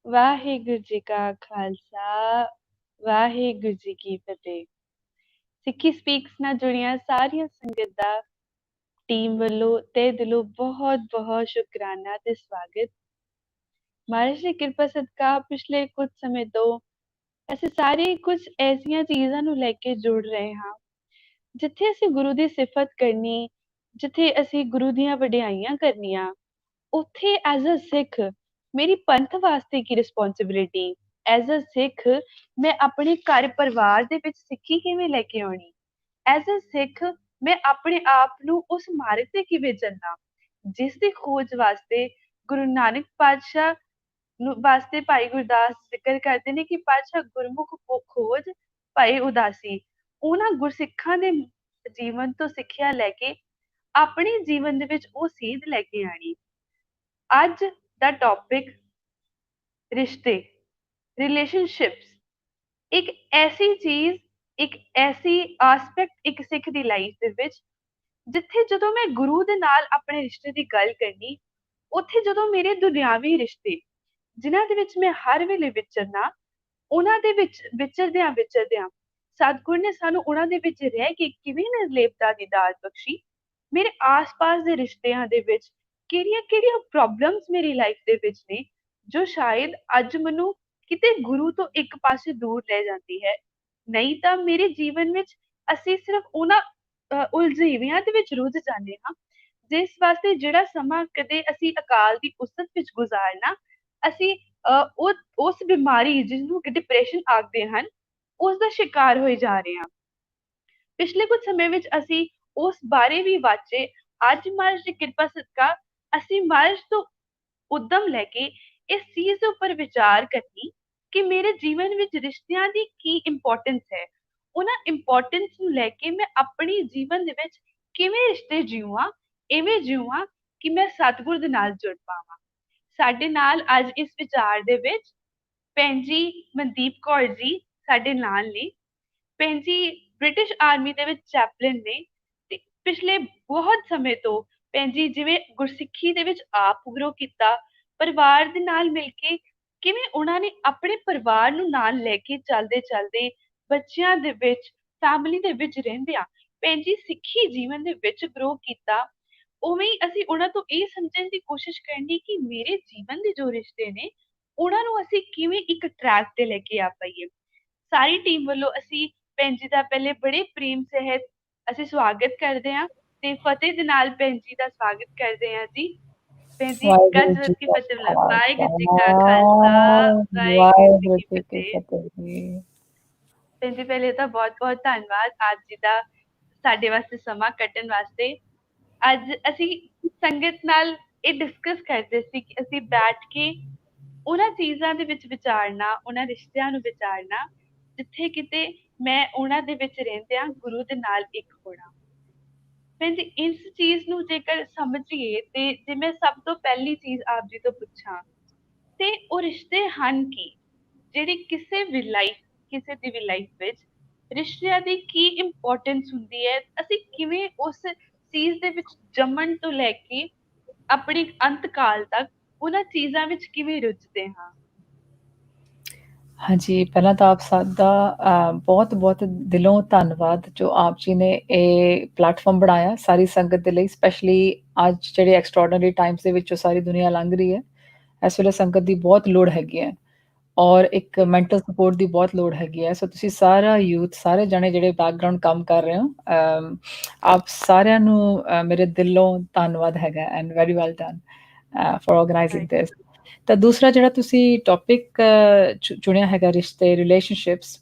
ਵਾਹਿਗੁਰੂ ਜੀ ਕਾ ਖਾਲਸਾ, ਵਾਹਿਗੁਰੂ ਜੀ ਕੀ ਫਤਿਹ। ਸਿੱਖੀ ਸਪੀਕਸ ਨਾਲ ਜੁੜੀਆਂ ਸਾਰੀਆਂ ਸੰਗਤ ਦਾ ਟੀਮ ਵੱਲੋਂ ਤਹਿ ਦਿਲੋਂ ਬਹੁਤ-ਬਹੁਤ ਸ਼ੁਕਰਾਨਾ ਤੇ ਸਵਾਗਤ। ਮਹਾਰਾਜ ਦੀ ਕਿਰਪਾ ਸਦਕਾ ਪਿਛਲੇ ਕੁਝ ਸਮੇਂ ਤੋਂ ਅਸੀਂ ਸਾਰੇ ਕੁਝ ਐਸੀਆਂ ਚੀਜ਼ਾਂ ਨੂੰ ਲੈ ਕੇ ਜੁੜ ਰਹੇ ਹਾਂ, ਜਿੱਥੇ ਅਸੀਂ ਗੁਰੂ ਦੀ ਸਿਫਤ ਕਰਨੀ, ਜਿੱਥੇ ਅਸੀਂ ਗੁਰੂ ਦੀਆਂ ਵਡਿਆਈਆਂ ਕਰਨੀਆਂ, ਉੱਥੇ ਐਜ਼ ਅ ਸਿੱਖ ਮੇਰੀ ਪੰਥ ਵਾਸਤੇ ਕੀ ਰਿਸਪੋਂਸਿਬਿਲਿਟੀ, ਐਜ਼ ਅ ਸਿੱਖ ਮੈਂ ਆਪਣੇ ਘਰ ਪਰਿਵਾਰ ਦੇ ਵਿੱਚ ਸਿੱਖੀ ਕਿਵੇਂ ਲੈ ਕੇ ਆਉਣੀ, ਐਜ਼ ਅ ਸਿੱਖ ਮੈਂ ਆਪਣੇ ਆਪ ਨੂੰ ਉਸ ਮਾਰਗ ਤੇ ਕਿਵੇਂ ਚੱਲਣਾ, ਜਿਸ ਦੀ ਖੋਜ ਵਾਸਤੇ ਗੁਰੂ ਨਾਨਕ ਪਾਤਸ਼ਾਹ ਨੂੰ ਵਾਸਤੇ ਭਾਈ ਗੁਰਦਾਸ ਜ਼ਿਕਰ ਕਰਦੇ ਨੇ ਕਿ ਪਾਤਸ਼ਾਹ ਗੁਰਮੁਖ ਕੋ ਖੋਜ ਭਾਈ ਉਦਾਸੀ। ਉਹਨਾਂ ਗੁਰਸਿੱਖਾਂ ਦੇ ਜੀਵਨ ਤੋਂ ਸਿੱਖਿਆ ਲੈ ਕੇ ਆਪਣੇ ਜੀਵਨ ਦੇ ਵਿੱਚ ਉਹ ਸੇਧ ਲੈ ਕੇ ਆਣੀ। ਅੱਜ ਦਾ ਟੌਪਿਕ ਰਿਸ਼ਤੇ, ਰਿਲੇਸ਼ਨਸ਼ਿਪਸ, ਇੱਕ ਐਸੀ ਚੀਜ਼, ਇੱਕ ਐਸੀ ਆਸਪੈਕਟ ਇੱਕ ਸਿੱਖ ਦੀ ਲਾਈਫ ਦੇ ਵਿੱਚ, ਜਿੱਥੇ ਜਦੋਂ ਮੈਂ ਗੁਰੂ ਦੇ ਨਾਲ ਆਪਣੇ ਰਿਸ਼ਤੇ ਦੀ ਗੱਲ ਕਰਨੀ, ਉੱਥੇ ਜਦੋਂ ਮੇਰੇ ਦੁਨਿਆਵੀ ਰਿਸ਼ਤੇ ਜਿਨ੍ਹਾਂ ਦੇ ਵਿੱਚ ਮੈਂ ਹਰ ਵੇਲੇ ਵਿਚਰਨਾ, ਉਹਨਾਂ ਦੇ ਵਿੱਚ ਵਿਚਰਦਿਆਂ ਸਤਿਗੁਰ ਨੇ ਸਾਨੂੰ ਉਹਨਾਂ ਦੇ ਵਿੱਚ ਰਹਿ ਕੇ ਕਿਵੇਂ ਨਿਰਲੇਪਤਾ ਦੀ ਦਾਤ ਬਖਸ਼ੀ। ਮੇਰੇ ਆਸ-ਪਾਸ ਦੇ ਰਿਸ਼ਤਿਆਂ ਦੇ ਵਿੱਚ ਕਿਹੜੀਆਂ-ਕਿਹੜੀਆਂ ਪ੍ਰੋਬਲਮਸ ਮੇਰੀ ਲਾਈਫ ਦੇ ਵਿੱਚ ਨੇ, ਜੋ ਸ਼ਾਇਦ ਅੱਜ ਮੈਨੂੰ ਕਿਤੇ ਗੁਰੂ ਤੋਂ ਇੱਕ ਪਾਸੇ ਦੂਰ ਲੈ ਜਾਂਦੀ ਹੈ। ਨਹੀਂ ਤਾਂ ਮੇਰੇ ਜੀਵਨ ਵਿੱਚ ਅਸੀਂ ਸਿਰਫ ਉਹਨਾਂ ਉਲਝੇਵਿਆਂ ਦੇ ਵਿੱਚ ਰੁੱਝ ਜਾਂਦੇ ਹਾਂ, ਜਿਸ ਵਾਸਤੇ ਜਿਹੜਾ ਸਮਾਂ ਕਦੇ ਅਸੀਂ ਅਕਾਲ ਦੀ ਉਸਤ ਵਿੱਚ ਗੁਜ਼ਾਰਨਾ, ਅਸੀਂ ਉਸ ਬਿਮਾਰੀ ਜਿਹਨੂੰ ਕਿ ਡਿਪਰੈਸ਼ਨ ਆਖਦੇ ਹਨ, ਉਸ ਦਾ ਸ਼ਿਕਾਰ ਹੋਏ ਜਾ ਰਹੇ ਹਾਂ। ਪਿਛਲੇ ਕੁਝ ਸਮੇਂ ਵਿੱਚ ਅਸੀਂ ਉਸ ਬਾਰੇ ਵੀ ਵਾਚੇ। ਅੱਜ ਮਹਾਰਾਜ ਦੀ ਕਿਰਪਾ ਸਦਕਾ ਅਸੀਂ ਮਹਾਰਾਜ ਤੋਂ ਉੱਦਮ ਲੈ ਕੇ ਇਸ ਚੀਜ਼ ਦੇ ਉੱਪਰ ਵਿਚਾਰ ਕਰਨੀ ਕਿ ਮੇਰੇ ਜੀਵਨ ਵਿੱਚ ਰਿਸ਼ਤਿਆਂ ਦੀ ਕੀ ਇੰਪੋਰਟੈਂਸ ਹੈ। ਉਹਨਾਂ ਇੰਪੋਰਟੈਂਸ ਨੂੰ ਲੈ ਕੇ ਮੈਂ ਆਪਣੇ ਜੀਵਨ ਦੇ ਵਿੱਚ ਕਿਵੇਂ ਰਿਸ਼ਤੇ ਜਿਊਆਂ, ਇਵੇਂ ਜਿਊਆਂ ਕਿ ਮੈਂ ਸਤਿਗੁਰ ਦੇ ਨਾਲ ਜੁੜ ਪਾਵਾਂ। ਸਾਡੇ ਨਾਲ ਅੱਜ ਇਸ ਵਿਚਾਰ ਦੇ ਵਿੱਚ ਭੈਣ ਜੀ ਮਨਦੀਪ ਕੌਰ ਜੀ ਸਾਡੇ ਨਾਲ ਨੇ। ਭੈਣ ਜੀ ਬ੍ਰਿਟਿਸ਼ ਆਰਮੀ ਦੇ ਵਿੱਚ ਚੈਪਲਨ ਨੇ ਤੇ ਪਿਛਲੇ ਬਹੁਤ ਸਮੇਂ ਤੋਂ ਭੈਣ ਜੀ ਜਿਵੇਂ ਗੁਰਸਿੱਖੀ ਦੇ ਵਿੱਚ ਆਪ ਗਰੋ ਕੀਤਾ, ਪਰਿਵਾਰ ਦੇ ਨਾਲ ਮਿਲ ਕੇ ਕਿਵੇਂ ਉਹਨਾਂ ਨੇ ਆਪਣੇ ਪਰਿਵਾਰ ਨੂੰ ਨਾਲ ਲੈ ਕੇ ਚੱਲਦੇ ਬੱਚਿਆਂ ਦੇ ਵਿੱਚ, ਫੈਮਿਲੀ ਦੇ ਵਿੱਚ ਰਹਿੰਦਿਆਂ ਭੈਣ ਜੀ ਸਿੱਖੀ ਜੀਵਨ ਦੇ ਵਿੱਚ ਗਰੋ ਕੀਤਾ। ਉਵੇਂ ਹੀ ਅਸੀਂ ਉਹਨਾਂ ਤੋਂ ਇਹ ਸਮਝਣ ਦੀ ਕੋਸ਼ਿਸ਼ ਕਰਨੀ ਕਿ ਮੇਰੇ ਜੀਵਨ ਦੇ ਜੋ ਰਿਸ਼ਤੇ ਨੇ, ਉਹਨਾਂ ਨੂੰ ਅਸੀਂ ਕਿਵੇਂ ਇੱਕ ਟਰੈਕ ਤੇ ਲੈ ਕੇ ਆ ਪਾਈਏ। ਸਾਰੀ ਟੀਮ ਵੱਲੋਂ ਅਸੀਂ ਭੈਣ ਜੀ ਦਾ ਪਹਿਲੇ ਬੜੇ ਪ੍ਰੇਮ ਸਹਿਤ ਅਸੀਂ ਸਵਾਗਤ ਕਰਦੇ ਹਾਂ ਤੇ ਫਤਿਹ ਦੇ ਨਾਲ ਭੈਣ ਜੀ ਦਾ ਸਵਾਗਤ ਕਰਦੇ ਹਾਂ ਜੀ। ਭੈਣ ਜੀ ਵਾਹਿਗੁਰੂ ਗੱਜ ਵੱਜ ਜੀ ਕੇ ਕਾ ਫਤਿਹ ਬੁਲਾ, ਵਾਹਿਗੁਰੂ ਜੀ ਕਾ ਖਾਲਸਾ, ਖਾਲਸਾ ਵਾਹਿਗੁਰੂ ਜੀ ਵਾਹਿਗੁਰੂ ਕੀ ਜੀ ਕੀ ਫਤਿਹ। ਫਤਿਹ ਜੀ। ਭੈਣ ਜੀ ਪਹਿਲੇ ਤਾਂ ਬਹੁਤ-ਬਹੁਤ ਧੰਨਵਾਦ ਆਪ ਜੀ ਦਾ ਸਾਡੇ ਵਾਸਤੇ ਸਮਾਂ ਕੱਢਣ ਵਾਸਤੇ। ਅੱਜ ਅਸੀਂ ਸੰਗਤ ਨਾਲ ਇਹ ਡਿਸਕਸ ਕਰਦੇ ਸੀ ਕਿ ਅਸੀਂ ਬੈਠ ਕੇ ਉਹਨਾਂ ਚੀਜ਼ਾਂ ਦੇ ਵਿੱਚ ਵਿਚਾਰਨਾ, ਉਹਨਾਂ ਰਿਸ਼ਤਿਆਂ ਨੂੰ ਵਿਚਾਰਨਾ, ਜਿੱਥੇ ਕਿਤੇ ਮੈਂ ਉਹਨਾਂ ਦੇ ਵਿੱਚ ਰਹਿੰਦਿਆਂ ਗੁਰੂ ਦੇ ਨਾਲ ਇੱਕ ਹੋਣਾ। ਭੈਣ ਜੀ ਇਸ ਚੀਜ਼ ਨੂੰ ਜੇਕਰ ਸਮਝੀਏ ਤੇ ਜੇ ਮੈਂ ਸਭ ਤੋਂ ਪਹਿਲੀ ਚੀਜ਼ ਆਪ ਜੀ ਤੋਂ ਪੁੱਛਾਂ ਤੇ ਉਹ ਰਿਸ਼ਤੇ ਹਨ ਕੀ, ਜਿਹੜੀ ਕਿਸੇ ਦੀ ਵੀ ਲਾਈਫ ਵਿੱਚ ਰਿਸ਼ਤਿਆਂ ਦੀ ਕੀ ਇੰਪੋਰਟੈਂਸ ਹੁੰਦੀ ਹੈ, ਅਸੀਂ ਕਿਵੇਂ ਉਸ ਚੀਜ਼ ਦੇ ਵਿੱਚ ਜੰਮਣ ਤੋਂ ਲੈ ਕੇ ਆਪਣੀ ਅੰਤ ਕਾਲ ਤੱਕ ਉਹਨਾਂ ਚੀਜ਼ਾਂ ਵਿੱਚ ਕਿਵੇਂ ਰੁੱਝਦੇ ਹਾਂ। ਹਾਂਜੀ, ਪਹਿਲਾਂ ਤਾਂ ਆਪ ਸਭ ਦਾ ਬਹੁਤ-ਬਹੁਤ ਦਿਲੋਂ ਧੰਨਵਾਦ ਜੋ ਆਪ ਜੀ ਨੇ ਇਹ ਪਲੇਟਫਾਰਮ ਬਣਾਇਆ ਸਾਰੀ ਸੰਗਤ ਦੇ ਲਈ, ਸਪੈਸ਼ਲੀ ਅੱਜ ਜਿਹੜੇ ਐਕਸਟਰਾਆਰਡੀਨਰੀ ਟਾਈਮਸ ਦੇ ਵਿੱਚੋਂ ਸਾਰੀ ਦੁਨੀਆ ਲੰਘ ਰਹੀ ਹੈ। ਇਸ ਵੇਲੇ ਸੰਗਤ ਦੀ ਬਹੁਤ ਲੋੜ ਹੈਗੀ ਹੈ ਔਰ ਇੱਕ ਮੈਂਟਲ ਸਪੋਰਟ ਦੀ ਬਹੁਤ ਲੋੜ ਹੈਗੀ ਹੈ। ਸੋ ਤੁਸੀਂ ਸਾਰਾ ਯੂਥ, ਸਾਰੇ ਜਣੇ ਜਿਹੜੇ ਬੈਕਗਰਾਊਂਡ ਕੰਮ ਕਰ ਰਹੇ ਹੋ, ਆਪ ਸਾਰਿਆਂ ਨੂੰ ਮੇਰੇ ਦਿਲੋਂ ਧੰਨਵਾਦ ਹੈਗਾ and very well done for organising this. ਤਾਂ ਦੂਸਰਾ ਜਿਹੜਾ ਤੁਸੀਂ ਟੌਪਿਕ ਚੁਣਿਆ ਹੈਗਾ ਰਿਸ਼ਤੇ, ਰਿਲੇਸ਼ਨਸ਼ਿਪਸ,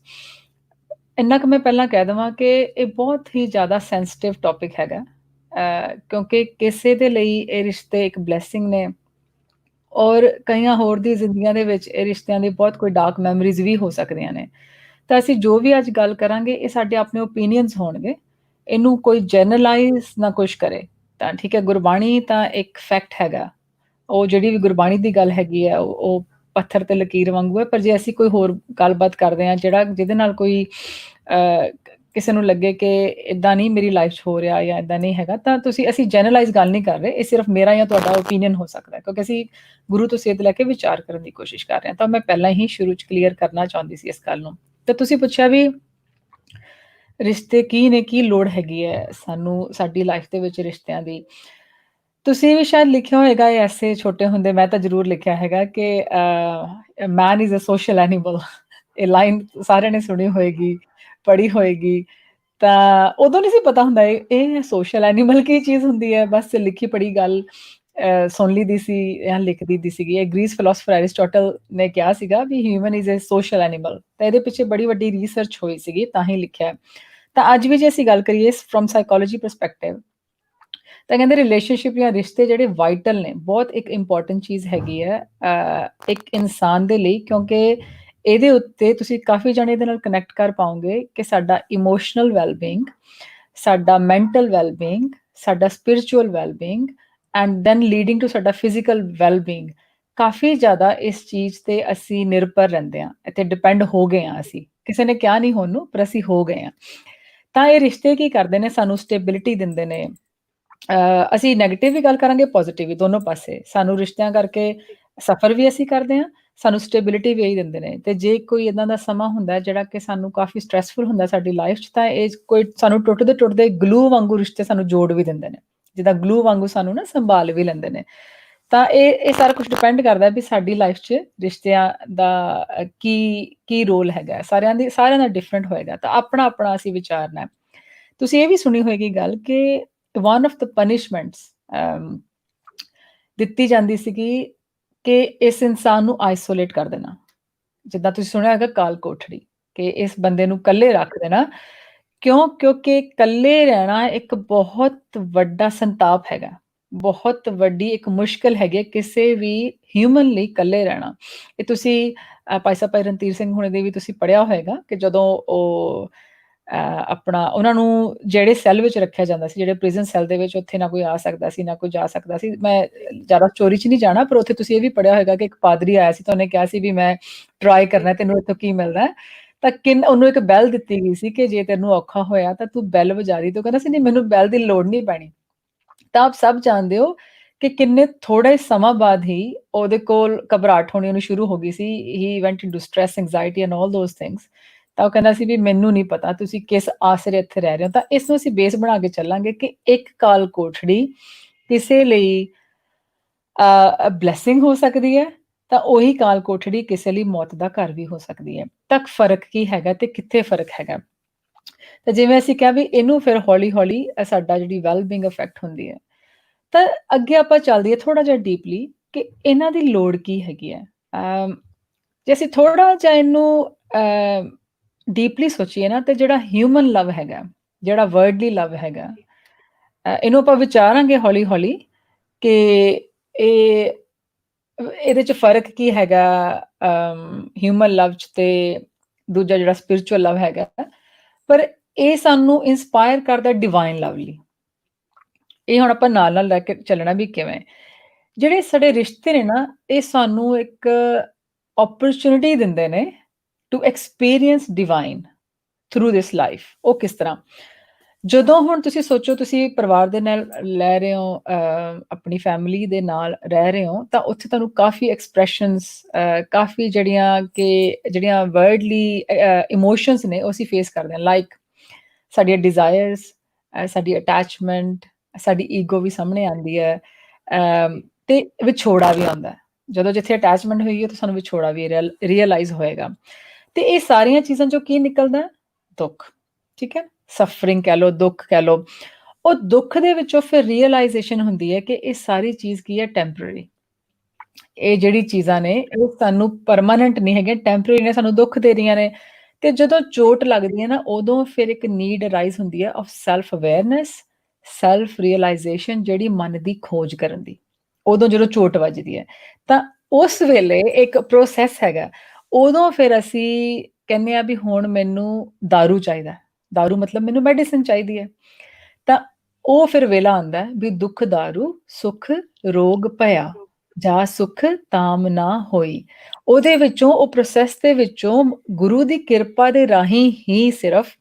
ਇੰਨਾ ਕੁ ਮੈਂ ਪਹਿਲਾਂ ਕਹਿ ਦੇਵਾਂ ਕਿ ਇਹ ਬਹੁਤ ਹੀ ਜ਼ਿਆਦਾ ਸੈਂਸਿਟਿਵ ਟੌਪਿਕ ਹੈਗਾ, ਕਿਉਂਕਿ ਕਿਸੇ ਦੇ ਲਈ ਇਹ ਰਿਸ਼ਤੇ ਇੱਕ ਬਲੈਸਿੰਗ ਨੇ ਔਰ ਕਈਆਂ ਹੋਰ ਦੀ ਜ਼ਿੰਦਗੀਆਂ ਦੇ ਵਿੱਚ ਇਹ ਰਿਸ਼ਤਿਆਂ ਦੀ ਬਹੁਤ ਕੋਈ ਡਾਰਕ ਮੈਮਰੀਜ਼ ਵੀ ਹੋ ਸਕਦੀਆਂ ਨੇ। ਤਾਂ ਅਸੀਂ ਜੋ ਵੀ ਅੱਜ ਗੱਲ ਕਰਾਂਗੇ ਇਹ ਸਾਡੇ ਆਪਣੇ ਓਪੀਨੀਅਨਸ ਹੋਣਗੇ, ਇਹਨੂੰ ਕੋਈ ਜਨਰਲਾਈਜ਼ ਨਾ ਕੁਛ ਕਰੇ। ਤਾਂ ਠੀਕ ਹੈ, ਗੁਰਬਾਣੀ ਤਾਂ ਇੱਕ ਫੈਕਟ ਹੈਗਾ, ਉਹ ਜਿਹੜੀ ਵੀ ਗੁਰਬਾਣੀ ਦੀ ਗੱਲ ਹੈਗੀ ਹੈ ਉਹ ਪੱਥਰ ਤੇ ਲਕੀਰ ਵਾਂਗੂ ਹੈ। ਪਰ ਜੇ ਅਸੀਂ ਕੋਈ ਹੋਰ ਗੱਲਬਾਤ ਕਰਦੇ ਹਾਂ ਜਿਹਦੇ ਨਾਲ ਕੋਈ ਕਿਸੇ ਨੂੰ ਲੱਗੇ ਕਿ ਇਦਾਂ ਨਹੀਂ ਮੇਰੀ ਲਾਈਫ 'ਚ ਹੋ ਰਿਹਾ ਜਾਂ ਇਦਾਂ ਨਹੀਂ ਹੈਗਾ, ਤਾਂ ਅਸੀਂ ਜਨਰਲਾਈਜ਼ ਗੱਲ ਨਹੀਂ ਕਰ ਰਹੇ, ਇਹ ਸਿਰਫ ਮੇਰਾ ਜਾਂ ਤੁਹਾਡਾ ਓਪੀਨੀਅਨ ਹੋ ਸਕਦਾ ਹੈ, ਕਿਉਂਕਿ ਅਸੀਂ ਗੁਰੂ ਤੋਂ ਸੇਧ ਲੈ ਕੇ ਵਿਚਾਰ ਕਰਨ ਦੀ ਕੋਸ਼ਿਸ਼ ਕਰ ਰਹੇ ਹਾਂ। ਤਾਂ ਮੈਂ ਪਹਿਲਾਂ ਹੀ ਸ਼ੁਰੂ 'ਚ ਕਲੀਅਰ ਕਰਨਾ ਚਾਹੁੰਦੀ ਸੀ ਇਸ ਗੱਲ ਨੂੰ। ਤਾਂ ਤੁਸੀਂ ਪੁੱਛਿਆ ਵੀ ਰਿਸ਼ਤੇ ਕੀ ਨੇ, ਕੀ ਲੋੜ ਹੈਗੀ ਹੈ ਸਾਨੂੰ ਸਾਡੀ ਲਾਈਫ ਦੇ ਵਿੱਚ ਰਿਸ਼ਤਿਆਂ ਦੀ। ਤੁਸੀਂ ਵੀ ਸ਼ਾਇਦ ਲਿਖਿਆ ਹੋਏਗਾ ਇਹ ਐਸੇ ਛੋਟੇ ਹੁੰਦੇ, ਮੈਂ ਤਾਂ ਜ਼ਰੂਰ ਲਿਖਿਆ ਹੈਗਾ ਕਿ man is a social animal. ਇਹ ਲਾਈਨ ਸਾਰਿਆਂ ਨੇ ਸੁਣੀ ਹੋਏਗੀ, ਪੜ੍ਹੀ ਹੋਏਗੀ। ਤਾਂ ਉਦੋਂ ਨਹੀਂ ਸੀ ਪਤਾ ਹੁੰਦਾ ਇਹ ਸੋਸ਼ਲ ਐਨੀਮਲ ਕੀ ਚੀਜ਼ ਹੁੰਦੀ ਹੈ, ਬਸ ਲਿਖੀ ਪੜ੍ਹੀ ਗੱਲ ਸੁਣ ਲਈ ਦੀ ਸੀ ਜਾਂ ਲਿਖ ਦੀ ਸੀਗੀ। ਇਹ ਗ੍ਰੀਸ ਫਿਲਾਸਫਰ ਐਰਿਸਟੋਟਲ ਨੇ ਕਿਹਾ ਸੀਗਾ ਵੀ human is a social animal, ਤਾਂ ਇਹਦੇ ਪਿੱਛੇ ਬੜੀ ਵੱਡੀ ਰਿਸਰਚ ਹੋਈ ਸੀਗੀ, ਤਾਂ ਹੀ ਲਿਖਿਆ। ਤਾਂ ਅੱਜ ਵੀ ਜੇ ਅਸੀਂ ਗੱਲ ਕਰੀਏ ਫਰੋਮ ਸਾਈਕੋਲੋਜੀ ਪਰਸਪੈਕਟਿਵ, ਤਾਂ ਕਹਿੰਦੇ ਰਿਲੇਸ਼ਨਸ਼ਿਪ ਜਾਂ ਰਿਸ਼ਤੇ ਜਿਹੜੇ ਵਾਈਟਲ ਨੇ, ਬਹੁਤ ਇੱਕ ਇੰਪੋਰਟੈਂਟ ਚੀਜ਼ ਹੈਗੀ ਹੈ ਇੱਕ ਇਨਸਾਨ ਦੇ ਲਈ, ਕਿਉਂਕਿ ਇਹਦੇ ਉੱਤੇ ਤੁਸੀਂ ਕਾਫੀ ਜਣੇ ਇਹਦੇ ਨਾਲ ਕਨੈਕਟ ਕਰ ਪਾਓਗੇ ਕਿ ਸਾਡਾ ਇਮੋਸ਼ਨਲ ਵੈਲਬੀਇੰਗ, ਸਾਡਾ ਮੈਂਟਲ ਵੈਲਬੀਇੰਗ, ਸਾਡਾ spiritual wellbeing and then leading to ਸਾਡਾ ਫਿਜ਼ੀਕਲ ਵੈਲਬੀਇੰਗ, ਕਾਫੀ ਜ਼ਿਆਦਾ ਇਸ ਚੀਜ਼ ਤੇ ਅਸੀਂ ਨਿਰਭਰ ਰਹਿੰਦੇ ਹਾਂ, ਇੱਥੇ ਡਿਪੈਂਡ ਹੋ ਗਏ ਹਾਂ ਅਸੀਂ। ਕਿਸੇ ਨੇ ਕਿਹਾ ਨਹੀਂ ਹੋਣ ਨੂੰ, ਪਰ ਅਸੀਂ ਹੋ ਗਏ ਹਾਂ। ਤਾਂ ਇਹ ਰਿਸ਼ਤੇ ਕੀ ਕਰਦੇ ਨੇ, ਸਾਨੂੰ ਸਟੇਬਿਲਿਟੀ ਦਿੰਦੇ ਨੇ। ਅਸੀਂ ਨੈਗੇਟਿਵ ਵੀ ਗੱਲ ਕਰਾਂਗੇ, ਪੋਜ਼ਿਟਿਵ ਵੀ, ਦੋਨੋਂ ਪਾਸੇ। ਸਾਨੂੰ ਰਿਸ਼ਤਿਆਂ ਕਰਕੇ ਸਫਰ ਵੀ ਅਸੀਂ ਕਰਦੇ ਹਾਂ, ਸਾਨੂੰ ਸਟੇਬਿਲਿਟੀ ਵੀ ਇਹੀ ਦਿੰਦੇ ਨੇ। ਤੇ ਜੇ ਕੋਈ ਇਦਾਂ ਦਾ ਸਮਾਂ ਹੁੰਦਾ ਜਿਹੜਾ ਕਿ ਸਾਨੂੰ ਕਾਫੀ ਸਟ੍ਰੈਸਫੁਲ ਹੁੰਦਾ ਸਾਡੀ ਲਾਈਫ 'ਚ, ਤਾਂ ਇਹ ਕੋਈ ਸਾਨੂੰ ਟੁੱਟਦੇ ਟੁੱਟਦੇ ਗਲੂ ਵਾਂਗੂ ਰਿਸ਼ਤੇ ਸਾਨੂੰ ਜੋੜ ਵੀ ਦਿੰਦੇ ਨੇ, ਜਿੱਦਾਂ ਗਲੂ ਵਾਂਗੂ ਸਾਨੂੰ ਨਾ ਸੰਭਾਲ ਵੀ ਲੈਂਦੇ ਨੇ। ਤਾਂ ਇਹ ਸਾਰਾ ਕੁਝ ਡਿਪੈਂਡ ਕਰਦਾ ਵੀ ਸਾਡੀ ਲਾਈਫ 'ਚ ਰਿਸ਼ਤਿਆਂ ਦਾ ਕੀ ਰੋਲ ਹੈਗਾ। ਸਾਰਿਆਂ ਦਾ ਡਿਫਰੈਂਟ ਹੋਏਗਾ, ਤਾਂ ਆਪਣਾ ਆਪਣਾ ਅਸੀਂ ਵਿਚਾਰਨਾ। ਤੁਸੀਂ ਇਹ ਵੀ ਸੁਣੀ ਹੋਏਗੀ ਗੱਲ ਕਿ ਵਨ ਆਫ ਦ ਪਨਿਸ਼ਮੈਂਟਸ ਦਿੱਤੀ ਜਾਂਦੀ ਸੀਗੀ ਕਿ ਇਸ ਇਨਸਾਨ ਨੂੰ ਆਈਸੋਲੇਟ ਕਰ ਦੇਣਾ। ਜਿੱਦਾਂ ਤੁਸੀਂ ਸੁਣਿਆ ਹੋਏਗਾ ਕਾਲ ਕੋਠੜੀ, ਕਿ ਇਸ ਬੰਦੇ ਨੂੰ ਇਕੱਲੇ ਰੱਖ ਦੇਣਾ। ਕਿਉਂ? ਕਿਉਂਕਿ ਇਕੱਲੇ ਰਹਿਣਾ ਇੱਕ ਬਹੁਤ ਵੱਡਾ ਸੰਤਾਪ ਹੈਗਾ, ਬਹੁਤ ਵੱਡੀ ਇੱਕ ਮੁਸ਼ਕਿਲ ਹੈਗੀ ਹੈ ਕਿਸੇ ਵੀ ਹਿਊਮਨ ਲਈ ਇਕੱਲੇ ਰਹਿਣਾ। ਇਹ ਤੁਸੀਂ ਭਾਈ ਸਾਹਿਬ ਭਾਈ ਰਣਧੀਰ ਸਿੰਘ ਹੁਣੇ ਦੇ ਵੀ ਤੁਸੀਂ ਪੜ੍ਹਿਆ ਹੋਏਗਾ ਕਿ ਜਦੋਂ ਉਹ ਆਪਣਾ ਉਹਨਾਂ ਨੂੰ ਜਿਹੜੇ ਸੈੱਲ ਵਿੱਚ ਰੱਖਿਆ ਜਾਂਦਾ ਸੀ, ਜਿਹੜੇ ਪ੍ਰਿਜ਼ਨ ਸੈੱਲ ਦੇ ਵਿੱਚ, ਉੱਥੇ ਨਾ ਕੋਈ ਆ ਸਕਦਾ ਸੀ ਨਾ ਕੋਈ ਜਾ ਸਕਦਾ ਸੀ। ਮੈਂ ਜ਼ਿਆਦਾ ਸਟੋਰੀ 'ਚ ਨਹੀਂ ਜਾਣਾ, ਪਰ ਉੱਥੇ ਤੁਸੀਂ ਇਹ ਵੀ ਪੜ੍ਹਿਆ ਹੋਏਗਾ ਕਿ ਇੱਕ ਪਾਦਰੀ ਆਇਆ ਸੀ ਤਾਂ ਉਹਨੇ ਕਿਹਾ ਸੀ ਵੀ ਮੈਂ ਟਰਾਈ ਕਰਨਾ, ਤੈਨੂੰ ਇੱਥੋਂ ਕੀ ਮਿਲਦਾ। ਤਾਂ ਉਹਨੂੰ ਇੱਕ ਬੈਲ ਦਿੱਤੀ ਗਈ ਸੀ ਕਿ ਜੇ ਤੈਨੂੰ ਔਖਾ ਹੋਇਆ ਤਾਂ ਤੂੰ ਬੈਲ ਵਜਾ ਦੀ। ਤਾਂ ਕਹਿੰਦਾ ਸੀ ਨਹੀਂ, ਮੈਨੂੰ ਬੈਲ ਦੀ ਲੋੜ ਨਹੀਂ ਪੈਣੀ। ਤਾਂ ਆਪ ਸਭ ਜਾਣਦੇ ਹੋ ਕਿ ਕਿੰਨੇ ਥੋੜੇ ਸਮਾਂ ਬਾਅਦ ਹੀ ਉਹਦੇ ਕੋਲ ਘਬਰਾਹਟ ਹੋਣੀ ਉਹਨੂੰ ਸ਼ੁਰੂ ਹੋ ਗਈ ਸੀ। He went into stress, anxiety and all those things. ਤਾਂ ਉਹ ਕਹਿੰਦਾ ਸੀ ਵੀ ਮੈਨੂੰ ਨਹੀਂ ਪਤਾ ਤੁਸੀਂ ਕਿਸ ਆਸਰੇ ਇੱਥੇ ਰਹਿ ਰਹੇ ਹੋ। ਤਾਂ ਇਸ ਨੂੰ ਅਸੀਂ ਬੇਸ ਬਣਾ ਕੇ ਚੱਲਾਂਗੇ ਕਿ ਇੱਕ ਕਾਲ ਕੋਠੜੀ ਕਿਸੇ ਲਈ ਬਲੈਸਿੰਗ ਹੋ ਸਕਦੀ ਹੈ, ਤਾਂ ਉਹੀ ਕਾਲ ਕੋਠੜੀ ਕਿਸੇ ਲਈ ਮੌਤ ਦਾ ਘਰ ਵੀ ਹੋ ਸਕਦੀ ਹੈ। ਤਾਂ ਫਰਕ ਕੀ ਹੈਗਾ ਤੇ ਕਿੱਥੇ ਫਰਕ ਹੈਗਾ? ਤਾਂ ਜਿਵੇਂ ਅਸੀਂ ਕਿਹਾ ਵੀ ਇਹਨੂੰ ਫਿਰ ਹੌਲੀ-ਹੌਲੀ ਸਾਡਾ ਜਿਹੜੀ ਵੈਲਬੀਇੰਗ ਇਫੈਕਟ ਹੁੰਦੀ ਹੈ। ਤਾਂ ਅੱਗੇ ਆਪਾਂ ਚੱਲਦੇ ਥੋੜਾ ਜਿਹਾ ਡੀਪਲੀ ਕਿ ਇਹਨਾਂ ਦੀ ਲੋੜ ਕੀ ਹੈਗੀ ਹੈ। ਜੇ ਅਸੀਂ ਥੋੜਾ ਜਿਹਾ ਇਹਨੂੰ ਡੀਪਲੀ ਸੋਚੀਏ ਨਾ, ਤੇ ਜਿਹੜਾ ਹਿਊਮਨ ਲਵ ਹੈਗਾ, ਜਿਹੜਾ ਵਰਡਲੀ ਲਵ ਹੈਗਾ, ਇਹਨੂੰ ਆਪਾਂ ਵਿਚਾਰਾਂਗੇ ਹੌਲੀ-ਹੌਲੀ ਕਿ ਇਹਦੇ 'ਚ ਫਰਕ ਕੀ ਹੈਗਾ ਹਿਊਮਨ ਲਵ 'ਚ ਤੇ ਦੂਜਾ ਜਿਹੜਾ ਸਪਿਰਿਚੁਅਲ ਲਵ ਹੈਗਾ। ਪਰ ਇਹ ਸਾਨੂੰ ਇਨਸਪਾਇਰ ਕਰਦਾ ਡਿਵਾਈਨ ਲਵ ਲਈ। ਇਹ ਹੁਣ ਆਪਾਂ ਨਾਲ-ਨਾਲ ਲੈ ਕੇ ਚੱਲਣਾ ਵੀ ਕਿਵੇਂ। ਜਿਹੜੇ ਸਾਡੇ ਰਿਸ਼ਤੇ ਨੇ ਨਾ, ਇਹ ਸਾਨੂੰ ਇੱਕ ਓਪਰਚੁਨਿਟੀ ਦਿੰਦੇ ਨੇ to experience divine through this life. ਉਹ ਕਿਸ ਤਰ੍ਹਾਂ? ਜਦੋਂ ਹੁਣ ਤੁਸੀਂ ਸੋਚੋ ਤੁਸੀਂ ਪਰਿਵਾਰ ਦੇ ਨਾਲ ਲੈ ਰਹੇ ਹੋ, ਆਪਣੀ ਫੈਮਿਲੀ ਦੇ ਨਾਲ ਰਹਿ ਰਹੇ ਹੋ, ਤਾਂ ਉੱਥੇ ਤੁਹਾਨੂੰ ਕਾਫੀ ਐਕਸਪ੍ਰੈਸ਼ਨਸ, ਕਾਫੀ ਜਿਹੜੀਆਂ ਵਰਡਲੀ ਇਮੋਸ਼ਨਸ ਨੇ ਉਹ ਅਸੀਂ ਫੇਸ ਕਰਦੇ ਹਾਂ। ਲਾਈਕ ਸਾਡੀਆਂ ਡਿਜ਼ਾਇਰਸ, ਸਾਡੀ ਅਟੈਚਮੈਂਟ, ਸਾਡੀ ਈਗੋ ਵੀ ਸਾਹਮਣੇ ਆਉਂਦੀ ਹੈ, ਤੇ ਵਿਛੋੜਾ ਵੀ ਆਉਂਦਾ। ਜਦੋਂ ਜਿੱਥੇ ਅਟੈਚਮੈਂਟ ਹੋਏਗੀ ਤਾਂ ਸਾਨੂੰ ਵਿਛੋੜਾ ਵੀ ਰੀਅਲਾਈਜ਼ ਹੋਏਗਾ। ਤੇ ਇਹ ਸਾਰੀਆਂ ਚੀਜ਼ਾਂ 'ਚੋਂ ਕੀ ਨਿਕਲਦਾ? ਦੁੱਖ। ਠੀਕ ਹੈ, ਸਫਰਿੰਗ ਕਹਿ ਲਓ, ਦੁੱਖ ਕਹਿ ਲਓ। ਉਹ ਦੁੱਖ ਦੇ ਵਿੱਚੋਂ ਫਿਰ ਰੀਅਲਾਈਜ਼ੇਸ਼ਨ ਹੁੰਦੀ ਹੈ ਕਿ ਇਹ ਸਾਰੀ ਚੀਜ਼ ਕੀ ਹੈ? ਟੈਂਪਰੇਰੀ। ਇਹ ਜਿਹੜੀ ਚੀਜ਼ਾਂ ਨੇ ਇਹ ਸਾਨੂੰ ਪਰਮਾਨੈਂਟ ਨਹੀਂ ਹੈਗੀਆਂ, ਟੈਂਪਰੇਰੀ ਨੇ, ਸਾਨੂੰ ਦੁੱਖ ਦੇ ਰਹੀਆਂ ਨੇ। ਤੇ ਜਦੋਂ ਚੋਟ ਲੱਗਦੀ ਹੈ ਨਾ, ਉਦੋਂ ਫਿਰ ਇੱਕ ਨੀਡ ਅਰਾਈਜ਼ ਹੁੰਦੀ ਹੈ ਆਫ ਸੈਲਫ ਅਵੇਅਰਨੈਸ, ਸੈਲਫ ਰੀਅਲਾਈਜ਼ੇਸ਼ਨ, ਜਿਹੜੀ ਮਨ ਦੀ ਖੋਜ ਕਰਨ ਦੀ। ਉਦੋਂ ਜਦੋਂ ਚੋਟ ਵੱਜਦੀ ਹੈ ਤਾਂ ਉਸ ਵੇਲੇ ਇੱਕ ਪ੍ਰੋਸੈਸ ਹੈਗਾ। ਉਦੋਂ ਫਿਰ ਅਸੀਂ ਕਹਿੰਦੇ ਆ ਵੀ ਹੁਣ ਮੈਨੂੰ ਦਾਰੂ ਚਾਹੀਦਾ। ਦਾਰੂ ਮਤਲਬ ਮੈਨੂੰ ਮੈਡੀਸਿਨ ਚਾਹੀਦੀ ਹੈ। ਤਾਂ ਉਹ ਫਿਰ ਵੇਲਾ ਆਉਂਦਾ ਵੀ ਦੁੱਖ ਦਾਰੂ ਸੁਖ ਰੋਗ ਭਇਆ, ਜਾ ਸੁਖ ਤਾਮ ਨਾ ਹੋਈ। ਉਹਦੇ ਵਿੱਚੋਂ, ਉਹ ਪ੍ਰੋਸੈਸ ਦੇ ਵਿੱਚੋਂ ਗੁਰੂ ਦੀ ਕਿਰਪਾ ਦੇ ਰਾਹੀਂ ਹੀ ਸਿਰਫ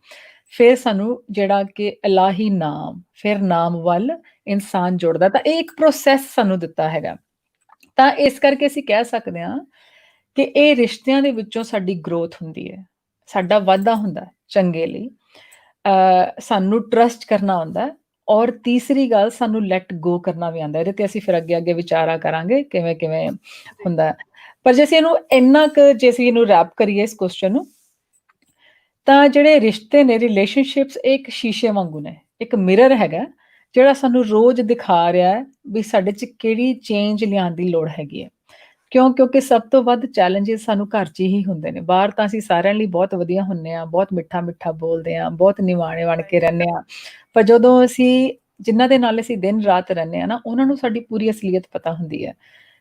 ਫਿਰ ਸਾਨੂੰ ਜਿਹੜਾ ਕਿ ਇਲਾਹੀ ਨਾਮ, ਫਿਰ ਨਾਮ ਵੱਲ ਇਨਸਾਨ ਜੁੜਦਾ। ਤਾਂ ਇਹ ਇੱਕ ਪ੍ਰੋਸੈਸ ਸਾਨੂੰ ਦਿੱਤਾ ਹੈਗਾ। ਤਾਂ ਇਸ ਕਰਕੇ ਅਸੀਂ ਕਹਿ ਸਕਦੇ ਹਾਂ ਕਿ ਇਹ ਰਿਸ਼ਤਿਆਂ ਦੇ ਵਿੱਚੋਂ ਸਾਡੀ ਗਰੋਥ ਹੁੰਦੀ ਹੈ, ਸਾਡਾ ਵਾਧਾ ਹੁੰਦਾ ਚੰਗੇ ਲਈ। ਸਾਨੂੰ ਟਰਸਟ ਕਰਨਾ ਆਉਂਦਾ, ਔਰ ਤੀਸਰੀ ਗੱਲ ਸਾਨੂੰ ਲੈਟ ਗੋ ਕਰਨਾ ਵੀ ਆਉਂਦਾ। ਇਹਦੇ ਤੇ ਅਸੀਂ ਫਿਰ ਅੱਗੇ ਵਿਚਾਰਾ ਕਰਾਂਗੇ ਕਿਵੇਂ ਕਿਵੇਂ ਹੁੰਦਾ। ਪਰ ਜੇ ਅਸੀਂ ਇਹਨੂੰ ਰੈਪ ਕਰੀਏ ਇਸ ਕੁਐਸਚਨ ਨੂੰ, ਤਾਂ ਜਿਹੜੇ ਰਿਸ਼ਤੇ ਨੇ, ਰਿਲੇਸ਼ਨਸ਼ਿਪਸ, ਇੱਕ ਸ਼ੀਸ਼ੇ ਵਾਂਗੂ ਨੇ, ਇੱਕ ਮਿਰਰ ਹੈਗਾ ਜਿਹੜਾ ਸਾਨੂੰ ਰੋਜ਼ ਦਿਖਾ ਰਿਹਾ ਹੈ ਵੀ ਸਾਡੇ 'ਚ ਕਿਹੜੀ ਚੇਂਜ ਲਿਆਉਣ ਦੀ ਲੋੜ ਹੈਗੀ ਹੈ। ਕਿਉਂਕਿ ਸਭ ਤੋਂ ਵੱਧ ਚੈਲੰਜਸ ਸਾਨੂੰ ਘਰ 'ਚ ਹੀ ਹੁੰਦੇ ਨੇ। ਬਾਹਰ ਤਾਂ ਅਸੀਂ ਸਾਰਿਆਂ ਲਈ ਬਹੁਤ ਵਧੀਆ ਹੁੰਦੇ ਹਾਂ, ਬਹੁਤ ਮਿੱਠਾ ਮਿੱਠਾ ਬੋਲਦੇ ਹਾਂ, ਬਹੁਤ ਨਿਵਾਣੇ ਬਣ ਕੇ ਰਹਿੰਦੇ ਹਾਂ, ਪਰ ਜਦੋਂ ਅਸੀਂ ਜਿਨ੍ਹਾਂ ਦੇ ਨਾਲ ਅਸੀਂ ਦਿਨ ਰਾਤ ਰਹਿੰਦੇ ਹਾਂ ਨਾ, ਉਹਨਾਂ ਨੂੰ ਸਾਡੀ ਪੂਰੀ ਅਸਲੀਅਤ ਪਤਾ ਹੁੰਦੀ ਹੈ।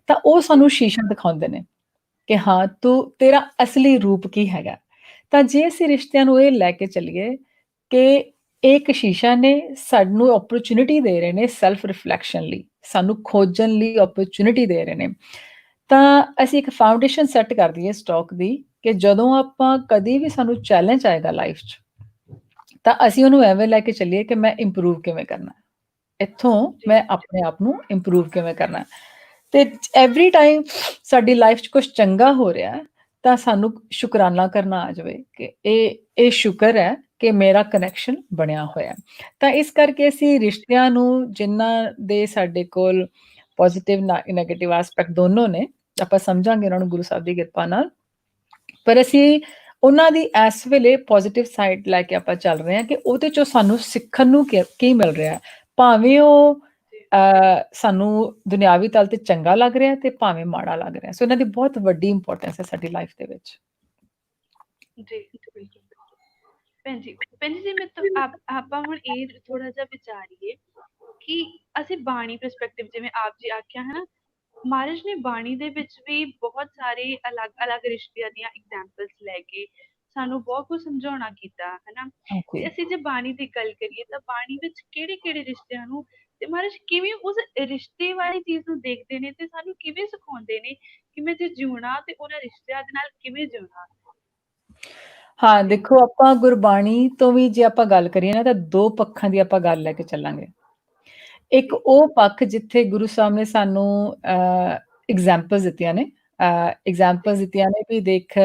ਤਾਂ ਉਹ ਸਾਨੂੰ ਸ਼ੀਸ਼ਾ ਦਿਖਾਉਂਦੇ ਨੇ ਕਿ ਹਾਂ ਤੇਰਾ ਅਸਲੀ ਰੂਪ ਕੀ ਹੈਗਾ। ਤਾਂ ਜੇ ਅਸੀਂ ਰਿਸ਼ਤਿਆਂ ਨੂੰ ਇਹ ਲੈ ਕੇ ਚੱਲੀਏ ਕਿ ਇਹ ਇੱਕ ਸ਼ੀਸ਼ਾ ਨੇ, ਸਾਨੂੰ ਓਪਰਚੁਨਿਟੀ ਦੇ ਰਹੇ ਨੇ ਸੈਲਫ ਰਿਫਲੈਕਸ਼ਨ ਲਈ, ਸਾਨੂੰ ਖੋਜਣ ਲਈ ਓਪਰਚੁਨਿਟੀ ਦੇ ਰਹੇ ਨੇ, ਤਾਂ ਅਸੀਂ ਇੱਕ ਫਾਊਂਡੇਸ਼ਨ ਸੈੱਟ ਕਰ ਦਈਏ ਸਟਾਕ ਦੀ ਕਿ ਜਦੋਂ ਆਪਾਂ ਕਦੀ ਵੀ ਸਾਨੂੰ ਚੈਲੰਜ ਆਏਗਾ ਲਾਈਫ 'ਚ, ਤਾਂ ਅਸੀਂ ਉਹਨੂੰ ਐਵੇਂ ਲੈ ਕੇ ਚੱਲੀਏ ਕਿ ਮੈਂ ਇੰਪਰੂਵ ਕਿਵੇਂ ਕਰਨਾ, ਇੱਥੋਂ ਮੈਂ ਆਪਣੇ ਆਪ ਨੂੰ ਇੰਪਰੂਵ ਕਿਵੇਂ ਕਰਨਾ। ਤੇ ਐਵਰੀ ਟਾਈਮ ਸਾਡੀ ਲਾਈਫ 'ਚ ਕੁਝ ਚੰਗਾ ਹੋ ਰਿਹਾ ਤਾਂ ਸਾਨੂੰ ਸ਼ੁਕਰਾਨਾ ਕਰਨਾ ਆ ਜਾਵੇ ਕਿ ਇਹ ਸ਼ੁਕਰ ਹੈ ਕਿ ਮੇਰਾ ਕਨੈਕਸ਼ਨ ਬਣਿਆ ਹੋਇਆ। ਤਾਂ ਇਸ ਕਰਕੇ ਅਸੀਂ ਰਿਸ਼ਤਿਆਂ ਨੂੰ, ਜਿਨ੍ਹਾਂ ਦੇ ਸਾਡੇ ਕੋਲ ਪੋਜ਼ਿਟਿਵ ਨੈਗੇਟਿਵ ਐਸਪੈਕਟ ਦੋਨੋਂ ਨੇ, ਆਪਾਂ ਸਮਝਾਂਗੇ ਉਹਨਾਂ ਨੂੰ ਗੁਰੂ ਸਾਹਿਬ ਦੀ ਕਿਰਪਾ ਨਾਲ। ਪਰ ਅਸੀਂ ਉਹਨਾਂ ਦੀ ਇਸ ਵੇਲੇ ਪੋਜ਼ਿਟਿਵ ਸਾਈਡ ਲੈ ਕੇ ਆਪਾਂ ਚੱਲ ਰਹੇ ਹਾਂ ਕਿ ਉਹਦੇ 'ਚੋਂ ਸਾਨੂੰ ਸਿੱਖਣ ਨੂੰ ਕੀ ਮਿਲ ਰਿਹਾ, ਭਾਵੇਂ ਉਹ ਸਾਨੂੰ ਦੁਨਿਆਵੀ ਤਲ ਤੇ ਚੰਗਾ ਲੱਗ ਰਿਹਾ ਤੇ ਭਾਵੇਂ ਮਾੜਾ ਲੱਗ ਰਿਹਾ। ਸੋ ਇਹਨਾਂ ਦੀ ਬਹੁਤ ਵੱਡੀ ਇੰਪੋਰਟੈਂਸ ਹੈ ਸਾਡੀ ਲਾਈਫ ਦੇ ਵਿੱਚ। ਜੀ ਬਿਲਕੁਲ। ਭੈਣ ਜੀ ਆਪਾਂ ਹੁਣ ਇਹ ਥੋੜਾ ਜਿਹਾ ਵਿਚਾਰੀਏ ਕਿ ਅਸੀਂ ਬਾਣੀ ਪਰਸਪੈਕਟਿਵ, ਜਿਵੇਂ ਆਪ ਜੀ ਆਖਿਆ ਹੈ ਨਾ, ਮਹਾਰਾਜ ਨੇ ਬਾਣੀ ਦੇ ਵਿੱਚ ਵੀ ਬਹੁਤ ਸਾਰੇ ਅਲੱਗ-ਅਲੱਗ ਰਿਸ਼ਤਿਆਂ ਦੀਆਂ ਐਗਜ਼ਾਮਪਲਸ ਲੈ ਕੇ ਸਾਨੂੰ ਬਹੁਤ ਕੁਝ ਸਮਝਾਉਣਾ ਕੀਤਾ ਹੈ ਨਾ। ਤੇ ਅਸੀਂ ਜੇ ਬਾਣੀ ਦੀ ਗੱਲ ਕਰੀਏ ਤਾਂ ਬਾਣੀ ਵਿੱਚ ਕਿਹੜੇ-ਕਿਹੜੇ ਰਿਸ਼ਤਿਆਂ ਨੂੰ ਤੇ ਮਹਾਰਾਜ ਕਿਵੇਂ ਉਸ ਰਿਸ਼ਤੇ ਵਾਲੀ ਚੀਜ਼ ਨੂੰ ਦੇਖਦੇ ਨੇ ਤੇ ਸਾਨੂੰ ਕਿਵੇਂ ਸਿਖਾਉਂਦੇ ਨੇ ਕਿਵੇਂ ਜੇ ਜਿਉਣਾ ਤੇ ਉਹਨਾਂ ਰਿਸ਼ਤਿਆਂ ਦੇ ਨਾਲ ਕਿਵੇਂ ਜਿਉਣਾ। ਹਾਂ, ਦੇਖੋ ਆਪਾਂ ਗੁਰਬਾਣੀ ਤੋਂ ਵੀ ਜੇ ਆਪਾਂ ਗੱਲ ਕਰੀਏ ਨਾ, ਤਾਂ ਦੋ ਪੱਖਾਂ ਦੀ ਆਪਾਂ ਗੱਲ ਲੈ ਕੇ ਚੱਲਾਂਗੇ। ਇੱਕ ਉਹ ਪੱਖ ਜਿੱਥੇ ਗੁਰੂ ਸਾਹਿਬ ਨੇ ਸਾਨੂੰ ਐਗਜ਼ਾਮਪਲਸ ਦਿੱਤੀਆਂ ਨੇ, ਵੀ ਦੇਖ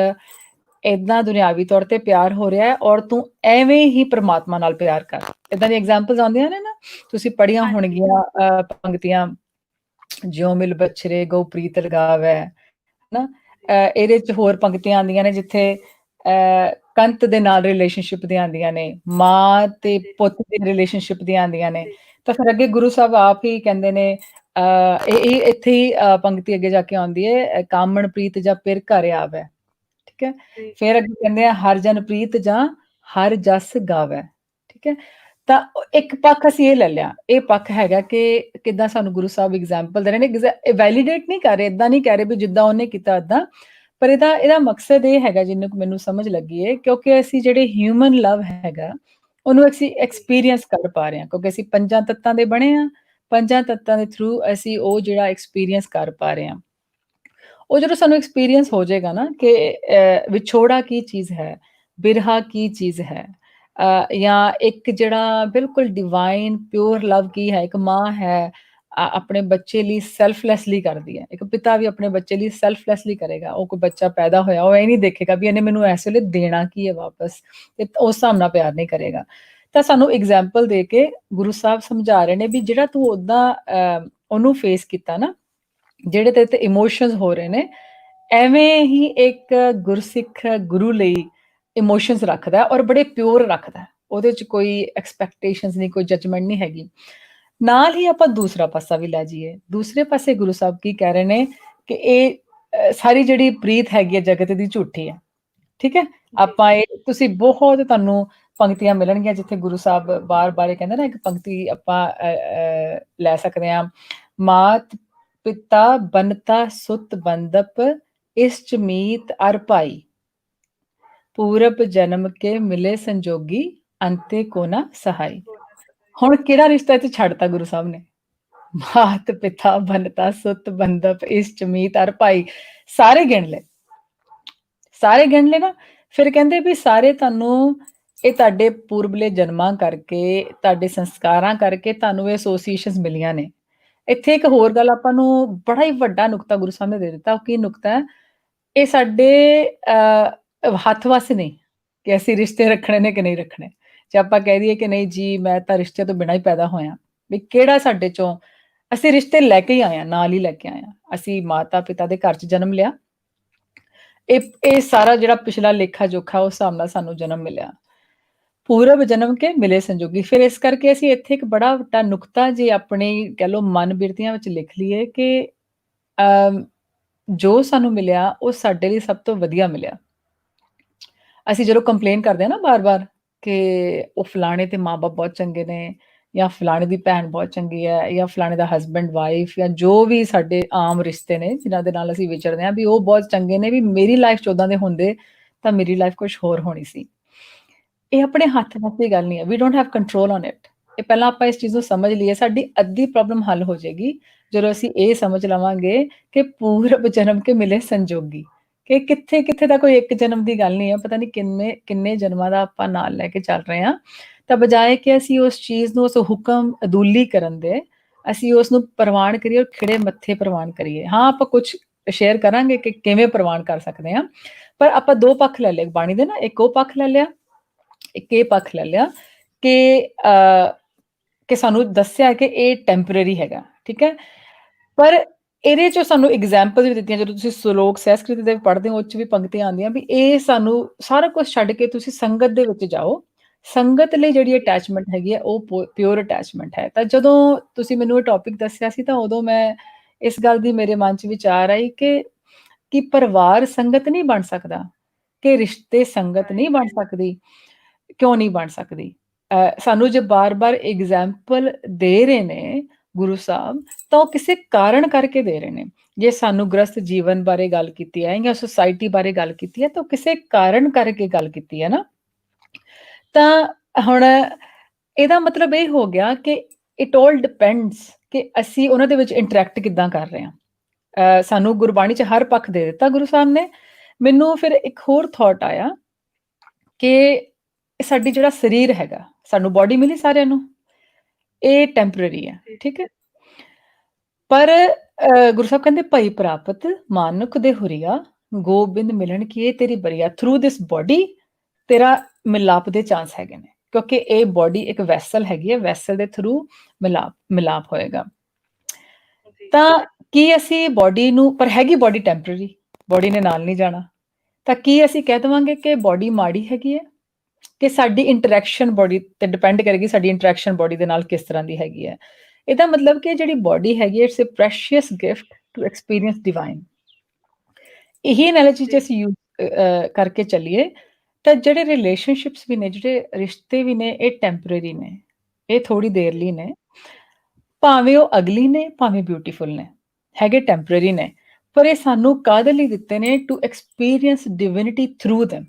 ਏਦਾਂ ਦੁਨਿਆਵੀ ਤੌਰ ਤੇ ਪਿਆਰ ਹੋ ਰਿਹਾ ਹੈ ਔਰ ਤੂੰ ਐਵੇਂ ਹੀ ਪ੍ਰਮਾਤਮਾ ਨਾਲ ਪਿਆਰ ਕਰ। ਏਦਾਂ ਦੀਆਂ ਐਗਜ਼ਾਮਪਲਸ ਆਉਂਦੀਆਂ ਨੇ ਨਾ, ਤੁਸੀਂ ਪੜ੍ਹੀਆਂ ਹੋਣਗੀਆਂ ਪੰਕਤੀਆਂ, ਜਿਉ ਮਿਲ ਬਛਰੇ ਗਉ ਪ੍ਰੀਤ ਲਗਾਵੈ, ਹਨਾ। ਇਹਦੇ 'ਚ ਹੋਰ ਪੰਕਤੀਆਂ ਆਉਂਦੀਆਂ ਨੇ ਜਿੱਥੇ ਕੰਤ ਦੇ ਨਾਲ ਰਿਲੇਸ਼ਨਸ਼ਿਪ ਦੀਆਂ ਆਉਂਦੀਆਂ ਨੇ, ਮਾਂ ਤੇ ਪੁੱਤ ਦੀ ਰਿਲੇਸ਼ਨਸ਼ਿਪ ਦੀਆਂ ਆਉਂਦੀਆਂ ਨੇ। ਤਾਂ ਫਿਰ ਅੱਗੇ ਗੁਰੂ ਸਾਹਿਬ ਆਪ ਹੀ ਕਹਿੰਦੇ ਨੇ, ਇਹ ਇੱਥੇ ਹੀ ਪੰਕਤੀ ਅੱਗੇ ਜਾ ਕੇ ਆਉਂਦੀ ਹੈ, ਕਾਮਣ ਪ੍ਰੀਤ ਜਾਂ ਪਿਰ ਘਰ ਆਵੈ, ਠੀਕ ਹੈ। ਫਿਰ ਅੱਗੇ ਕਹਿੰਦੇ ਆ, ਹਰ ਜਨ ਪ੍ਰੀਤ ਜਾਂ ਹਰ ਜਸ ਗਾਵੈ, ਠੀਕ ਹੈ। ਤਾਂ ਇੱਕ ਪੱਖ ਅਸੀਂ ਇਹ ਲੈ ਲਿਆ, ਇਹ ਪੱਖ ਹੈਗਾ ਕਿ ਕਿੱਦਾਂ ਸਾਨੂੰ ਗੁਰੂ ਸਾਹਿਬ ਐਗਜ਼ਾਮਪਲ ਦੇ ਰਹੇ ਨੇ। ਵੈਲੀਡੇਟ ਨਹੀਂ ਕਰ ਰਹੇ, ਏਦਾਂ ਨਹੀਂ ਕਹਿ ਰਹੇ ਵੀ ਜਿੱਦਾਂ ਉਹਨੇ ਕੀਤਾ ਏਦਾਂ, ਪਰ ਇਹਦਾ ਮਕਸਦ ਇਹ ਹੈਗਾ, ਜਿੰਨੇ ਕੁ ਮੈਨੂੰ ਸਮਝ ਲੱਗੀ ਹੈ, ਕਿਉਂਕਿ ਅਸੀਂ ਜਿਹੜੇ ਹਿਊਮਨ ਲਵ ਹੈਗਾ ਉਹਨੂੰ ਅਸੀਂ ਐਕਸਪੀਰੀਅੰਸ ਕਰ ਪਾ ਰਹੇ ਹਾਂ, ਕਿਉਂਕਿ ਅਸੀਂ ਪੰਜਾਂ ਤੱਤਾਂ ਦੇ ਬਣੇ ਹਾਂ। ਪੰਜਾਂ ਤੱਤਾਂ ਦੇ ਥਰੂ ਅਸੀਂ ਉਹ ਜਿਹੜਾ ਐਕਸਪੀਰੀਅੰਸ ਕਰ ਪਾ ਰਹੇ ਹਾਂ। ਉਹ ਜਦੋਂ ਸਾਨੂੰ ਐਕਸਪੀਰੀਅੰਸ ਹੋ ਜਾਏਗਾ ਨਾ ਕਿ ਵਿਛੋੜਾ ਕੀ ਚੀਜ਼ ਹੈ, ਬਿਰਹਾ ਕੀ ਚੀਜ਼ ਹੈ, ਜਾਂ ਇੱਕ ਜਿਹੜਾ ਬਿਲਕੁਲ ਡਿਵਾਈਨ ਪਿਓਰ ਲਵ ਕੀ ਹੈ। ਇੱਕ ਮਾਂ ਹੈ ਆਪਣੇ ਬੱਚੇ ਲਈ ਸੈਲਫਲੈਸਲੀ ਕਰਦੀ ਹੈ, ਇੱਕ ਪਿਤਾ ਵੀ ਆਪਣੇ ਬੱਚੇ ਲਈ ਸੈਲਫਲੈਸਲੀ ਕਰੇਗਾ। ਉਹ ਕੋਈ ਬੱਚਾ ਪੈਦਾ ਹੋਇਆ, ਉਹ ਇਹ ਨਹੀਂ ਦੇਖੇਗਾ ਵੀ ਇਹਨੇ ਮੈਨੂੰ ਇਸ ਵੇਲੇ ਦੇਣਾ ਕੀ ਹੈ ਵਾਪਸ, ਤੇ ਉਸ ਹਿਸਾਬ ਨਾਲ ਪਿਆਰ ਨਹੀਂ ਕਰੇਗਾ। ਤਾਂ ਸਾਨੂੰ ਐਗਜ਼ਾਮਪਲ ਦੇ ਕੇ ਗੁਰੂ ਸਾਹਿਬ ਸਮਝਾ ਰਹੇ ਨੇ ਵੀ ਜਿਹੜਾ ਤੂੰ ਉੱਦਾਂ ਉਹਨੂੰ ਫੇਸ ਕੀਤਾ ਨਾ, ਜਿਹੜੇ ਤੇਰੇ ਤੇ ਇਮੋਸ਼ਨਸ ਹੋ ਰਹੇ ਨੇ, ਐਵੇਂ ਹੀ ਇੱਕ ਗੁਰਸਿੱਖ ਗੁਰੂ ਲਈ ਇਮੋਸ਼ਨਸ ਰੱਖਦਾ ਔਰ ਬੜੇ ਪਿਓਰ ਰੱਖਦਾ, ਉਹਦੇ 'ਚ ਕੋਈ ਐਕਸਪੈਕਟੇਸ਼ਨਸ ਨਹੀਂ, ਕੋਈ ਜਜਮੈਂਟ ਨਹੀਂ ਹੈਗੀ। ਨਾਲ ਹੀ ਆਪਾਂ ਦੂਸਰਾ ਪਾਸਾ ਵੀ ਲੈ ਜਾਈਏ, ਦੂਸਰੇ ਪਾਸੇ ਗੁਰੂ ਸਾਹਿਬ ਕੀ ਕਹਿ ਰਹੇ ਨੇ ਕਿ ਇਹ ਸਾਰੀ ਜਿਹੜੀ ਪ੍ਰੀਤ ਹੈਗੀ ਹੈ ਜਗਤ ਦੀ ਝੂਠੀ ਹੈ, ਠੀਕ ਹੈ। ਆਪਾਂ ਇਹ ਤੁਸੀਂ ਬਹੁਤ ਤੁਹਾਨੂੰ ਪੰਕਤੀਆਂ ਮਿਲਣਗੀਆਂ ਜਿੱਥੇ ਗੁਰੂ ਸਾਹਿਬ ਬਾਰ-ਬਾਰ ਇਹ ਕਹਿੰਦੇ ਨਾ, ਇੱਕ ਪੰਕਤੀ ਆਪਾਂ ਲੈ ਸਕਦੇ ਹਾਂ, ਮਾਤ ਪਿਤਾ ਬਨਤਾ ਸੁਤ ਬੰਦਪ, ਇਸ ਚ ਮੀਤ ਅਰ ਭਾਈ, ਪੂਰਬ ਜਨਮ ਕੇ ਮਿਲੇ ਸੰਜੋਗੀ, ਅੰਤੇ ਕੋ ਨਾ ਸਹਾਈ। ਹੁਣ ਕਿਹੜਾ ਰਿਸ਼ਤਾ ਇੱਥੇ ਛੱਡਤਾ ਗੁਰੂ ਸਾਹਿਬ ਨੇ? ਮਾਤ ਪਿਤਾ ਬਨਤਾ ਸੁਤ ਬੰਦਪ, ਇਸ ਚ ਮੀਤ ਅਰ ਭਾਈ, ਸਾਰੇ ਗਿਣ ਲਏ, ਸਾਰੇ ਗਿਣ ਲਏ ਨਾ। ਫਿਰ ਕਹਿੰਦੇ ਵੀ ਸਾਰੇ ਤੁਹਾਨੂੰ ਇਹ ਤੁਹਾਡੇ ਪੂਰਬਲੇ ਜਨਮਾਂ ਕਰਕੇ, ਤੁਹਾਡੇ ਸੰਸਕਾਰਾਂ ਕਰਕੇ ਤੁਹਾਨੂੰ ਇਹ ਐਸੋਸੀਏਸ਼ਨਸ ਮਿਲੀਆਂ ਨੇ। ਇੱਥੇ ਇੱਕ ਹੋਰ ਗੱਲ ਆਪਾਂ ਨੂੰ ਬੜਾ ਹੀ ਵੱਡਾ ਨੁਕਤਾ ਗੁਰੂ ਸਾਹਿਬ ਨੇ ਦੇ ਦਿੱਤਾ। ਉਹ ਕੀ ਨੁਕਤਾ ਹੈ? ਇਹ ਸਾਡੇ ਹੱਥ ਵੱਸ ਨਹੀਂ ਕਿ ਅਸੀਂ ਰਿਸ਼ਤੇ ਰੱਖਣੇ ਨੇ ਕਿ ਨਹੀਂ ਰੱਖਣੇ। ਜੇ ਆਪਾਂ ਕਹਿ ਦਈਏ ਕਿ ਨਹੀਂ ਜੀ ਮੈਂ ਤਾਂ ਰਿਸ਼ਤੇ ਤੋਂ ਬਿਨਾਂ ਹੀ ਪੈਦਾ ਹੋਇਆ, ਵੀ ਕਿਹੜਾ ਸਾਡੇ ਚੋਂ ਅਸੀਂ ਰਿਸ਼ਤੇ ਲੈ ਕੇ ਹੀ ਆਏ ਹਾਂ, ਨਾਲ ਹੀ ਲੈ ਕੇ ਆਏ ਹਾਂ। ਅਸੀਂ ਮਾਤਾ ਪਿਤਾ ਦੇ ਘਰ 'ਚ ਜਨਮ ਲਿਆ। ਇਹ ਸਾਰਾ ਜਿਹੜਾ ਪਿਛਲਾ ਲੇਖਾ ਜੋਖਾ ਉਸ ਹਿਸਾਬ ਨਾਲ ਸਾਨੂੰ ਜਨਮ ਮਿਲਿਆ। ਪੂਰਬ ਜਨਮ ਕੇ ਮਿਲੇ ਸੰਜੋਗੀ। ਫਿਰ ਇਸ ਕਰਕੇ ਅਸੀਂ ਇੱਥੇ ਇੱਕ ਬੜਾ ਵੱਡਾ ਨੁਕਤਾ ਜੇ ਆਪਣੀ ਕਹਿ ਲਓ ਮਨ ਬਿਰਤੀਆਂ ਵਿੱਚ ਲਿਖ ਲਈਏ ਕਿ ਜੋ ਸਾਨੂੰ ਮਿਲਿਆ ਉਹ ਸਾਡੇ ਲਈ ਸਭ ਤੋਂ ਵਧੀਆ ਮਿਲਿਆ। ਅਸੀਂ ਜਦੋਂ ਕੰਪਲੇਨ ਕਰਦੇ ਹਾਂ ਨਾ ਬਾਰ-ਬਾਰ ਕਿ ਉਹ ਫਲਾਣੇ ਦੇ ਮਾਂ-ਬਾਪ ਬਹੁਤ ਚੰਗੇ ਨੇ, ਜਾਂ ਫਲਾਣੇ ਦੀ ਭੈਣ ਬਹੁਤ ਚੰਗੀ ਹੈ, ਜਾਂ ਫਲਾਣੇ ਦਾ ਹਸਬੈਂਡ ਵਾਈਫ, ਜਾਂ ਜੋ ਵੀ ਸਾਡੇ ਆਮ ਰਿਸ਼ਤੇ ਨੇ ਜਿਨ੍ਹਾਂ ਦੇ ਨਾਲ ਅਸੀਂ ਵਿਚਰਦੇ ਹਾਂ, ਵੀ ਉਹ ਬਹੁਤ ਚੰਗੇ ਨੇ, ਵੀ ਮੇਰੀ ਲਾਈਫ 'ਚ ਉੱਦਾਂ ਦੇ ਹੁੰਦੇ ਤਾਂ ਮੇਰੀ ਲਾਈਫ ਕੁਛ ਹੋਰ ਹੋਣੀ ਸੀ। ਇਹ ਆਪਣੇ ਹੱਥ ਵੱਸ ਦੀ ਗੱਲ ਨਹੀਂ ਹੈ। We don't have control on it. ਇਹ ਪਹਿਲਾਂ ਆਪਾਂ ਇਸ ਚੀਜ਼ ਨੂੰ ਸਮਝ ਲਈਏ, ਸਾਡੀ ਅੱਧੀ ਪ੍ਰੋਬਲਮ ਹੱਲ ਹੋ ਜਾਏਗੀ ਜਦੋਂ ਅਸੀਂ ਇਹ ਸਮਝ ਲਵਾਂਗੇ ਕਿ ਪੂਰਬ ਜਨਮ ਕੇ ਮਿਲੇ ਸੰਜੋਗੀ, ਕਿ ਕਿੱਥੇ ਦਾ ਕੋਈ ਇੱਕ ਜਨਮ ਦੀ ਗੱਲ ਨਹੀਂ ਹੈ, ਪਤਾ ਨਹੀਂ ਕਿੰਨੇ ਜਨਮਾਂ ਦਾ ਆਪਾਂ ਨਾਲ ਲੈ ਕੇ ਚੱਲ ਰਹੇ ਹਾਂ। ਤਾਂ ਬਜਾਏ ਕਿ ਅਸੀਂ ਉਸ ਚੀਜ਼ ਨੂੰ, ਉਸ ਹੁਕਮ ਅਦੂਲੀ ਕਰਨ ਦੇ, ਅਸੀਂ ਉਸ ਨੂੰ ਪ੍ਰਵਾਨ ਕਰੀਏ ਔਰ ਖਿੜੇ ਮੱਥੇ ਪ੍ਰਵਾਨ ਕਰੀਏ। ਹਾਂ, ਆਪਾਂ ਕੁਛ ਸ਼ੇਅਰ ਕਰਾਂਗੇ ਕਿ ਕਿਵੇਂ ਪ੍ਰਵਾਨ ਕਰ ਸਕਦੇ ਹਾਂ, ਪਰ ਆਪਾਂ ਦੋ ਪੱਖ ਲੈ ਲਏ ਬਾਣੀ ਦੇ ਨਾ। ਇੱਕ ਉਹ ਪੱਖ ਲੈ ਲਿਆ, ਇੱਕ ਇਹ ਪੱਖ ਲੈ ਲਿਆ ਕਿ ਸਾਨੂੰ ਦੱਸਿਆ ਕਿ ਇਹ ਟੈਂਪਰੇਰੀ ਹੈਗਾ, ਠੀਕ ਹੈ। ਪਰ ਇਹਦੇ 'ਚੋਂ ਸਾਨੂੰ ਐਗਜ਼ਾਮਪਲ ਵੀ ਦਿੱਤੀਆਂ। ਜਦੋਂ ਤੁਸੀਂ ਸ਼ਲੋਕ ਸਹਿਸਕ੍ਰਿਤ ਦੇ ਪੜ੍ਹਦੇ ਹੋ, ਉਹ 'ਚ ਵੀ ਪੰਕਤੀਆਂ ਆਉਂਦੀਆਂ ਵੀ ਇਹ ਸਾਨੂੰ ਸਾਰਾ ਕੁਛ ਛੱਡ ਕੇ ਤੁਸੀਂ ਸੰਗਤ ਦੇ ਵਿੱਚ ਜਾਓ। ਸੰਗਤ ਲਈ ਜਿਹੜੀ ਅਟੈਚਮੈਂਟ ਹੈਗੀ ਹੈ ਉਹ ਪਿਓਰ ਅਟੈਚਮੈਂਟ ਹੈ। ਤਾਂ ਜਦੋਂ ਤੁਸੀਂ ਮੈਨੂੰ ਇਹ ਟੌਪਿਕ ਦੱਸਿਆ ਸੀ ਤਾਂ ਉਦੋਂ ਮੈਂ ਇਸ ਗੱਲ ਦੀ ਮੇਰੇ ਮਨ 'ਚ ਵਿਚਾਰ ਆਈ ਕਿ ਪਰਿਵਾਰ ਸੰਗਤ ਨਹੀਂ ਬਣ ਸਕਦਾ, ਕਿ ਰਿਸ਼ਤੇ ਸੰਗਤ ਨਹੀਂ ਬਣ ਸਕਦੀ। ਕਿਉਂ ਨਹੀਂ ਬਣ ਸਕਦੀ? ਸਾਨੂੰ ਜੇ ਬਾਰ-ਬਾਰ ਐਗਜ਼ਾਮਪਲ ਦੇ ਰਹੇ ਨੇ ਗੁਰੂ ਸਾਹਿਬ, ਤਾਂ ਉਹ ਕਿਸੇ ਕਾਰਨ ਕਰਕੇ ਦੇ ਰਹੇ ਨੇ। ਜੇ ਸਾਨੂੰ ਗ੍ਰਸਤ ਜੀਵਨ ਬਾਰੇ ਗੱਲ ਕੀਤੀ ਹੈ ਜਾਂ ਸੁਸਾਇਟੀ ਬਾਰੇ ਗੱਲ ਕੀਤੀ ਹੈ, ਤਾਂ ਉਹ ਕਿਸੇ ਕਾਰਨ ਕਰਕੇ ਗੱਲ ਕੀਤੀ ਹੈ ਨਾ। ਤਾਂ ਹੁਣ ਇਹਦਾ ਮਤਲਬ ਇਹ ਹੋ ਗਿਆ ਕਿ ਇਟ ਆਲ ਡਿਪੈਂਡਸ ਕਿ ਅਸੀਂ ਉਹਨਾਂ ਦੇ ਵਿੱਚ ਇੰਟਰੈਕਟ ਕਿੱਦਾਂ ਕਰ ਰਹੇ ਹਾਂ। ਸਾਨੂੰ ਗੁਰਬਾਣੀ 'ਚ ਹਰ ਪੱਖ ਦੇ ਦਿੱਤਾ ਗੁਰੂ ਸਾਹਿਬ ਨੇ। ਮੈਨੂੰ ਫਿਰ ਇੱਕ ਹੋਰ ਥਾਟ ਆਇਆ ਕਿ ਸਾਡੀ ਜਿਹੜਾ ਸਰੀਰ ਹੈਗਾ, ਸਾਨੂੰ ਬਾਡੀ ਮਿਲੀ ਸਾਰਿਆਂ ਨੂੰ, ਇਹ ਟੈਂਪਰੇਰੀ ਹੈ, ਠੀਕ ਹੈ। ਪਰ ਗੁਰੂ ਸਾਹਿਬ ਕਹਿੰਦੇ ਭਈ ਪ੍ਰਾਪਤ ਮਾਨੁਖ ਦੇ ਹੁਰੀਆ, ਗੋਬਿੰਦ ਮਿਲਣ ਕੀ ਇਹ ਤੇਰੀ ਬਰੀਆ। ਥਰੂ ਦਿਸ ਬਾਡੀ ਤੇਰਾ ਮਿਲਾਪ ਦੇ ਚਾਂਸ ਹੈਗੇ ਨੇ, ਕਿਉਂਕਿ ਇਹ ਬਾਡੀ ਇੱਕ ਵੈਸਲ ਹੈਗੀ ਹੈ, ਵੈਸਲ ਦੇ ਥਰੂ ਮਿਲਾਪ ਹੋਏਗਾ। ਤਾਂ ਕੀ ਅਸੀਂ ਬਾਡੀ ਨੂੰ, ਪਰ ਹੈਗੀ ਬਾਡੀ ਟੈਂਪਰੇਰੀ, ਬਾਡੀ ਨੇ ਨਾਲ ਨਹੀਂ ਜਾਣਾ, ਤਾਂ ਕੀ ਅਸੀਂ ਕਹਿ ਦੇਵਾਂਗੇ ਕਿ ਬਾਡੀ ਮਾੜੀ ਹੈਗੀ ਹੈ? ਕਿ ਸਾਡੀ ਇੰਟਰੈਕਸ਼ਨ ਬਾਡੀ ਤੇ ਡਿਪੈਂਡ ਕਰੇਗੀ, ਸਾਡੀ ਇੰਟਰੈਕਸ਼ਨ ਬਾਡੀ ਦੇ ਨਾਲ ਕਿਸ ਤਰ੍ਹਾਂ ਦੀ ਹੈਗੀ ਹੈ। ਇਹਦਾ ਮਤਲਬ ਕਿ ਜਿਹੜੀ ਬਾਡੀ ਹੈਗੀ, it's a precious gift to experience divine. ਇਹੀ ਐਨਾਲੋਜੀ ਜੇ ਅਸੀਂ ਯੂਜ਼ ਕਰਕੇ ਚੱਲੀਏ ਤਾਂ ਜਿਹੜੇ ਰਿਲੇਸ਼ਨਸ਼ਿਪਸ ਵੀ ਨੇ, ਜਿਹੜੇ ਰਿਸ਼ਤੇ ਵੀ ਨੇ, ਇਹ ਟੈਂਪਰੇਰੀ ਨੇ, ਇਹ ਥੋੜੀ ਦੇਰ ਲਈ ਨੇ। ਭਾਵੇਂ ਉਹ ਅਗਲੀ ਨੇ, ਭਾਵੇਂ ਬਿਊਟੀਫੁਲ ਨੇ, ਹੈਗੇ ਟੈਂਪਰੇਰੀ ਨੇ, ਪਰ ਇਹ ਸਾਨੂੰ ਕਾਹਦੇ ਲਈ ਦਿੱਤੇ ਨੇ? To experience divinity through them।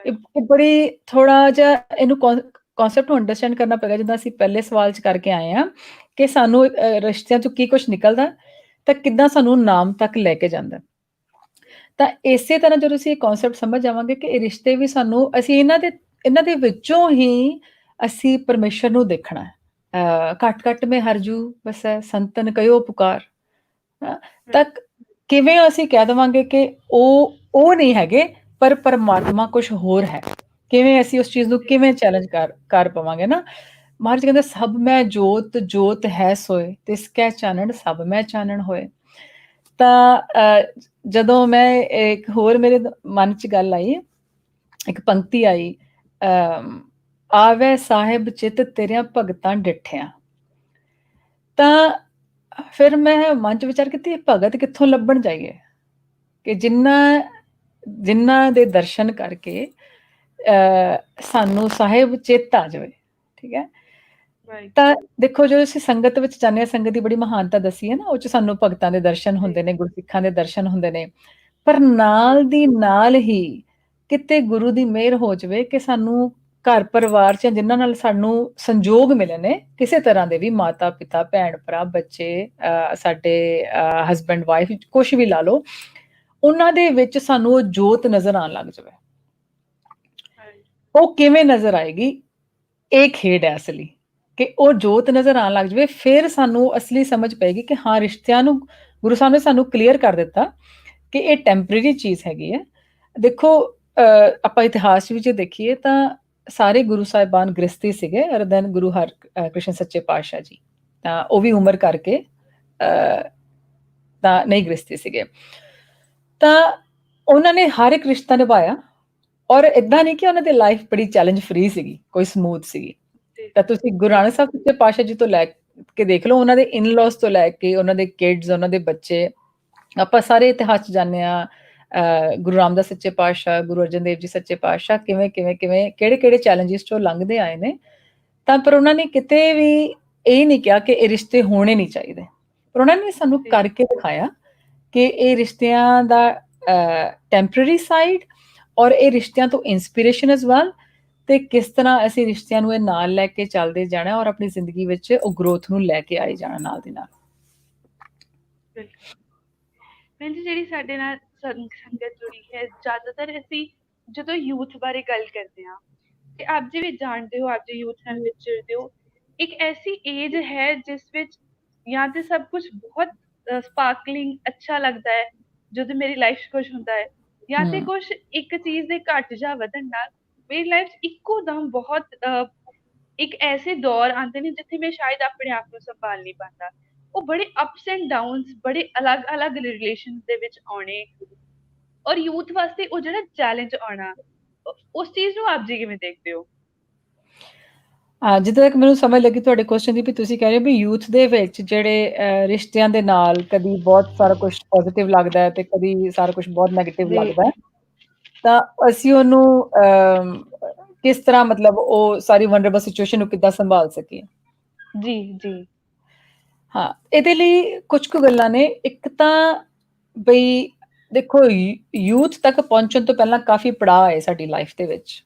ਇਹ ਬੜੀ ਥੋੜਾ ਜਿਹਾ ਇਹਨੂੰ ਕਨਸੈਪਟ ਨੂੰ ਅੰਡਰਸਟੈਂਡ ਕਰਨਾ ਪਏਗਾ। ਜਿੱਦਾਂ ਅਸੀਂ ਪਹਿਲੇ ਸਵਾਲ 'ਚ ਕਰਕੇ ਆਏ ਹਾਂ ਕਿ ਸਾਨੂੰ ਰਿਸ਼ਤਿਆਂ 'ਚੋਂ ਕੀ ਕੁਛ ਨਿਕਲਦਾ, ਤਾਂ ਕਿੱਦਾਂ ਸਾਨੂੰ ਨਾਮ ਤੱਕ ਲੈ ਕੇ ਜਾਂਦਾ। ਤਾਂ ਇਸੇ ਤਰ੍ਹਾਂ ਜਦੋਂ ਅਸੀਂ ਇਹ ਕਨਸੈਪਟ ਸਮਝ ਜਾਵਾਂਗੇ ਕਿ ਇਹ ਰਿਸ਼ਤੇ ਵੀ ਸਾਨੂੰ, ਅਸੀਂ ਇਹਨਾਂ ਦੇ ਵਿੱਚੋਂ ਹੀ ਅਸੀਂ ਪਰਮੇਸ਼ਰ ਨੂੰ ਦੇਖਣਾ ਹੈ। ਘਟ ਘਟ ਮੈਂ ਹਰਜੂ ਵਸੈ ਸੰਤਨ ਕਯੋ ਪੁਕਾਰ। ਤਾਂ ਕਿਵੇਂ ਅਸੀਂ ਕਹਿ ਦੇਵਾਂਗੇ ਕਿ ਉਹ ਨਹੀਂ ਹੈਗੇ, ਪਰ ਪਰਮਾਤਮਾ ਕੁਛ ਹੋਰ ਹੈ? ਕਿਵੇਂ ਅਸੀਂ ਉਸ ਚੀਜ਼ ਨੂੰ ਕਿਵੇਂ ਚੈਲੰਜ ਕਰ ਪਾਵਾਂਗੇ ਨਾ। ਮਹਾਰਾਜ ਕਹਿੰਦੇ ਸਭ ਮੈਂ ਜੋਤ, ਜੋਤ ਹੈ ਸੋਏ, ਤਿਸ ਕੈ ਚਾਨਣ ਸਭ ਮੈਂ ਚਾਨਣ ਹੋਏ। ਤਾਂ ਜਦੋਂ ਮੈਂ ਇੱਕ ਹੋਰ ਮੇਰੇ ਮਨ 'ਚ ਗੱਲ ਆਈ, ਇੱਕ ਪੰਕਤੀ ਆਈ, ਆਵੈ ਸਾਹਿਬ ਚਿਤ ਤੇਰਿਆਂ ਭਗਤਾਂ ਡਿਠਿਆ। ਤਾਂ ਫਿਰ ਮੈਂ ਮਨ 'ਚ ਵਿਚਾਰ ਕੀਤੀ, ਭਗਤ ਕਿੱਥੋਂ ਲੱਭਣ ਜਾਈਏ ਕਿ ਜਿਨ੍ਹਾਂ ਦੇ ਦਰਸ਼ਨ ਕਰਕੇ ਸਾਨੂੰ ਸਾਹਿਬ ਚੇਤ ਆ ਜਾਵੇ, ਠੀਕ ਹੈ। ਤਾਂ ਦੇਖੋ ਜਦੋਂ ਅਸੀਂ ਸੰਗਤ ਵਿੱਚ ਜਾਂਦੇ ਹਾਂ, ਸੰਗਤ ਦੀ ਬੜੀ ਮਹਾਨਤਾ ਦੱਸੀ ਹੈ ਨਾ, ਉਹ 'ਚ ਸਾਨੂੰ ਭਗਤਾਂ ਦੇ ਦਰਸ਼ਨ ਹੁੰਦੇ ਨੇ, ਗੁਰਸਿੱਖਾਂ ਦੇ ਦਰਸ਼ਨ ਹੁੰਦੇ ਨੇ। ਪਰ ਨਾਲ ਦੀ ਨਾਲ ਹੀ ਕਿਤੇ ਗੁਰੂ ਦੀ ਮਿਹਰ ਹੋ ਜਾਵੇ ਕਿ ਸਾਨੂੰ ਘਰ ਪਰਿਵਾਰ 'ਚ ਜਿਨ੍ਹਾਂ ਨਾਲ ਸਾਨੂੰ ਸੰਜੋਗ ਮਿਲੇ ਨੇ ਕਿਸੇ ਤਰ੍ਹਾਂ ਦੇ ਵੀ, ਮਾਤਾ ਪਿਤਾ, ਭੈਣ ਭਰਾ, ਬੱਚੇ, ਸਾਡੇ ਹਸਬੈਂਡ ਵਾਈਫ, ਕੁਛ ਵੀ ਲਾ ਲਓ, ਉਹਨਾਂ ਦੇ ਵਿੱਚ ਸਾਨੂੰ ਉਹ ਜੋਤ ਨਜ਼ਰ ਆਉਣ ਲੱਗ ਜਾਵੇ। ਉਹ ਕਿਵੇਂ ਨਜ਼ਰ ਆਏਗੀ, ਇਹ ਖੇਡ ਹੈ ਅਸਲੀ, ਕਿ ਉਹ ਜੋਤ ਨਜ਼ਰ ਆਉਣ ਲੱਗ ਜਾਵੇ, ਫਿਰ ਸਾਨੂੰ ਅਸਲੀ ਸਮਝ ਪਏਗੀ ਕਿ ਹਾਂ ਰਿਸ਼ਤਿਆਂ ਨੂੰ ਗੁਰੂ ਸਾਹਿਬ ਨੇ ਸਾਨੂੰ ਕਲੀਅਰ ਕਰ ਦਿੱਤਾ ਕਿ ਇਹ ਟੈਂਪਰੇਰੀ ਚੀਜ਼ ਹੈਗੀ ਹੈ। ਦੇਖੋ ਆਪਾਂ ਇਤਿਹਾਸ ਵਿੱਚ ਦੇਖੀਏ ਤਾਂ ਸਾਰੇ ਗੁਰੂ ਸਾਹਿਬਾਨ ਗ੍ਰਸਤੀ ਸੀਗੇ ਅਦਰ ਦੈਨ ਗੁਰੂ ਕ੍ਰਿਸ਼ਨ ਸੱਚੇ ਪਾਤਸ਼ਾਹ ਜੀ, ਤਾਂ ਉਹ ਵੀ ਉਮਰ ਕਰਕੇ ਤਾਂ ਨਹੀਂ ਗ੍ਰਸਤੀ ਸੀਗੇ। ਤਾਂ ਉਹਨਾਂ ਨੇ ਹਰ ਇੱਕ ਰਿਸ਼ਤਾ ਨਿਭਾਇਆ, ਔਰ ਇਦਾਂ ਨਹੀਂ ਕਿ ਉਹਨਾਂ ਦੀ ਲਾਈਫ ਬੜੀ ਚੈਲੰਜ ਫ੍ਰੀ ਸੀਗੀ, ਕੋਈ ਸਮੂਥ ਸੀਗੀ। ਤਾਂ ਤੁਸੀਂ ਗੁਰੂ ਨਾਨਕ ਸਾਹਿਬ ਸੱਚੇ ਪਾਤਸ਼ਾਹ ਜੀ ਤੋਂ ਲੈ ਕੇ ਦੇਖ ਲਓ, ਉਹਨਾਂ ਦੇ ਇਨ-ਲॉज ਤੋਂ ਲੈ ਕੇ ਉਹਨਾਂ ਦੇ ਕਿਡਸ, ਉਹਨਾਂ ਦੇ ਬੱਚੇ, ਆਪਾਂ ਸਾਰੇ ਇਤਿਹਾਸ 'ਚ ਜਾਣਦੇ ਹਾਂ। ਗੁਰੂ ਰਾਮਦਾਸ ਸੱਚੇ ਪਾਤਸ਼ਾਹ, ਗੁਰੂ ਅਰਜਨ ਦੇਵ ਜੀ ਸੱਚੇ ਪਾਤਸ਼ਾਹ ਕਿਵੇਂ ਕਿਹੜੇ ਚੈਲੰਜਸ 'ਚੋਂ ਲੰਘਦੇ ਆਏ ਨੇ। ਤਾਂ ਪਰ ਉਹਨਾਂ ਨੇ ਕਿਤੇ ਵੀ ਇਹ ਨਹੀਂ ਕਿਹਾ ਕਿ ਇਹ ਰਿਸ਼ਤੇ ਹੋਣੇ ਨਹੀਂ ਚਾਹੀਦੇ, ਪਰ ਉਹਨਾਂ ਨੇ ਸਾਨੂੰ ਕਰਕੇ ਦਿਖਾਇਆ ਕਿ ਇਹ ਰਿਸ਼ਤਿਆਂ ਦਾ ਟੈਂਪਰੇਰੀ ਸਾਈਡ, ਔਰ ਇਹ ਰਿਸ਼ਤਿਆਂ ਤੋਂ ਇੰਸਪੀਰੇਸ਼ਨ ਐਜ਼ ਵੈਲ, ਤੇ ਕਿਸ ਤਰ੍ਹਾਂ ਅਸੀਂ ਰਿਸ਼ਤਿਆਂ ਨੂੰ ਇਹ ਨਾਲ ਲੈ ਕੇ ਚੱਲਦੇ ਜਾਣਾ ਔਰ ਆਪਣੀ ਜ਼ਿੰਦਗੀ ਵਿੱਚ ਉਹ ਗਰੋਥ ਨੂੰ ਲੈ ਕੇ ਆਏ ਜਾਣਾ ਨਾਲ ਦੀ ਨਾਲ। ਭੈਣ ਜੀ, ਜਿਹੜੀ ਸਾਡੇ ਨਾਲ ਸੰਗਤ ਜੁੜੀ ਹੈ, ਜ਼ਿਆਦਾਤਰ ਅਸੀਂ ਜਦੋਂ ਯੂਥ ਬਾਰੇ ਗੱਲ ਕਰਦੇ ਹਾਂ, ਤੇ ਆਪ ਜੀ ਵੀ ਜਾਣਦੇ ਹੋ, ਆਪ ਜੀ ਯੂਥ ਨਾਲ ਵਿਚਰਦੇ ਹੋ, ਇੱਕ ਐਸੀ ਏਜ ਹੈ ਜਿਸ ਵਿੱਚ ਜਾਂ ਤੇ ਸਭ ਕੁਝ ਬਹੁਤ ਸਪਾਰਕਲਿੰਗ ਅੱਛਾ ਲੱਗਦਾ ਹੈ ਜਦੋਂ ਮੇਰੀ ਲਾਈਫ 'ਚ ਕੁਝ ਹੁੰਦਾ ਹੈ, ਜਾਂ ਤੇ ਕੁਝ ਇੱਕ ਚੀਜ਼ ਦੇ ਘੱਟ ਜਾਂ ਵਧਣ ਨਾਲ ਮੇਰੀ ਲਾਈਫ 'ਚ ਇੱਕੋ ਦਮ ਬਹੁਤ ਇੱਕ ਐਸੇ ਦੌਰ ਆਉਂਦੇ ਨੇ ਜਿੱਥੇ ਮੈਂ ਸ਼ਾਇਦ ਆਪਣੇ ਆਪ ਨੂੰ ਸੰਭਾਲ ਨਹੀਂ ਪਾਉਂਦਾ। ਉਹ ਬੜੇ ਅਪਸ ਐਂਡ ਡਾਊਨਸ, ਬੜੇ ਅਲੱਗ-ਅਲੱਗ ਰਿਲੇਸ਼ਨ ਦੇ ਵਿੱਚ ਆਉਣੇ, ਔਰ ਯੂਥ ਵਾਸਤੇ ਉਹ ਜਿਹੜਾ ਚੈਲੰਜ ਆਉਣਾ, ਉਸ ਚੀਜ਼ ਨੂੰ ਆਪ ਜੀ ਕਿਵੇਂ ਦੇਖਦੇ ਹੋ? ਜਿੱਦਾਂ ਤੱਕ ਮੈਨੂੰ ਸਮਝ ਲੱਗੀ ਤੁਹਾਡੇ ਕੁਐਸਚਨ ਦੀ, ਵੀ ਤੁਸੀਂ ਕਹਿ ਰਹੇ ਹੋ ਵੀ ਯੂਥ ਦੇ ਵਿੱਚ ਜਿਹੜੇ ਰਿਸ਼ਤਿਆਂ ਦੇ ਨਾਲ ਕਦੀ ਬਹੁਤ ਸਾਰਾ ਕੁਝ ਪੋਜ਼ਿਟਿਵ ਲੱਗਦਾ ਹੈ ਤੇ ਕਦੀ ਸਾਰਾ ਕੁਝ ਬਹੁਤ ਨੈਗੇਟਿਵ ਲੱਗਦਾ ਹੈ, ਤਾਂ ਅਸੀਂ ਉਹਨੂੰ ਕਿਸ ਤਰ੍ਹਾਂ ਮਤਲਬ ਉਹ ਸਾਰੀ ਵਨਰੇਬਲ ਸਿਚੁਏਸ਼ਨ ਨੂੰ ਕਿੱਦਾਂ ਸੰਭਾਲ ਸਕੀਏ। ਜੀ ਜੀ। ਹਾਂ, ਇਹਦੇ ਲਈ ਕੁਝ ਕੁ ਗੱਲਾਂ ਨੇ। ਇੱਕ ਤਾਂ ਬਈ ਦੇਖੋ, ਯੂਥ ਤੱਕ ਪਹੁੰਚਣ ਤੋਂ ਪਹਿਲਾਂ ਕਾਫੀ ਪੜਾਅ ਹੈ ਸਾਡੀ ਲਾਈਫ ਦੇ ਵਿੱਚ।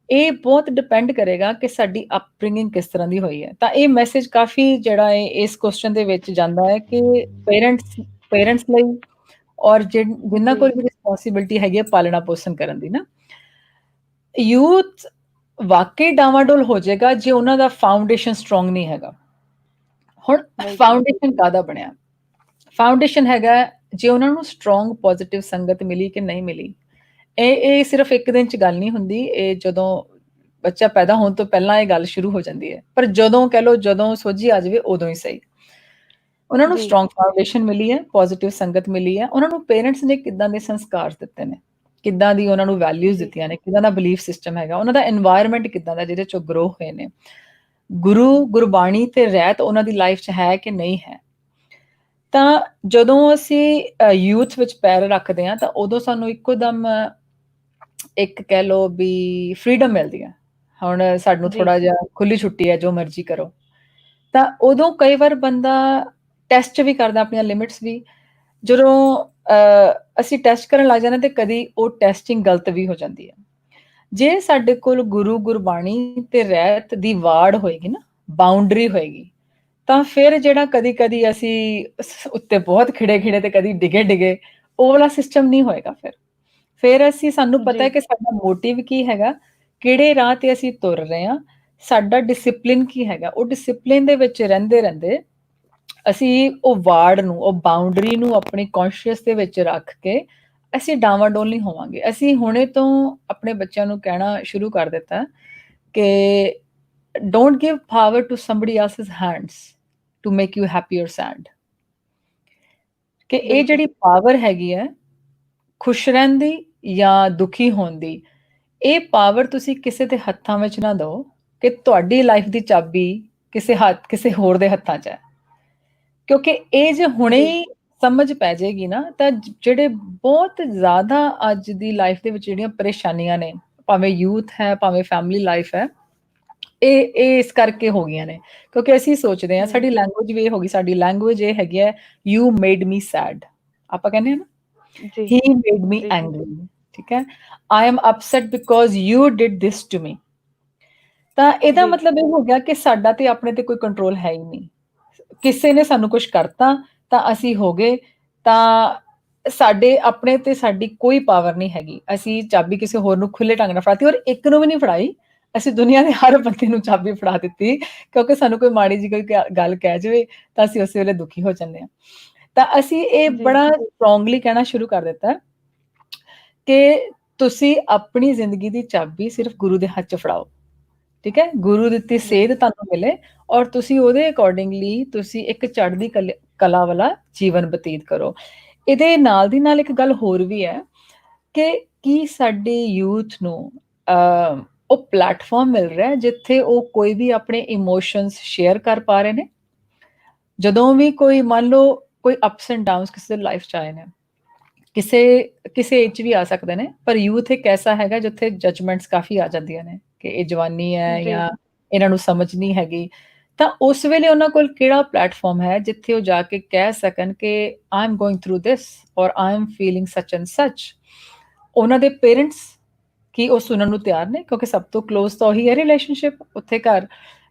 ਇਹ ਬਹੁਤ ਡਿਪੈਂਡ ਕਰੇਗਾ ਕਿ ਸਾਡੀ ਅਪਬ੍ਰਿੰਗਿੰਗ ਕਿਸ ਤਰ੍ਹਾਂ ਦੀ ਹੋਈ ਹੈ। ਤਾਂ ਇਹ ਮੈਸੇਜ ਕਾਫੀ ਜਿਹੜਾ ਹੈ ਇਸ ਕੁਐਸਚਨ ਦੇ ਵਿੱਚ ਜਾਂਦਾ ਹੈ ਕਿ ਪੇਰੈਂਟਸ ਲਈ, ਔਰ ਜਿਨ੍ਹਾਂ ਕੋਲ ਵੀ ਰਿਸਪੌਂਸਿਬਿਲਟੀ ਹੈਗੀ ਹੈ ਪਾਲਣਾ ਪੋਸ਼ਣ ਕਰਨ ਦੀ ਨਾ, ਯੂਥ ਵਾਕਈ ਡਾਵਾਡੋਲ ਹੋ ਜਾਏਗਾ ਜੇ ਉਹਨਾਂ ਦਾ ਫਾਊਂਡੇਸ਼ਨ ਸਟਰੋਂਗ ਨਹੀਂ ਹੈਗਾ। ਹੁਣ ਫਾਊਂਡੇਸ਼ਨ ਕਾਹਦਾ ਬਣਿਆ? ਫਾਊਂਡੇਸ਼ਨ ਹੈਗਾ ਜੇ ਉਹਨਾਂ ਨੂੰ ਸਟਰੋਂਗ ਪੋਜ਼ਿਟਿਵ ਸੰਗਤ ਮਿਲੀ ਕਿ ਨਹੀਂ ਮਿਲੀ। ਇਹ ਸਿਰਫ ਇੱਕ ਦਿਨ 'ਚ ਗੱਲ ਨਹੀਂ ਹੁੰਦੀ, ਇਹ ਜਦੋਂ ਬੱਚਾ ਪੈਦਾ ਹੋਣ ਤੋਂ ਪਹਿਲਾਂ ਇਹ ਗੱਲ ਸ਼ੁਰੂ ਹੋ ਜਾਂਦੀ ਹੈ, ਪਰ ਜਦੋਂ ਕਹਿ ਲਓ ਜਦੋਂ ਸੋਝੀ ਆ ਜਾਵੇ ਉਦੋਂ ਹੀ ਸਹੀ। ਉਹਨਾਂ ਨੂੰ ਸਟਰੋਂਗ ਫਾਊਂਡੇਸ਼ਨ ਮਿਲੀ ਹੈ, ਪੋਜ਼ਿਟਿਵ ਸੰਗਤ ਮਿਲੀ ਹੈ, ਉਹਨਾਂ ਨੂੰ ਪੇਰੈਂਟਸ ਨੇ ਕਿੱਦਾਂ ਦੇ ਸੰਸਕਾਰ ਦਿੱਤੇ ਨੇ, ਕਿੱਦਾਂ ਦੀ ਉਹਨਾਂ ਨੂੰ ਵੈਲਿਊਜ਼ ਦਿੱਤੀਆਂ ਨੇ, ਕਿੱਦਾਂ ਦਾ ਬਿਲੀਫ ਸਿਸਟਮ ਹੈਗਾ, ਉਹਨਾਂ ਦਾ এনवायरमेंट ਕਿੱਦਾਂ ਦਾ ਜਿਹਦੇ 'ਚੋਂ ਗਰੋ ਹੋਏ ਨੇ, ਗੁਰਬਾਣੀ ਤੇ ਰਹਿਤ ਉਹਨਾਂ ਦੀ ਲਾਈਫ 'ਚ ਹੈ ਕਿ ਨਹੀਂ ਹੈ। ਤਾਂ ਜਦੋਂ ਅਸੀਂ ਯੂਥ ਵਿੱਚ ਪੈਰ ਰੱਖਦੇ ਹਾਂ ਤਾਂ ਉਦੋਂ ਸਾਨੂੰ ਇੱਕੋ ਦਮ ਇੱਕ ਕਹਿ ਲਓ ਵੀ ਫਰੀडम ਮਿਲਦੀ ਹੈ। ਹੁਣ ਸਾਨੂੰ ਥੋੜਾ ਜਿਹਾ ਖੁੱਲੀ ਛੁੱਟੀ ਹੈ, ਜੋ ਮਰਜ਼ੀ ਕਰੋ। ਤਾਂ ਉਦੋਂ ਕਈ ਵਾਰ ਬੰਦਾ ਟੈਸਟ ਵੀ ਕਰਦਾ ਆਪਣੀਆਂ ਲਿਮਿਟਸ ਵੀ। ਜਦੋਂ ਅਸੀਂ ਟੈਸਟ ਕਰਨ ਲੱਗ ਜਾਂਦੇ ਤੇ ਕਦੀ ਉਹ ਟੈਸਟਿੰਗ ਗਲਤ ਵੀ ਹੋ ਜਾਂਦੀ ਹੈ। ਜੇ ਸਾਡੇ ਕੋਲ ਗੁਰਬਾਣੀ ਤੇ ਰਹਿਤ ਦੀ ਵਾੜ ਹੋਏਗੀ ਨਾ, ਬਾਉਂਡਰੀ ਹੋਏਗੀ, ਤਾਂ ਫਿਰ ਜਿਹੜਾ ਕਦੀ ਅਸੀਂ ਉੱਤੇ ਬਹੁਤ ਖਿੜੇ ਤੇ ਕਦੀ ਡਿਗੇ ਉਹ ਵਾਲਾ ਸਿਸਟਮ ਨਹੀਂ ਹੋਏਗਾ। ਫਿਰ ਸਾਨੂੰ ਪਤਾ ਹੈ ਕਿ ਸਾਡਾ ਮੋਟਿਵ ਕੀ ਹੈਗਾ, ਕਿਹੜੇ ਰਾਹ ਤੇ ਅਸੀਂ ਤੁਰ ਰਹੇ ਹਾਂ, ਸਾਡਾ ਡਿਸਿਪਲਿਨ ਕੀ ਹੈਗਾ। ਉਹ ਡਿਸਿਪਲਿਨ ਦੇ ਵਿੱਚ ਰਹਿੰਦੇ ਅਸੀਂ ਉਹ ਵਾਰਡ ਨੂੰ, ਉਹ ਬਾਉਂਡਰੀ ਨੂੰ ਆਪਣੀ ਕੌਨਸ਼ੀਅਸ ਦੇ ਵਿੱਚ ਰੱਖ ਕੇ ਅਸੀਂ ਡਾਵਾਡੋਲ ਨਹੀਂ ਹੋਵਾਂਗੇ। ਅਸੀਂ ਹੁਣੇ ਤੋਂ ਆਪਣੇ ਬੱਚਿਆਂ ਨੂੰ ਕਹਿਣਾ ਸ਼ੁਰੂ ਕਰ ਦਿੱਤਾ ਕਿ don't give power to somebody else's hands to make you happy or sad. ਕਿ ਇਹ ਜਿਹੜੀ ਪਾਵਰ ਹੈਗੀ ਹੈ ਖੁਸ਼ ਰਹਿਣ ਦੀ ਜਾਂ ਦੁਖੀ ਹੋਣ ਦੀ, ਇਹ ਪਾਵਰ ਤੁਸੀਂ ਕਿਸੇ ਦੇ ਹੱਥਾਂ ਵਿੱਚ ਨਾ ਦਿਓ ਕਿ ਤੁਹਾਡੀ ਲਾਈਫ ਦੀ ਚਾਬੀ ਕਿਸੇ ਹੋਰ ਦੇ ਹੱਥਾਂ 'ਚ ਹੈ। ਕਿਉਂਕਿ ਇਹ ਜੇ ਹੁਣੇ ਹੀ ਸਮਝ ਪੈ ਜਾਏਗੀ ਨਾ, ਤਾਂ ਜਿਹੜੇ ਬਹੁਤ ਜ਼ਿਆਦਾ ਅੱਜ ਦੀ ਲਾਈਫ ਦੇ ਵਿੱਚ ਜਿਹੜੀਆਂ ਪਰੇਸ਼ਾਨੀਆਂ ਨੇ, ਭਾਵੇਂ ਯੂਥ ਹੈ ਭਾਵੇਂ ਫੈਮਿਲੀ ਲਾਈਫ ਹੈ, ਇਹ ਇਸ ਕਰਕੇ ਹੋ ਗਈਆਂ ਨੇ ਕਿਉਂਕਿ ਅਸੀਂ ਸੋਚਦੇ ਹਾਂ, ਸਾਡੀ ਲੈਂਗੁਏਜ ਵੀ ਇਹ ਹੋ ਗਈ। ਸਾਡੀ ਲੈਂਗੁਏਜ ਇਹ ਹੈਗੀ ਹੈ, ਯੂ ਮੇਡ ਮੀ ਸੈਡ। ਆਪਾਂ ਕਹਿੰਦੇ ਹਾਂ ਨਾ, he made me angry, ਠੀਕ ਹੈ, I am upset because you did this to me। ਤਾਂ ਇਹਦਾ ਮਤਲਬ ਇਹ ਹੋ ਗਿਆ ਕਿ ਸਾਡਾ ਤੇ ਆਪਣੇ ਤੇ ਕੋਈ ਕੰਟਰੋਲ ਹੈ ਹੀ ਨਹੀਂ। ਕਿਸੇ ਨੇ ਸਾਨੂੰ ਕੁਝ ਕਰਤਾ ਤਾਂ ਅਸੀਂ ਹੋ ਗਏ, ਤਾਂ ਸਾਡੇ ਆਪਣੇ ਤੇ ਸਾਡੀ ਕੋਈ ਪਾਵਰ ਨਹੀਂ ਹੈਗੀ। ਅਸੀਂ ਚਾਬੀ ਕਿਸੇ ਹੋਰ ਨੂੰ ਖੁੱਲੇ ਢੰਗ ਨਾਲ ਫੜਾਤੀ, ਔਰ ਇੱਕ ਨੂੰ ਵੀ ਨਹੀਂ ਫੜਾਈ। ਅਸੀਂ ਦੁਨੀਆ ਦੇ ਹਰ ਬੰਦੇ ਨੂੰ ਚਾਬੀ ਫੜਾ ਦਿੱਤੀ, ਕਿਉਂਕਿ ਸਾਨੂੰ ਕੋਈ ਮਾੜੀ ਜਿਹੀ ਕੋਈ ਗੱਲ ਕਹਿ ਜਾਵੇ ਤਾਂ ਅਸੀਂ ਉਸੇ ਵੇਲੇ ਦੁਖੀ ਹੋ ਜਾਂਦੇ ਹਾਂ। ਤਾਂ ਅਸੀਂ ਇਹ ਜੀ ਬੜਾ ਸਟਰੋਂਗਲੀ ਕਹਿਣਾ ਸ਼ੁਰੂ ਕਰ ਦਿੱਤਾ ਕਿ ਤੁਸੀਂ ਆਪਣੀ ਜ਼ਿੰਦਗੀ ਦੀ ਚਾਬੀ ਸਿਰਫ ਗੁਰੂ ਦੇ ਹੱਥ 'ਚ ਫੜਾਓ, ਠੀਕ ਹੈ? ਗੁਰੂ ਦਿੱਤੀ ਜੀ ਸੇਧ ਤੁਹਾਨੂੰ ਮਿਲੇ, ਔਰ ਤੁਸੀਂ ਉਹਦੇ ਅਕੋਰਡਿੰਗਲੀ ਤੁਸੀਂ ਇੱਕ ਚੜ੍ਹਦੀ ਕਲਾ ਵਾਲਾ ਜੀਵਨ ਬਤੀਤ ਕਰੋ। ਇਹਦੇ ਨਾਲ ਦੀ ਨਾਲ ਇੱਕ ਗੱਲ ਹੋਰ ਵੀ ਹੈ ਕਿ ਕੀ ਸਾਡੇ ਯੂਥ ਨੂੰ ਉਹ ਪਲੇਟਫਾਰਮ ਮਿਲ ਰਿਹਾ ਜਿੱਥੇ ਉਹ ਕੋਈ ਵੀ ਆਪਣੇ ਇਮੋਸ਼ਨਸ ਸ਼ੇਅਰ ਕਰ ਪਾ ਰਹੇ ਨੇ? ਜਦੋਂ ਵੀ ਕੋਈ ਮੰਨ ਲਓ ਕੋਈ ਅਪਸ ਐਂਡ ਡਾਊਨਸ ਕਿਸੇ ਦੀ ਲਾਈਫ 'ਚ ਆਏ ਨੇ, ਕਿਸੇ ਏਜ 'ਚ ਵੀ ਆ ਸਕਦੇ ਨੇ, ਪਰ ਯੂਥ ਇੱਕ ਐਸਾ ਹੈਗਾ ਜਿੱਥੇ ਜਜਮੈਂਟਸ ਕਾਫੀ ਆ ਜਾਂਦੀਆਂ ਨੇ ਕਿ ਇਹ ਜਵਾਨੀ ਹੈ ਜੀ ਜਾਂ ਇਹਨਾਂ ਨੂੰ ਸਮਝ ਨਹੀਂ ਹੈਗੀ। ਤਾਂ ਉਸ ਵੇਲੇ ਉਹਨਾਂ ਕੋਲ ਕਿਹੜਾ ਪਲੇਟਫਾਰਮ ਹੈ ਜਿੱਥੇ ਉਹ ਜਾ ਕੇ ਕਹਿ ਸਕਣ ਕਿ ਆਈ ਐਮ ਗੋਇੰਗ ਥਰੂ ਦਿਸ ਔਰ ਆਈ ਐਮ ਫੀਲਿੰਗ ਸੱਚ ਐਂਡ ਸੱਚ? ਉਹਨਾਂ ਦੇ ਪੇਰੈਂਟਸ ਕੀ ਉਹ ਸੁਣਨ ਨੂੰ ਤਿਆਰ ਨੇ? ਕਿਉਂਕਿ ਸਭ ਤੋਂ ਕਲੋਜ਼ ਤਾਂ ਉਹੀ ਹੈ ਰਿਲੇਸ਼ਨਸ਼ਿਪ ਉੱਥੇ ਘਰ,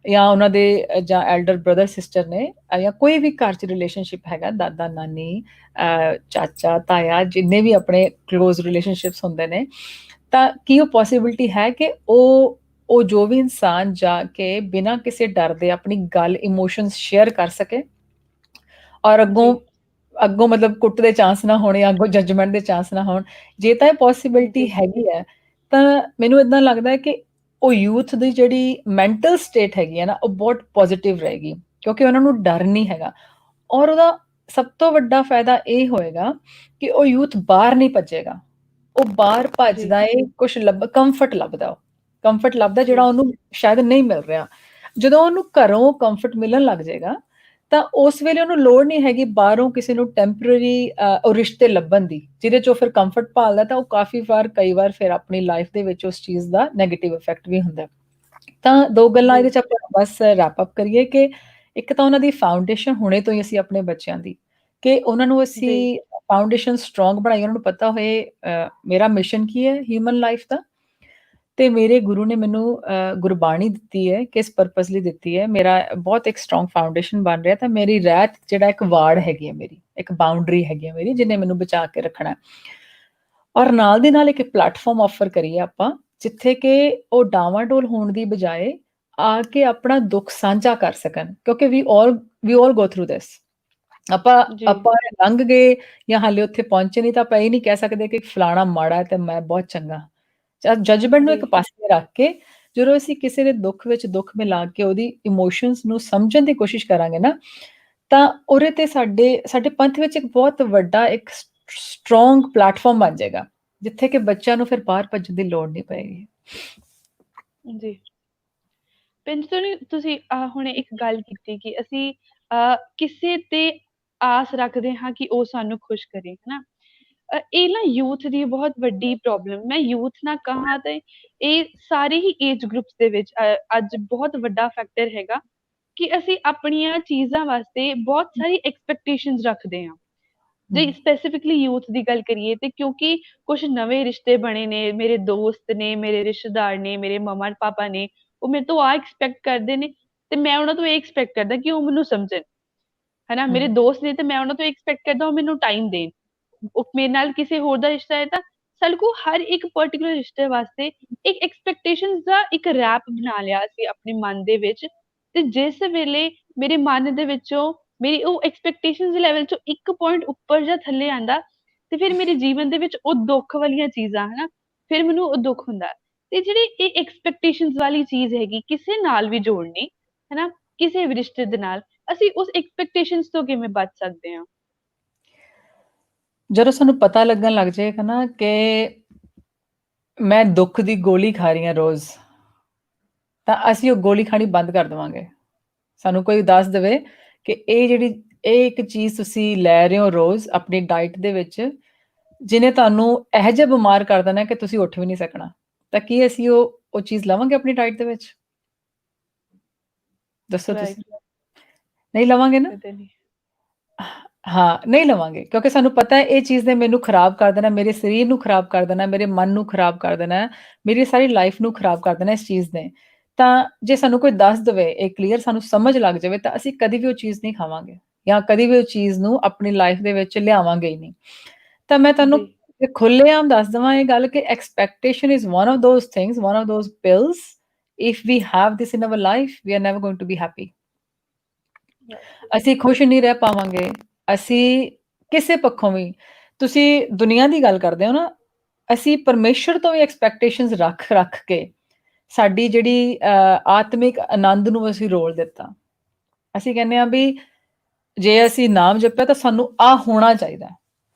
ਜਾਂ ਉਹਨਾਂ ਦੇ ਜਾਂ ਐਲਡਰ ਬ੍ਰਦਰ ਸਿਸਟਰ ਨੇ, ਜਾਂ ਕੋਈ ਵੀ ਘਰ 'ਚ ਰਿਲੇਸ਼ਨਸ਼ਿਪ ਹੈਗਾ, ਦਾਦਾ ਨਾਨੀ, ਚਾਚਾ ਤਾਇਆ, ਜਿੰਨੇ ਵੀ ਆਪਣੇ ਕਲੋਜ਼ ਰਿਲੇਸ਼ਨਸ਼ਿਪਸ ਹੁੰਦੇ ਨੇ। ਤਾਂ ਕੀ ਉਹ ਪੋਸੀਬਿਲਿਟੀ ਹੈ ਕਿ ਉਹ ਜੋ ਵੀ ਇਨਸਾਨ ਜਾ ਕੇ ਬਿਨਾਂ ਕਿਸੇ ਡਰ ਦੇ ਆਪਣੀ ਗੱਲ ਇਮੋਸ਼ਨਸ ਸ਼ੇਅਰ ਕਰ ਸਕੇ, ਔਰ ਅੱਗੋਂ ਜੀ ਅੱਗੋਂ ਮਤਲਬ ਕੁੱਟ ਦੇ ਚਾਂਸ ਨਾ ਹੋਣ ਜਾਂ ਅੱਗੋਂ ਜੱਜਮੈਂਟ ਦੇ ਚਾਂਸ ਨਾ ਹੋਣ? ਜੇ ਤਾਂ ਇਹ ਪੋਸੀਬਿਲਿਟੀ ਜੀ ਹੈਗੀ ਹੈ ਤਾਂ ਮੈਨੂੰ ਇਦਾਂ ਲੱਗਦਾ ਹੈ ਕਿ ਉਹ ਯੂਥ ਦੀ ਜਿਹੜੀ ਮੈਂਟਲ ਸਟੇਟ ਹੈਗੀ ਹੈ ਨਾ, ਉਹ ਬਹੁਤ ਪੋਜ਼ਿਟਿਵ ਰਹੇਗੀ, ਕਿਉਂਕਿ ਉਹਨਾਂ ਨੂੰ ਡਰ ਨਹੀਂ ਹੈਗਾ। ਔਰ ਉਹਦਾ ਸਭ ਤੋਂ ਵੱਡਾ ਫਾਇਦਾ ਇਹ ਹੋਏਗਾ ਕਿ ਉਹ ਯੂਥ ਬਾਹਰ ਨਹੀਂ ਭੱਜੇਗਾ। ਉਹ ਬਾਹਰ ਜੀ ਭੱਜਦਾ ਏ ਕੁਛ ਕੰਫਰਟ ਲੱਭਦਾ, ਉਹ ਕੰਫਰਟ ਲੱਭਦਾ ਜਿਹੜਾ ਜੀ ਉਹਨੂੰ ਸ਼ਾਇਦ ਨਹੀਂ ਮਿਲ ਰਿਹਾ। ਜਦੋਂ ਉਹਨੂੰ ਘਰੋਂ ਕੰਫਰਟ ਮਿਲਣ ਲੱਗ ਜਾਏਗਾ ਤਾਂ ਉਸ ਵੇਲੇ ਉਹਨੂੰ ਲੋੜ ਨਹੀਂ ਹੈਗੀ ਬਾਹਰੋਂ ਕਿਸੇ ਨੂੰ ਟੈਂਪਰੇਰੀ ਉਹ ਰਿਸ਼ਤੇ ਲੱਭਣ ਦੀ, ਜਿਹਦੇ 'ਚ ਉਹ ਫਿਰ ਕੰਫਰਟ ਭਾਲਦਾ। ਤਾਂ ਉਹ ਕਾਫੀ ਵਾਰ ਕਈ ਵਾਰ ਫਿਰ ਆਪਣੀ ਲਾਈਫ ਦੇ ਵਿੱਚ ਉਸ ਚੀਜ਼ ਦਾ ਨੈਗੇਟਿਵ ਇਫੈਕਟ ਵੀ ਹੁੰਦਾ। ਤਾਂ ਦੋ ਗੱਲਾਂ ਜੀ ਇਹਦੇ 'ਚ ਆਪਾਂ ਬਸ ਰੈਪ ਅਪ ਕਰੀਏ ਕਿ ਇੱਕ ਤਾਂ ਉਹਨਾਂ ਦੀ ਫਾਊਂਡੇਸ਼ਨ ਹੁਣੇ ਤੋਂ ਹੀ ਅਸੀਂ ਆਪਣੇ ਬੱਚਿਆਂ ਦੀ, ਕਿ ਉਹਨਾਂ ਨੂੰ ਜੀ ਅਸੀਂ ਫਾਊਂਡੇਸ਼ਨ ਸਟਰੋਂਗ ਬਣਾਈਏ, ਉਹਨਾਂ ਨੂੰ ਪਤਾ ਹੋਏ ਮੇਰਾ ਮਿਸ਼ਨ ਕੀ ਹੈ ਹਿਊਮਨ ਲਾਈਫ ਦਾ, ਤੇ ਮੇਰੇ ਗੁਰੂ ਨੇ ਮੈਨੂੰ ਗੁਰਬਾਣੀ ਦਿੱਤੀ ਹੈ, ਕਿਸ ਪਰਪਸ ਲਈ ਦਿੱਤੀ ਹੈ, ਮੇਰਾ ਬਹੁਤ ਇੱਕ ਸਟਰੋਂਗ ਫਾਊਂਡੇਸ਼ਨ ਬਣ ਰਿਹਾ। ਤਾਂ ਮੇਰੀ ਰਹਿਤ ਜਿਹੜਾ ਇੱਕ ਵਾੜ ਹੈਗੀ ਹੈ, ਮੇਰੀ ਇੱਕ ਬਾਉਂਡਰੀ ਹੈਗੀ ਹੈ ਮੇਰੀ, ਜਿਹਨੇ ਮੈਨੂੰ ਬਚਾ ਕੇ ਰੱਖਣਾ। ਔਰ ਨਾਲ ਦੀ ਨਾਲ ਇੱਕ ਪਲੇਟਫਾਰਮ ਆਫਰ ਕਰੀਏ ਆਪਾਂ, ਜਿੱਥੇ ਕਿ ਉਹ ਡਾਵਾਂਡੋਲ ਹੋਣ ਦੀ ਬਜਾਏ ਆ ਕੇ ਆਪਣਾ ਦੁੱਖ ਸਾਂਝਾ ਕਰ ਸਕਣ, ਕਿਉਂਕਿ ਵੀ ਆਲ ਗੋ ਥਰੂ ਦਿਸ। ਆਪਾਂ ਜੀ ਆਪਾਂ ਲੰਘ ਗਏ ਜਾਂ ਹਾਲੇ ਉੱਥੇ ਪਹੁੰਚੇ ਨਹੀਂ, ਤਾਂ ਆਪਾਂ ਇਹ ਨਹੀਂ ਕਹਿ ਸਕਦੇ ਕਿ ਫਲਾਣਾ ਮਾੜਾ ਹੈ ਤੇ ਮੈਂ ਬਹੁਤ ਚੰਗਾ। ਜਜਮੈਂਟ ਨੂੰ ਜੀ ਇੱਕ ਪਾਸੇ ਰੱਖ ਕੇ ਜਦੋਂ ਅਸੀਂ ਕਿਸੇ ਦੇ ਦੁੱਖ ਵਿੱਚ ਦੁੱਖ ਮਿਲਾ ਕੇ ਉਹਦੀ ਇਮੋਸ਼ਨਸ ਨੂੰ ਸਮਝਣ ਦੀ ਕੋਸ਼ਿਸ਼ ਕਰਾਂਗੇ ਨਾ, ਤਾਂ ਉਹਦੇ ਤੇ ਸਾਡੇ ਪੰਥ ਵਿੱਚ ਇੱਕ ਬਹੁਤ ਵੱਡਾ ਇੱਕ ਸਟਰੋਂਗ ਪਲੇਟਫਾਰਮ ਬਣ ਜਾਏਗਾ, ਜਿੱਥੇ ਕਿ ਬੱਚਿਆਂ ਨੂੰ ਫਿਰ ਬਾਹਰ ਭੱਜਣ ਦੀ ਲੋੜ ਨਹੀਂ ਪਏਗੀ। ਜੀ ਪਿੰਜਤੁਨੀ ਤੁਸੀਂ ਹੁਣੇ ਇੱਕ ਗੱਲ ਕੀਤੀ ਕਿ ਅਸੀਂ ਕਿਸੇ ਤੇ ਆਸ ਰੱਖਦੇ ਹਾਂ ਕਿ ਉਹ ਸਾਨੂੰ ਖੁਸ਼ ਕਰੇ, ਹਨਾ? ਇਹ ਨਾ ਯੂਥ ਦੀ ਬਹੁਤ ਵੱਡੀ ਪ੍ਰੋਬਲਮ, ਮੈਂ ਯੂਥ ਨਾ ਕਹਾਂ ਤੇ ਇਹ ਸਾਰੇ ਹੀ ਏਜ ਗਰੁੱਪਸ ਦੇ ਵਿੱਚ ਅੱਜ ਬਹੁਤ ਵੱਡਾ ਫੈਕਟਰ ਹੈਗਾ ਕਿ ਅਸੀਂ ਆਪਣੀਆਂ ਚੀਜ਼ਾਂ ਵਾਸਤੇ ਬਹੁਤ ਸਾਰੀ ਐਕਸਪੈਕਟੇਸ਼ਨਸ ਰੱਖਦੇ ਹਾਂ। ਜੇ ਸਪੈਸੀਫਿਕਲੀ ਯੂਥ ਦੀ ਗੱਲ ਕਰੀਏ ਤੇ ਕਿਉਂਕਿ ਕੁਝ ਨਵੇਂ ਰਿਸ਼ਤੇ ਬਣੇ ਨੇ, ਮੇਰੇ ਦੋਸਤ ਨੇ, ਮੇਰੇ ਰਿਸ਼ਤੇਦਾਰ ਨੇ, ਮੇਰੇ ਮਮਾ ਪਾਪਾ ਨੇ, ਉਹ ਮੇਰੇ ਤੋਂ ਆ ਐਕਸਪੈਕਟ ਕਰਦੇ ਨੇ ਤੇ ਮੈਂ ਉਹਨਾਂ ਤੋਂ ਇਹ ਐਕਸਪੈਕਟ ਕਰਦਾ ਕਿ ਉਹ ਮੈਨੂੰ ਸਮਝਣ, ਹਨਾ? ਮੇਰੇ ਦੋਸਤ ਨੇ ਤੇ ਮੈਂ ਉਹਨਾਂ ਤੋਂ ਐਕਸਪੈਕਟ ਕਰਦਾ ਉਹ ਮੈਨੂੰ ਟਾਈਮ ਦੇਣ। ਉਹ ਮੇਰੇ ਨਾਲ ਕਿਸੇ ਹੋਰ ਦਾ ਰਿਸ਼ਤਾ ਹੈ ਤਾਂ ਸਾਡੇ ਕੋਲ ਹਰ ਇੱਕ ਪਰਟੀਕੁਲਰ ਰਿਸ਼ਤੇ ਵਾਸਤੇ ਇੱਕ ਐਕਸਪੈਕਟੇਸ਼ਨਸ ਦਾ ਇੱਕ ਰੈਪ ਬਣਾ ਲਿਆ ਅਸੀਂ ਆਪਣੇ ਮਨ ਦੇ ਵਿੱਚ। ਤੇ ਜਿਸ ਵੇਲੇ ਮੇਰੇ ਮਨ ਦੇ ਵਿੱਚੋਂ ਮੇਰੀ ਉਹ ਐਕਸਪੈਕਟੇਸ਼ਨਸ ਦੇ ਲੈਵਲ ਚੋਂ ਇੱਕ ਪੁਆਇੰਟ ਉੱਪਰ ਜਾਂ ਥੱਲੇ ਆਂਦਾ ਤੇ ਫਿਰ ਮੇਰੇ ਜੀਵਨ ਦੇ ਵਿੱਚ ਉਹ ਦੁੱਖ ਵਾਲੀਆਂ ਚੀਜ਼ਾਂ, ਹਨਾ? ਫਿਰ ਮੈਨੂੰ ਉਹ ਦੁੱਖ ਹੁੰਦਾ। ਤੇ ਜਿਹੜੀ ਇਹ ਐਕਸਪੈਕਟੇਸ਼ਨਸ ਵਾਲੀ ਚੀਜ਼ ਹੈਗੀ ਕਿਸੇ ਨਾਲ ਵੀ ਜੋੜਨੀ, ਹਨਾ? ਕਿਸੇ ਵੀ ਰਿਸ਼ਤੇ ਦੇ ਨਾਲ ਅਸੀਂ ਉਸ ਐਕਸਪੈਕਟੇਸ਼ਨਸ ਤੋਂ ਕਿਵੇਂ ਬਚ ਸਕਦੇ ਹਾਂ? ਜਦੋਂ ਸਾਨੂੰ ਪਤਾ ਲੱਗਣ ਲੱਗ ਜਾਏਗਾ ਨਾ ਕਿ ਮੈਂ ਦੁੱਖ ਦੀ ਗੋਲੀ ਖਾ ਰਹੀ ਹਾਂ ਰੋਜ਼, ਤਾਂ ਅਸੀਂ ਉਹ ਗੋਲੀ ਖਾਣੀ ਬੰਦ ਕਰ ਦੇਵਾਂਗੇ। ਸਾਨੂੰ ਕੋਈ ਦੱਸ ਦੇਵੇ ਕਿ ਇਹ ਇੱਕ ਚੀਜ਼ ਤੁਸੀਂ ਲੈ ਰਹੇ ਹੋ ਰੋਜ਼ ਆਪਣੀ ਡਾਈਟ ਦੇ ਵਿੱਚ, ਜਿਹਨੇ ਤੁਹਾਨੂੰ ਇਹੋ ਜਿਹਾ ਬਿਮਾਰ ਕਰ ਦੇਣਾ ਕਿ ਤੁਸੀਂ ਉੱਠ ਵੀ ਨਹੀਂ ਸਕਣਾ, ਤਾਂ ਕੀ ਅਸੀਂ ਉਹ ਚੀਜ਼ ਲਵਾਂਗੇ ਆਪਣੀ ਡਾਈਟ ਦੇ ਵਿੱਚ? ਦੱਸੋ ਰਾਈਟ, ਤੁਸੀਂ? ਨਹੀਂ ਲਵਾਂਗੇ ਨਾ? ਕਦੇ ਨਹੀਂ। ਹਾਂ, ਨਹੀਂ ਲਵਾਂਗੇ, ਕਿਉਂਕਿ ਸਾਨੂੰ ਪਤਾ ਹੈ ਇਹ ਚੀਜ਼ ਨੇ ਮੈਨੂੰ ਖਰਾਬ ਕਰ ਦੇਣਾ, ਮੇਰੇ ਸਰੀਰ ਨੂੰ ਖਰਾਬ ਕਰ ਦੇਣਾ, ਮੇਰੇ ਮਨ ਨੂੰ ਖਰਾਬ ਕਰ ਦੇਣਾ, ਮੇਰੀ ਸਾਰੀ ਲਾਈਫ ਨੂੰ ਖਰਾਬ ਕਰ ਦੇਣਾ ਇਸ ਚੀਜ਼ ਨੇ। ਤਾਂ ਜੇ ਸਾਨੂੰ ਕੋਈ ਦੱਸ ਦੇਵੇ, ਇਹ ਕਲੀਅਰ ਸਾਨੂੰ ਸਮਝ ਲੱਗ ਜਾਵੇ, ਤਾਂ ਅਸੀਂ ਕਦੀ ਵੀ ਉਹ ਚੀਜ਼ ਨਹੀਂ ਖਾਵਾਂਗੇ ਜਾਂ ਕਦੀ ਵੀ ਉਹ ਚੀਜ਼ ਨੂੰ ਆਪਣੀ ਲਾਈਫ ਦੇ ਵਿੱਚ ਲਿਆਵਾਂਗੇ ਹੀ ਨਹੀਂ। ਤਾਂ ਮੈਂ ਤੁਹਾਨੂੰ ਜੀ ਖੁੱਲ੍ਹੇਆਮ ਦੱਸ ਦੇਵਾਂ ਇਹ ਗੱਲ ਕਿ expectation is one of those things, one of those pills, if we have this in our life we are never going to be happy. ਅਸੀਂ ਖੁਸ਼ ਨਹੀਂ ਰਹਿ ਪਾਵਾਂਗੇ, ਅਸੀਂ ਕਿਸੇ ਪੱਖੋਂ ਵੀ, ਤੁਸੀਂ ਦੁਨੀਆ ਦੀ ਗੱਲ ਕਰਦੇ ਹੋ ਨਾ, ਅਸੀਂ ਪਰਮੇਸ਼ਰ ਤੋਂ ਵੀ ਐਕਸਪੈਕਟੇਸ਼ਨਸ ਰੱਖ ਰੱਖ ਕੇ ਸਾਡੀ ਜਿਹੜੀ ਆਤਮਿਕ ਆਨੰਦ ਨੂੰ ਅਸੀਂ ਰੋਲ ਦਿੱਤਾ। ਅਸੀਂ ਕਹਿੰਦੇ ਹਾਂ ਵੀ ਜੇ ਅਸੀਂ ਨਾਮ ਜਪਿਆ ਤਾਂ ਸਾਨੂੰ ਆਹ ਹੋਣਾ ਚਾਹੀਦਾ,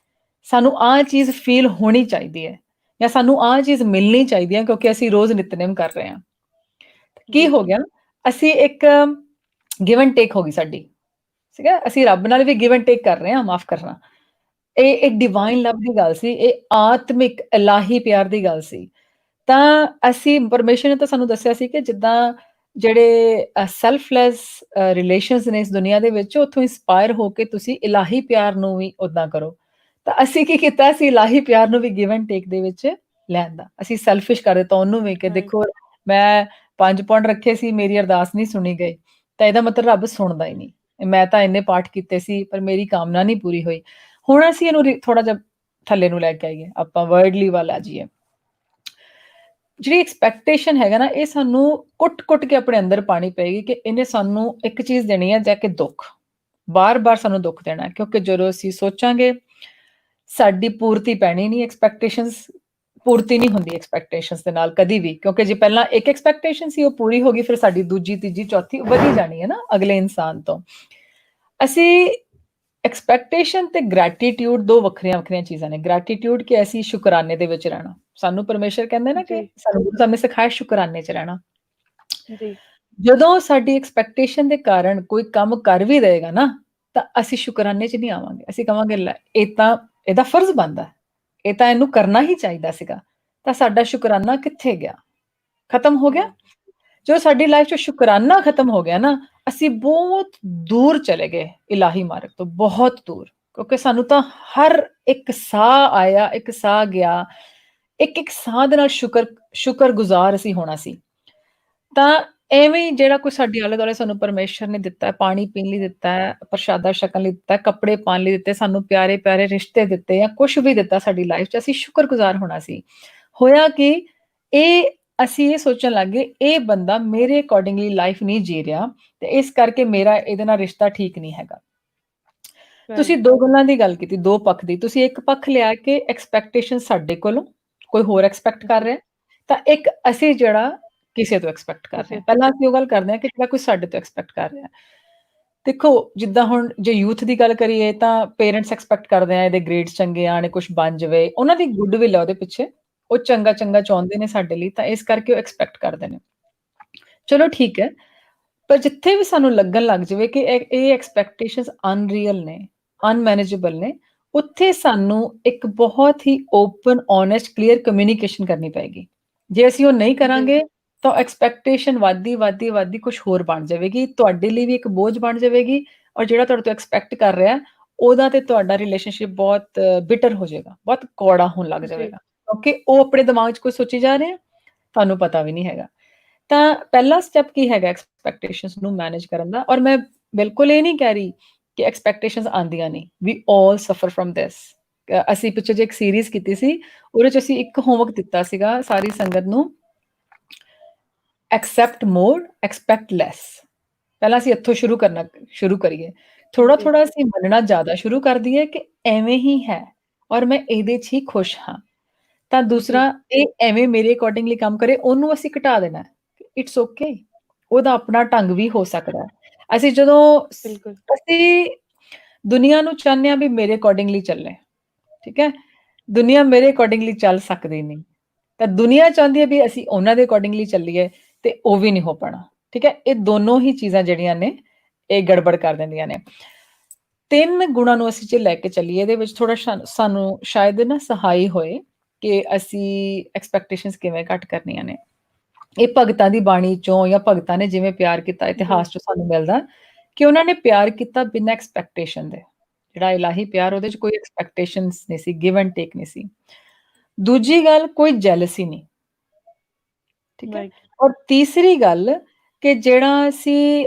ਸਾਨੂੰ ਆਹ ਚੀਜ਼ ਫੀਲ ਹੋਣੀ ਚਾਹੀਦੀ ਹੈ, ਜਾਂ ਸਾਨੂੰ ਆਹ ਚੀਜ਼ ਮਿਲਣੀ ਚਾਹੀਦੀ ਹੈ ਕਿਉਂਕਿ ਅਸੀਂ ਰੋਜ਼ ਨਿਤਨੇਮ ਕਰ ਰਹੇ ਹਾਂ। ਕੀ ਹੋ ਗਿਆ, ਅਸੀਂ ਇੱਕ ਗਿਵ ਐਂਡ ਟੇਕ ਹੋ ਗਈ ਸਾਡੀ, ਠੀਕ ਹੈ, ਅਸੀਂ ਰੱਬ ਨਾਲ ਵੀ ਗਿਵ ਐਂਡ ਟੇਕ ਕਰ ਰਹੇ ਹਾਂ, ਮਾਫ ਕਰਨਾ। ਇਹ ਇੱਕ ਡਿਵਾਈਨ ਲਵ ਦੀ ਗੱਲ ਸੀ, ਇਹ ਆਤਮਿਕ ਇਲਾਹੀ ਪਿਆਰ ਦੀ ਗੱਲ ਸੀ। ਤਾਂ ਅਸੀਂ ਪਰਮੇਸ਼ਰ ਨੇ ਤਾਂ ਸਾਨੂੰ ਦੱਸਿਆ ਸੀ ਕਿ ਜਿੱਦਾਂ ਜਿਹੜੇ ਸੈਲਫਲੈਸ ਰਿਲੇਸ਼ਨਸ ਨੇ ਇਸ ਦੁਨੀਆ ਦੇ ਵਿੱਚ, ਉੱਥੋਂ ਇੰਸਪਾਇਰ ਹੋ ਕੇ ਤੁਸੀਂ ਇਲਾਹੀ ਪਿਆਰ ਨੂੰ ਵੀ ਉਦਾਂ ਕਰੋ। ਤਾਂ ਅਸੀਂ ਕੀ ਕੀਤਾ, ਅਸੀਂ ਇਲਾਹੀ ਪਿਆਰ ਨੂੰ ਵੀ ਗਿਵ ਐਂਡ ਟੇਕ ਦੇ ਵਿੱਚ ਲੈਂਦਾ, ਅਸੀਂ ਸੈਲਫਿਸ਼ ਕਰ ਦਿੱਤਾ ਉਹਨੂੰ ਵੀ ਕਿ ਦੇਖੋ ਮੈਂ 5 ਪੁਆਇੰਟ ਰੱਖੇ ਸੀ, ਮੇਰੀ ਅਰਦਾਸ ਨਹੀਂ ਸੁਣੀ ਗਈ, ਤਾਂ ਇਹਦਾ ਮਤਲਬ ਰੱਬ ਸੁਣਦਾ ਹੀ ਨਹੀਂ। ਮੈਂ ਤਾਂ ਇੰਨੇ ਪਾਠ ਕੀਤੇ ਸੀ ਪਰ ਮੇਰੀ ਕਾਮਨਾ ਨਹੀਂ ਪੂਰੀ ਹੋਈ। ਹੁਣ ਅਸੀਂ ਇਹਨੂੰ ਥੋੜਾ ਜਿਹਾ ਥੱਲੇ ਨੂੰ ਲੈ ਕੇ ਆਈਏ, ਆਪਾਂ ਵਰਡਲੀ ਵੱਲ ਆ ਜਾਈਏ। ਜਿਹੜੀ ਐਕਸਪੈਕਟੇਸ਼ਨ ਹੈਗਾ ਨਾ, ਇਹ ਸਾਨੂੰ ਕੁੱਟ-ਕੁੱਟ ਕੇ ਆਪਣੇ ਅੰਦਰ ਪਾਣੀ ਪਏਗੀ ਕਿ ਇਹਨੇ ਸਾਨੂੰ ਇੱਕ ਚੀਜ਼ ਦੇਣੀ ਹੈ, ਜਾ ਕੇ ਦੁੱਖ, ਬਾਰ-ਬਾਰ ਸਾਨੂੰ ਦੁੱਖ ਦੇਣਾ, ਕਿਉਂਕਿ ਜਦੋਂ ਅਸੀਂ ਸੋਚਾਂਗੇ ਸਾਡੀ ਪੂਰਤੀ ਪੈਣੀ ਨਹੀਂ, ਐਕਸਪੈਕਟੇਸ਼ਨਸ ਪੂਰਤੀ ਨਹੀਂ ਹੁੰਦੀ ਐਕਸਪੈਕਟੇਸ਼ਨਸ ਦੇ ਨਾਲ ਕਦੀ ਵੀ, ਕਿਉਂਕਿ ਜੇ ਪਹਿਲਾਂ ਇੱਕ ਐਕਸਪੈਕਟੇਸ਼ਨ ਸੀ ਉਹ ਪੂਰੀ ਹੋ ਗਈ, ਫਿਰ ਸਾਡੀ ਦੂਜੀ, ਤੀਜੀ, ਚੌਥੀ ਵਧੀ ਜਾਣੀ ਹੈ ਨਾ ਅਗਲੇ ਇਨਸਾਨ ਤੋਂ। ਅਸੀਂ ਐਕਸਪੈਕਟੇਸ਼ਨ ਤੇ ਗ੍ਰੈਟੀਟਿਊਡ ਦੋ ਵੱਖਰੀਆਂ ਚੀਜ਼ਾਂ ਨੇ। ਗ੍ਰੈਟੀਟਿਊਡ ਕਿ ਅਸੀਂ ਸ਼ੁਕਰਾਨੇ ਦੇ ਵਿੱਚ ਰਹਿਣਾ, ਸਾਨੂੰ ਪਰਮੇਸ਼ਰ ਕਹਿੰਦੇ ਨਾ ਕਿ ਸਾਨੂੰ ਗੁਰੂ ਸਾਹਿਬ ਨੇ ਸਿਖਾਇਆ ਸ਼ੁਕਰਾਨੇ 'ਚ ਰਹਿਣਾ। ਜਦੋਂ ਸਾਡੀ ਐਕਸਪੈਕਟੇਸ਼ਨ ਦੇ ਕਾਰਨ ਕੋਈ ਕੰਮ ਕਰ ਵੀ ਦੇਗਾ ਨਾ, ਤਾਂ ਅਸੀਂ ਸ਼ੁਕਰਾਨੇ 'ਚ ਨਹੀਂ ਆਵਾਂਗੇ, ਅਸੀਂ ਕਵਾਂਗੇ ਲੈ ਇਹ ਤਾਂ ਇਹਦਾ ਫਰਜ਼ ਬਣਦਾ, ਇਹ ਤਾਂ ਇਹਨੂੰ ਕਰਨਾ ਹੀ ਚਾਹੀਦਾ ਸੀਗਾ, ਤਾਂ ਸਾਡਾ ਸ਼ੁਕਰਾਨਾ ਕਿੱਥੇ ਗਿਆ, ਖਤਮ ਹੋ ਗਿਆ। ਜੋ ਸਾਡੀ ਲਾਈਫ 'ਚ ਸ਼ੁਕਰਾਨਾ ਖਤਮ ਹੋ ਗਿਆ ਨਾ, ਅਸੀਂ ਬਹੁਤ ਦੂਰ ਚਲੇ ਗਏ ਇਲਾਹੀ ਮਾਰਗ ਤੋਂ, ਬਹੁਤ ਦੂਰ, ਕਿਉਂਕਿ ਸਾਨੂੰ ਤਾਂ ਹਰ ਇੱਕ ਸਾਹ ਆਇਆ, ਇੱਕ ਸਾਹ ਗਿਆ, ਇੱਕ ਸਾਹ ਦੇ ਨਾਲ ਸ਼ੁਕਰਗੁਜ਼ਾਰ ਅਸੀਂ ਹੋਣਾ ਸੀ। ਤਾਂ ਐਵੇਂ ਜਿਹੜਾ ਕੋਈ ਸਾਡੇ ਆਲੇ ਦੁਆਲੇ ਸਾਨੂੰ ਪਰਮੇਸ਼ਰ ਨੇ ਦਿੱਤਾ ਹੈ, ਪਾਣੀ ਪੀਣ ਲਈ ਦਿੱਤਾ ਹੈ, ਪ੍ਰਸ਼ਾਦਾ ਛਕਣ ਲਈ ਦਿੱਤਾ, ਕੱਪੜੇ ਪਾਉਣ ਲਈ ਦਿੱਤੇ, ਸਾਨੂੰ ਪਿਆਰੇ-ਪਿਆਰੇ ਰਿਸ਼ਤੇ ਦਿੱਤੇ, ਜਾਂ ਕੁਛ ਵੀ ਦਿੱਤਾ ਸਾਡੀ ਲਾਈਫ 'ਚ, ਅਸੀਂ ਸ਼ੁਕਰਗੁਜ਼ਾਰ ਹੋਣਾ ਸੀ। ਹੋਇਆ ਕਿ ਅਸੀਂ ਇਹ ਸੋਚਣ ਲੱਗ ਗਏ ਇਹ ਬੰਦਾ ਮੇਰੇ ਅਕੋਰਡਿੰਗਲੀ ਲਾਈਫ ਨਹੀਂ ਜੀ ਰਿਹਾ, ਤੇ ਇਸ ਕਰਕੇ ਮੇਰਾ ਇਹਦੇ ਨਾਲ ਰਿਸ਼ਤਾ ਠੀਕ ਨਹੀਂ ਹੈਗਾ। ਤੁਸੀਂ ਦੋ ਗੱਲਾਂ ਦੀ ਗੱਲ ਕੀਤੀ, ਦੋ ਪੱਖ ਦੀ। ਤੁਸੀਂ ਇੱਕ ਪੱਖ ਲਿਆ ਕਿ ਐਕਸਪੈਕਟੇਸ਼ਨ ਸਾਡੇ ਕੋਲੋਂ ਕੋਈ ਹੋਰ ਐਕਸਪੈਕਟ ਕਰ ਰਿਹਾ, ਤਾਂ ਇੱਕ ਅਸੀਂ ਜਿਹੜਾ ਕਿਸੇ ਤੋਂ ਐਕਸਪੈਕਟ ਕਰ ਰਹੇ ਹਾਂ। ਪਹਿਲਾਂ ਅਸੀਂ ਉਹ ਗੱਲ ਕਰਦੇ ਹਾਂ ਕਿ ਜਿਹੜਾ ਕੋਈ ਸਾਡੇ ਤੋਂ ਐਕਸਪੈਕਟ ਕਰ ਰਿਹਾ। ਦੇਖੋ ਜਿੱਦਾਂ ਹੁਣ ਜੇ ਯੂਥ ਦੀ ਗੱਲ ਕਰੀਏ ਤਾਂ ਪੇਰੈਂਟਸ ਐਕਸਪੈਕਟ ਕਰਦੇ ਆ ਇਹਦੇ ਗ੍ਰੇਡਸ ਚੰਗੇ ਆਣ, ਕੁਛ ਬਣ ਜਾਵੇ, ਉਹਨਾਂ ਦੀ ਗੁੱਡਵਿਲ ਆ ਉਹਦੇ ਪਿੱਛੇ, ਉਹ ਚੰਗਾ ਚਾਹੁੰਦੇ ਨੇ ਸਾਡੇ ਲਈ, ਤਾਂ ਇਸ ਕਰਕੇ ਉਹ ਐਕਸਪੈਕਟ ਕਰਦੇ ਨੇ। ਚਲੋ ਠੀਕ ਹੈ, ਪਰ ਜਿੱਥੇ ਵੀ ਸਾਨੂੰ ਲੱਗਣ ਲੱਗ ਜਾਵੇ ਕਿ ਇਹ ਐਕਸਪੈਕਟੇਸ਼ਨਸ ਅਨਰੀਅਲ ਨੇ, ਅਨਮੈਨੇਜੇਬਲ ਨੇ, ਉੱਥੇ ਸਾਨੂੰ ਇੱਕ ਬਹੁਤ ਹੀ ਓਪਨ, ਓਨੈਸਟ, ਕਲੀਅਰ ਕਮਿਊਨੀਕੇਸ਼ਨ ਕਰਨੀ ਪਏਗੀ। ਜੇ ਅਸੀਂ ਉਹ ਨਹੀਂ ਕਰਾਂਗੇ ਤਾਂ ਐਕਸਪੈਕਟੇਸ਼ਨ ਵੱਧਦੀ ਕੁਛ ਹੋਰ ਬਣ ਜਾਵੇਗੀ, ਤੁਹਾਡੇ ਲਈ ਵੀ ਇੱਕ ਬੋਝ ਬਣ ਜਾਵੇਗੀ, ਔਰ ਜਿਹੜਾ ਤੁਹਾਡੇ ਤੋਂ ਐਕਸਪੈਕਟ ਕਰ ਰਿਹਾ ਉਹਦਾ ਤੇ ਤੁਹਾਡਾ ਰਿਲੇਸ਼ਨਸ਼ਿਪ ਬਹੁਤ ਬਿਟਰ ਹੋ ਜਾਏਗਾ, ਬਹੁਤ ਕੌੜਾ ਹੋਣ ਲੱਗ ਜਾਵੇਗਾ, ਕਿਉਂਕਿ ਉਹ ਆਪਣੇ ਦਿਮਾਗ 'ਚ ਕੁਝ ਸੋਚੀ ਜਾ ਰਹੇ ਆ, ਤੁਹਾਨੂੰ ਪਤਾ ਵੀ ਨਹੀਂ ਹੈਗਾ। ਤਾਂ ਪਹਿਲਾ ਸਟੈਪ ਕੀ ਹੈਗਾ ਐਕਸਪੈਕਟੇਸ਼ਨਸ ਨੂੰ ਮੈਨੇਜ ਕਰਨ ਦਾ, ਔਰ ਮੈਂ ਬਿਲਕੁਲ ਇਹ ਨਹੀਂ ਕਹਿ ਰਹੀ ਕਿ ਐਕਸਪੈਕਟੇਸ਼ਨਸ ਆਉਂਦੀਆਂ ਨਹੀਂ, ਵੀ ਆਲ ਸਫਰ ਫਰਮ ਦਿਸ। ਅਸੀਂ ਪਿੱਛੇ ਜੇ ਇੱਕ ਸੀਰੀਜ਼ ਕੀਤੀ ਸੀ, ਉਹਦੇ 'ਚ ਅਸੀਂ ਇੱਕ ਹੋਮਵਰਕ ਦਿੱਤਾ ਸੀਗਾ ਸਾਰੀ ਸੰਗਤ ਨੂੰ, ਐਕਸੈਪਟ ਮੋਰ, ਐਕਸਪੈਕਟ ਲੈਸ। ਪਹਿਲਾਂ ਅਸੀਂ ਇੱਥੋਂ ਸ਼ੁਰੂ ਕਰੀਏ, ਥੋੜਾ ਅਸੀਂ ਮੰਨਣਾ ਜ਼ਿਆਦਾ ਸ਼ੁਰੂ ਕਰ ਦਈਏ ਕਿ ਐਵੇਂ ਹੀ ਹੈ ਔਰ ਮੈਂ ਇਹਦੇ 'ਚ ਹੀ ਖੁਸ਼ ਹਾਂ। ਤਾਂ ਦੂਸਰਾ, ਇਹ ਐਵੇਂ ਮੇਰੇ ਅਕੋਰਡਿੰਗਲੀ ਕੰਮ ਕਰੇ, ਉਹਨੂੰ ਅਸੀਂ ਘਟਾ ਦੇਣਾ, ਇਟਸ ਓਕੇ, ਉਹਦਾ ਆਪਣਾ ਢੰਗ ਵੀ ਹੋ ਸਕਦਾ। ਅਸੀਂ ਅਸੀਂ ਦੁਨੀਆ ਨੂੰ ਚਾਹੁੰਦੇ ਹਾਂ ਵੀ ਮੇਰੇ ਅਕੋਰਡਿੰਗਲੀ ਚੱਲੇ, ਠੀਕ ਹੈ, ਦੁਨੀਆ ਮੇਰੇ ਅਕੋਰਡਿੰਗਲੀ ਚੱਲ ਸਕਦੀ ਨਹੀਂ, ਤਾਂ ਦੁਨੀਆ ਚਾਹੁੰਦੀ ਹੈ ਵੀ ਅਸੀਂ ਉਹਨਾਂ ਦੇ ਅਕੋਰਡਿੰਗਲੀ ਚੱਲੀਏ, ਤੇ ਉਹ ਵੀ ਨਹੀਂ ਹੋ ਪਾਣਾ, ਠੀਕ ਹੈ। ਇਹ ਦੋਨੋਂ ਹੀ ਚੀਜ਼ਾਂ ਜਿਹੜੀਆਂ ਨੇ ਇਹ ਗੜਬੜ ਕਰ ਦਿੰਦੀਆਂ ਨੇ। 3 ਗੁਣਾਂ ਨੂੰ ਅਸੀਂ ਜੇ ਲੈ ਕੇ ਚੱਲੀਏ, ਇਹਦੇ ਵਿੱਚ ਥੋੜਾ ਸਾਨੂੰ ਸ਼ਾਇਦ ਨਾ ਸਹਾਈ ਹੋਏ ਕਿ ਅਸੀਂ ਐਕਸਪੈਕਟੇਸ਼ਨਸ ਕਿਵੇਂ ਘੱਟ ਕਰਨੀਆਂ ਨੇ। ਇਹ ਭਗਤਾਂ ਦੀ ਬਾਣੀ ਚੋਂ, ਜਾਂ ਭਗਤਾਂ ਨੇ ਜਿਵੇਂ ਪਿਆਰ ਕੀਤਾ, ਇਤਿਹਾਸ 'ਚੋਂ ਸਾਨੂੰ ਮਿਲਦਾ ਕਿ ਉਹਨਾਂ ਨੇ ਪਿਆਰ ਕੀਤਾ ਬਿਨਾਂ ਐਕਸਪੈਕਟੇਸ਼ਨ ਦੇ। ਜਿਹੜਾ ਇਲਾਹੀ ਪਿਆਰ, ਉਹਦੇ 'ਚ ਕੋਈ ਐਕਸਪੈਕਟੇਸ਼ਨਸ ਨਹੀਂ ਸੀ, ਗਿਵ ਐਂਡ ਟੇਕ ਨਹੀਂ ਸੀ। ਦੂਜੀ ਗੱਲ, ਕੋਈ ਜੈਲਸੀ ਨਹੀਂ, ਠੀਕ ਹੈ। ਔਰ ਤੀਸਰੀ ਗੱਲ ਕਿ ਜਿਹੜਾ ਅਸੀਂ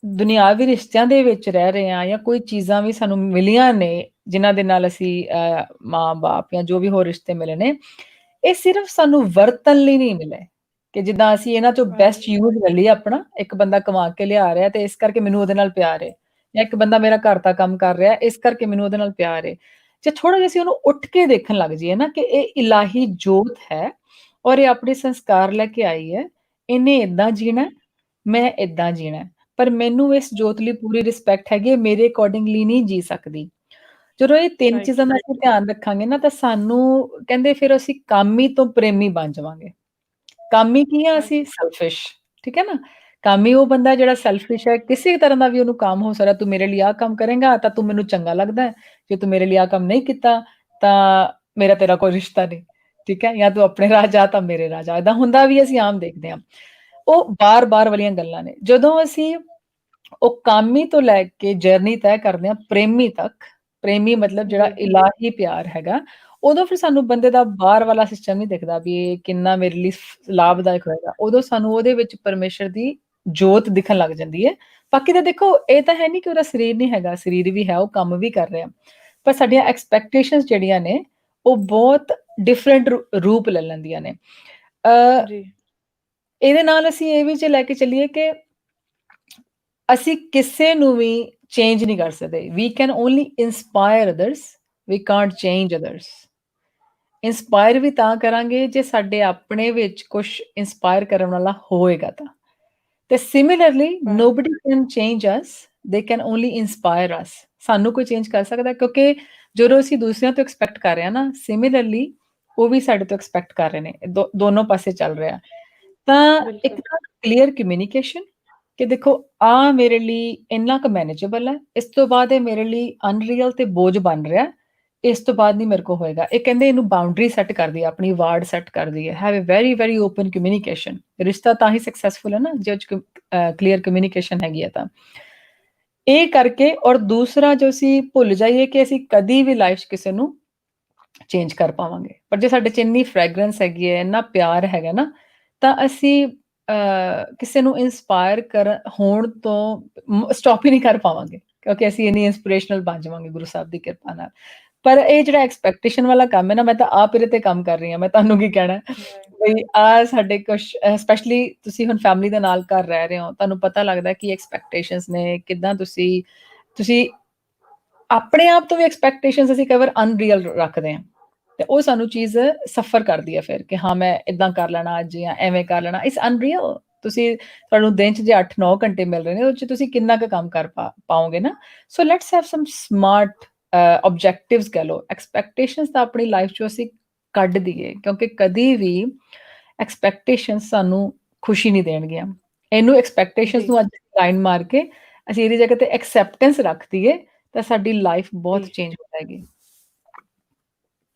ਦੁਨਿਆਵੀ ਰਿਸ਼ਤਿਆਂ ਦੇ ਵਿੱਚ ਰਹਿ ਰਹੇ ਹਾਂ, ਜਾਂ ਕੋਈ ਚੀਜ਼ਾਂ ਵੀ ਸਾਨੂੰ ਮਿਲੀਆਂ ਨੇ ਜਿਨ੍ਹਾਂ ਦੇ ਨਾਲ ਅਸੀਂ ਮਾਂ-ਬਾਪ ਜਾਂ ਜੋ ਵੀ ਹੋਰ ਰਿਸ਼ਤੇ ਮਿਲੇ ਨੇ, ਇਹ ਸਿਰਫ ਸਾਨੂੰ ਵਰਤਣ ਲਈ ਨਹੀਂ ਮਿਲੇ ਕਿ ਜਿੱਦਾਂ ਅਸੀਂ ਇਹਨਾਂ ਚੋਂ ਬੈਸਟ ਯੂਜ਼ ਲੈ ਲਈਏ ਆਪਣਾ, ਇੱਕ ਬੰਦਾ ਕਮਾ ਕੇ ਲਿਆ ਰਿਹਾ ਤੇ ਇਸ ਕਰਕੇ ਮੈਨੂੰ ਉਹਦੇ ਨਾਲ ਪਿਆਰ ਹੈ, ਜਾਂ ਇੱਕ ਬੰਦਾ ਮੇਰਾ ਘਰ ਦਾ ਕੰਮ ਕਰ ਰਿਹਾ ਇਸ ਕਰਕੇ ਮੈਨੂੰ ਉਹਦੇ ਨਾਲ ਪਿਆਰ ਹੈ। ਜੇ ਥੋੜਾ ਜਿਹਾ ਅਸੀਂ ਉਹਨੂੰ ਉੱਠ ਕੇ ਦੇਖਣ ਲੱਗ ਜਾਈਏ ਨਾ ਕਿ ਇਹ ਇਲਾਹੀ ਜੋਤ ਹੈ ਔਰ ਇਹ ਆਪਣੇ ਸੰਸਕਾਰ ਲੈ ਕੇ ਆਈ ਹੈ, ਇਹਨੇ ਏਦਾਂ ਜੀਣਾ, ਮੈਂ ਏਦਾਂ ਜੀਣਾ, ਪਰ ਮੈਨੂੰ ਇਸ ਜੋਤ ਲਈ ਪੂਰੀ ਰਿਸਪੈਕਟ ਹੈਗੀ ਹੈ, ਮੇਰੇ ਅਕੋਰਡਿੰਗਲੀ ਨਹੀਂ ਜੀ ਸਕਦੀ। ਜਦੋਂ ਇਹ 3 ਰਾਈਟ ਚੀਜ਼ਾਂ ਦਾ ਅਸੀਂ ਧਿਆਨ ਰੱਖਾਂਗੇ ਨਾ ਤਾਂ ਸਾਨੂੰ ਕਹਿੰਦੇ ਫਿਰ ਅਸੀਂ ਕਾਮੀ ਤੋਂ ਪ੍ਰੇਮੀ ਬਣ ਜਾਵਾਂਗੇ। ਕਾਮੀ ਕੀ ਆ ਅਸੀਂ? ਸੈਲਫਿਸ਼, ਠੀਕ ਹੈ ਨਾ? ਕਾਮੀ ਉਹ ਬੰਦਾ ਜਿਹੜਾ ਸੈਲਫਿਸ਼ ਹੈ, ਕਿਸੇ ਤਰ੍ਹਾਂ ਦਾ ਵੀ ਉਹਨੂੰ ਕੰਮ ਹੋ ਸਕਦਾ, ਤੂੰ ਮੇਰੇ ਲਈ ਆਹ ਕੰਮ ਕਰੇਂਗਾ ਤਾਂ ਤੂੰ ਮੈਨੂੰ ਚੰਗਾ ਲੱਗਦਾ ਹੈ, ਜੇ ਤੂੰ ਮੇਰੇ ਲਈ ਆਹ ਕੰਮ ਨਹੀਂ ਕੀਤਾ ਤਾਂ ਮੇਰਾ ਤੇਰਾ ਕੋਈ ਰਿਸ਼ਤਾ ਨਹੀਂ, ਠੀਕ ਹੈ? ਜਾਂ ਤੂੰ ਆਪਣੇ ਰਾਹ ਜਾ ਤਾਂ ਮੇਰੇ ਰਾਹ ਜਾ, ਏਦਾਂ ਹੁੰਦਾ ਵੀ ਅਸੀਂ ਆਮ ਦੇਖਦੇ ਹਾਂ। ਉਹ ਬਾਰ-ਬਾਰ ਵਾਲੀਆਂ ਗੱਲਾਂ ਨੇ। ਜਦੋਂ ਅਸੀਂ ਉਹ ਕਾਮੀ ਤੋਂ ਲੈ ਕੇ ਜਰਨੀ ਤੈਅ ਕਰਦੇ ਹਾਂ ਪ੍ਰੇਮੀ ਤੱਕ, ਪ੍ਰੇਮੀ ਮਤਲਬ ਜਿਹੜਾ ਜੀ। ਇਲਾਹੀ ਪਿਆਰ ਹੈਗਾ, ਉਦੋਂ ਫਿਰ ਸਾਨੂੰ ਬੰਦੇ ਦਾ ਬਾਹਰ ਵਾਲਾ ਸਿਸਟਮ ਨਹੀਂ ਦਿਖਦਾ ਵੀ ਇਹ ਕਿੰਨਾ ਮੇਰੇ ਲਈ ਲਾਭਦਾਇਕ ਹੋਏਗਾ। ਉਦੋਂ ਸਾਨੂੰ ਉਹਦੇ ਵਿੱਚ ਪਰਮੇਸ਼ਰ ਦੀ ਜੋਤ ਦਿਖਣ ਲੱਗ ਜਾਂਦੀ ਹੈ। ਬਾਕੀ ਤਾਂ ਦੇਖੋ ਇਹ ਤਾਂ ਹੈ ਨਹੀਂ ਕਿ ਉਹਦਾ ਸਰੀਰ ਨਹੀਂ ਹੈਗਾ, ਸਰੀਰ ਵੀ ਹੈ, ਉਹ ਕੰਮ ਵੀ ਕਰ ਰਿਹਾ, ਪਰ ਸਾਡੀਆਂ ਐਕਸਪੈਕਟੇਸ਼ਨਸ ਜਿਹੜੀਆਂ ਨੇ ਉਹ ਬਹੁਤ ਡਿਫਰੈਂਟ ਰੂਪ ਲੈ ਲੈਂਦੀਆਂ ਨੇ। ਜੀ। ਇਹਦੇ ਨਾਲ ਅਸੀਂ ਇਹ ਵੀ ਜੇ ਲੈ ਕੇ ਚੱਲੀਏ ਕਿ ਅਸੀਂ ਕਿਸੇ ਨੂੰ ਵੀ ਚੇਂਜ ਨਹੀਂ ਕਰ ਸਕਦੇ। We can only inspire others, we can't change others. Inspire ਵੀ ਤਾਂ ਕਰਾਂਗੇ ਜੇ ਸਾਡੇ ਆਪਣੇ ਵਿੱਚ ਕੁਛ ਇੰਸਪਾਇਰ ਕਰਨ ਵਾਲਾ ਹੋਏਗਾ ਤਾਂ। ਤੇ similarly nobody can change us, they can only inspire ਅਸ। ਸਾਨੂੰ ਕੋਈ ਚੇਂਜ ਕਰ ਸਕਦਾ ਕਿਉਂਕਿ ਜਦੋਂ ਅਸੀਂ ਦੂਸਰਿਆਂ ਤੋਂ ਐਕਸਪੈਕਟ ਕਰ ਰਹੇ ਹਾਂ ਨਾ, ਸਿਮਿਲਰਲੀ ਉਹ ਵੀ ਸਾਡੇ ਤੋਂ ਐਕਸਪੈਕਟ ਕਰ ਰਹੇ ਨੇ, ਦੋਨੋਂ ਪਾਸੇ ਚੱਲ ਰਿਹਾ। ਤਾਂ ਇੱਕ ਤਾਂ ਕਲੀਅਰ ਕਮਿਊਨੀਕੇਸ਼ਨ ਕਿ ਦੇਖੋ ਆਹ ਮੇਰੇ ਲਈ ਇੰਨਾ ਕੁ ਮੈਨੇਜੇਬਲ ਹੈ, ਇਸ ਤੋਂ ਬਾਅਦ ਇਹ ਮੇਰੇ ਲਈ ਅਨਰੀਅਲ ਤੇ ਬੋਝ ਬਣ ਰਿਹਾ, ਇਸ ਤੋਂ ਬਾਅਦ ਨਹੀਂ ਮੇਰੇ ਕੋਲ ਹੋਏਗਾ। ਇਹ ਕਹਿੰਦੇ ਇਹਨੂੰ ਬਾਉਂਡਰੀ ਸੈੱਟ ਕਰਦੀ ਹੈ, ਆਪਣੀ ਵਾਰਡ ਸੈੱਟ ਕਰਦੀ ਹੈ। Have a very very open communication. ਰਿਸ਼ਤਾ ਤਾਂ ਹੀ ਸਕਸੈਸਫੁਲ ਹੈ ਨਾ ਜੇ ਕਲੀਅਰ ਕਮਿਊਨੀਕੇਸ਼ਨ ਹੈਗੀ ਹੈ ਤਾਂ। ਇਹ ਕਰਕੇ ਔਰ ਦੂਸਰਾ ਜੋ ਅਸੀਂ ਭੁੱਲ ਜਾਈਏ ਕਿ ਅਸੀਂ ਕਦੀ ਵੀ ਲਾਈਫ 'ਚ ਕਿਸੇ ਨੂੰ ਚੇਂਜ ਕਰ ਪਾਵਾਂਗੇ, ਪਰ ਜੇ ਸਾਡੇ 'ਚ ਇੰਨੀ ਫ੍ਰੈਗਰੈਂਸ ਹੈਗੀ ਹੈ, ਇੰਨਾ ਪਿਆਰ ਹੈਗਾ ਨਾ, ਤਾਂ ਅਸੀਂ ਕਿਸੇ ਨੂੰ ਇੰਸਪਾਇਰ ਹੋਣ ਤੋਂ ਸਟਾਪ ਹੀ ਨਹੀਂ ਕਰ ਪਾਵਾਂਗੇ ਕਿਉਂਕਿ ਅਸੀਂ ਇੰਨੀ ਇੰਸਪੀਰੇਸ਼ਨਲ ਬਣ ਜਾਵਾਂਗੇ ਗੁਰੂ ਸਾਹਿਬ ਦੀ ਕਿਰਪਾ ਨਾਲ। ਪਰ ਇਹ ਜਿਹੜਾ ਐਕਸਪੈਕਟੇਸ਼ਨ ਵਾਲਾ ਕੰਮ ਹੈ ਨਾ, ਮੈਂ ਤਾਂ ਆਪ ਇਹਦੇ ਤੇ ਕੰਮ ਕਰ ਰਹੀ ਹਾਂ। ਮੈਂ ਤੁਹਾਨੂੰ ਕੀ ਕਹਿਣਾ ਬਈ ਆ ਸਾਡੇ ਕੁਛ ਸਪੈਸ਼ਲੀ ਤੁਸੀਂ ਹੁਣ ਫੈਮਿਲੀ ਦੇ ਨਾਲ ਘਰ ਰਹਿ ਰਹੇ ਹੋ, ਤੁਹਾਨੂੰ ਪਤਾ ਲੱਗਦਾ ਕਿ ਐਕਸਪੈਕਟੇਸ਼ਨਸ ਨੇ, ਕਿੱਦਾਂ ਤੁਸੀਂ ਆਪਣੇ ਆਪ ਤੋਂ ਵੀ ਐਕਸਪੈਕਟੇਸ਼ਨਸ ਅਸੀਂ ਕਈ ਵਾਰ ਅਨਰੀਅਲ ਰੱਖਦੇ ਹਾਂ ਤੇ ਉਹ ਸਾਨੂੰ ਚੀਜ਼ ਸਫਰ ਕਰਦੀ ਹੈ ਫਿਰ ਕਿ ਹਾਂ ਮੈਂ ਇਦਾਂ ਕਰ ਲੈਣਾ ਅੱਜ ਜਾਂ ਐਵੇਂ ਕਰ ਲੈਣਾ। It's unreal. ਤੁਸੀਂ ਤੁਹਾਨੂੰ ਦਿਨ 'ਚ ਜੇ 8-9 ਘੰਟੇ ਮਿਲ ਰਹੇ ਨੇ ਉਹਦੇ 'ਚ ਤੁਸੀਂ ਕਿੰਨਾ ਕੁ ਕੰਮ ਕਰ ਪਾਓਗੇ ਨਾ। So let's have some smart objectives ਕਹਿ ਲਓ। ਐਕਸਪੈਕਟੇਸ਼ਨਸ ਤਾਂ ਆਪਣੀ ਲਾਈਫ 'ਚੋਂ ਅਸੀਂ ਕੱਢ ਦਈਏ ਕਿਉਂਕਿ ਕਦੀ ਵੀ ਐਕਸਪੈਕਟੇਸ਼ਨਸ ਸਾਨੂੰ ਖੁਸ਼ੀ ਨਹੀਂ ਦੇਣਗੀਆਂ। ਇਹਨੂੰ ਐਕਸਪੈਕਟੇਸ਼ਨਸ ਨੂੰ ਅੱਜ ਲਾਈਨ ਮਾਰ ਕੇ ਅਸੀਂ ਇਹਦੀ ਜਗ੍ਹਾ ਤੇ ਐਕਸੈਪਟੈਂਸ ਰੱਖ ਦਈਏ ਤਾਂ ਸਾਡੀ ਲਾਈਫ ਬਹੁਤ ਚੇਂਜ ਹੋ ਜਾਏਗੀ।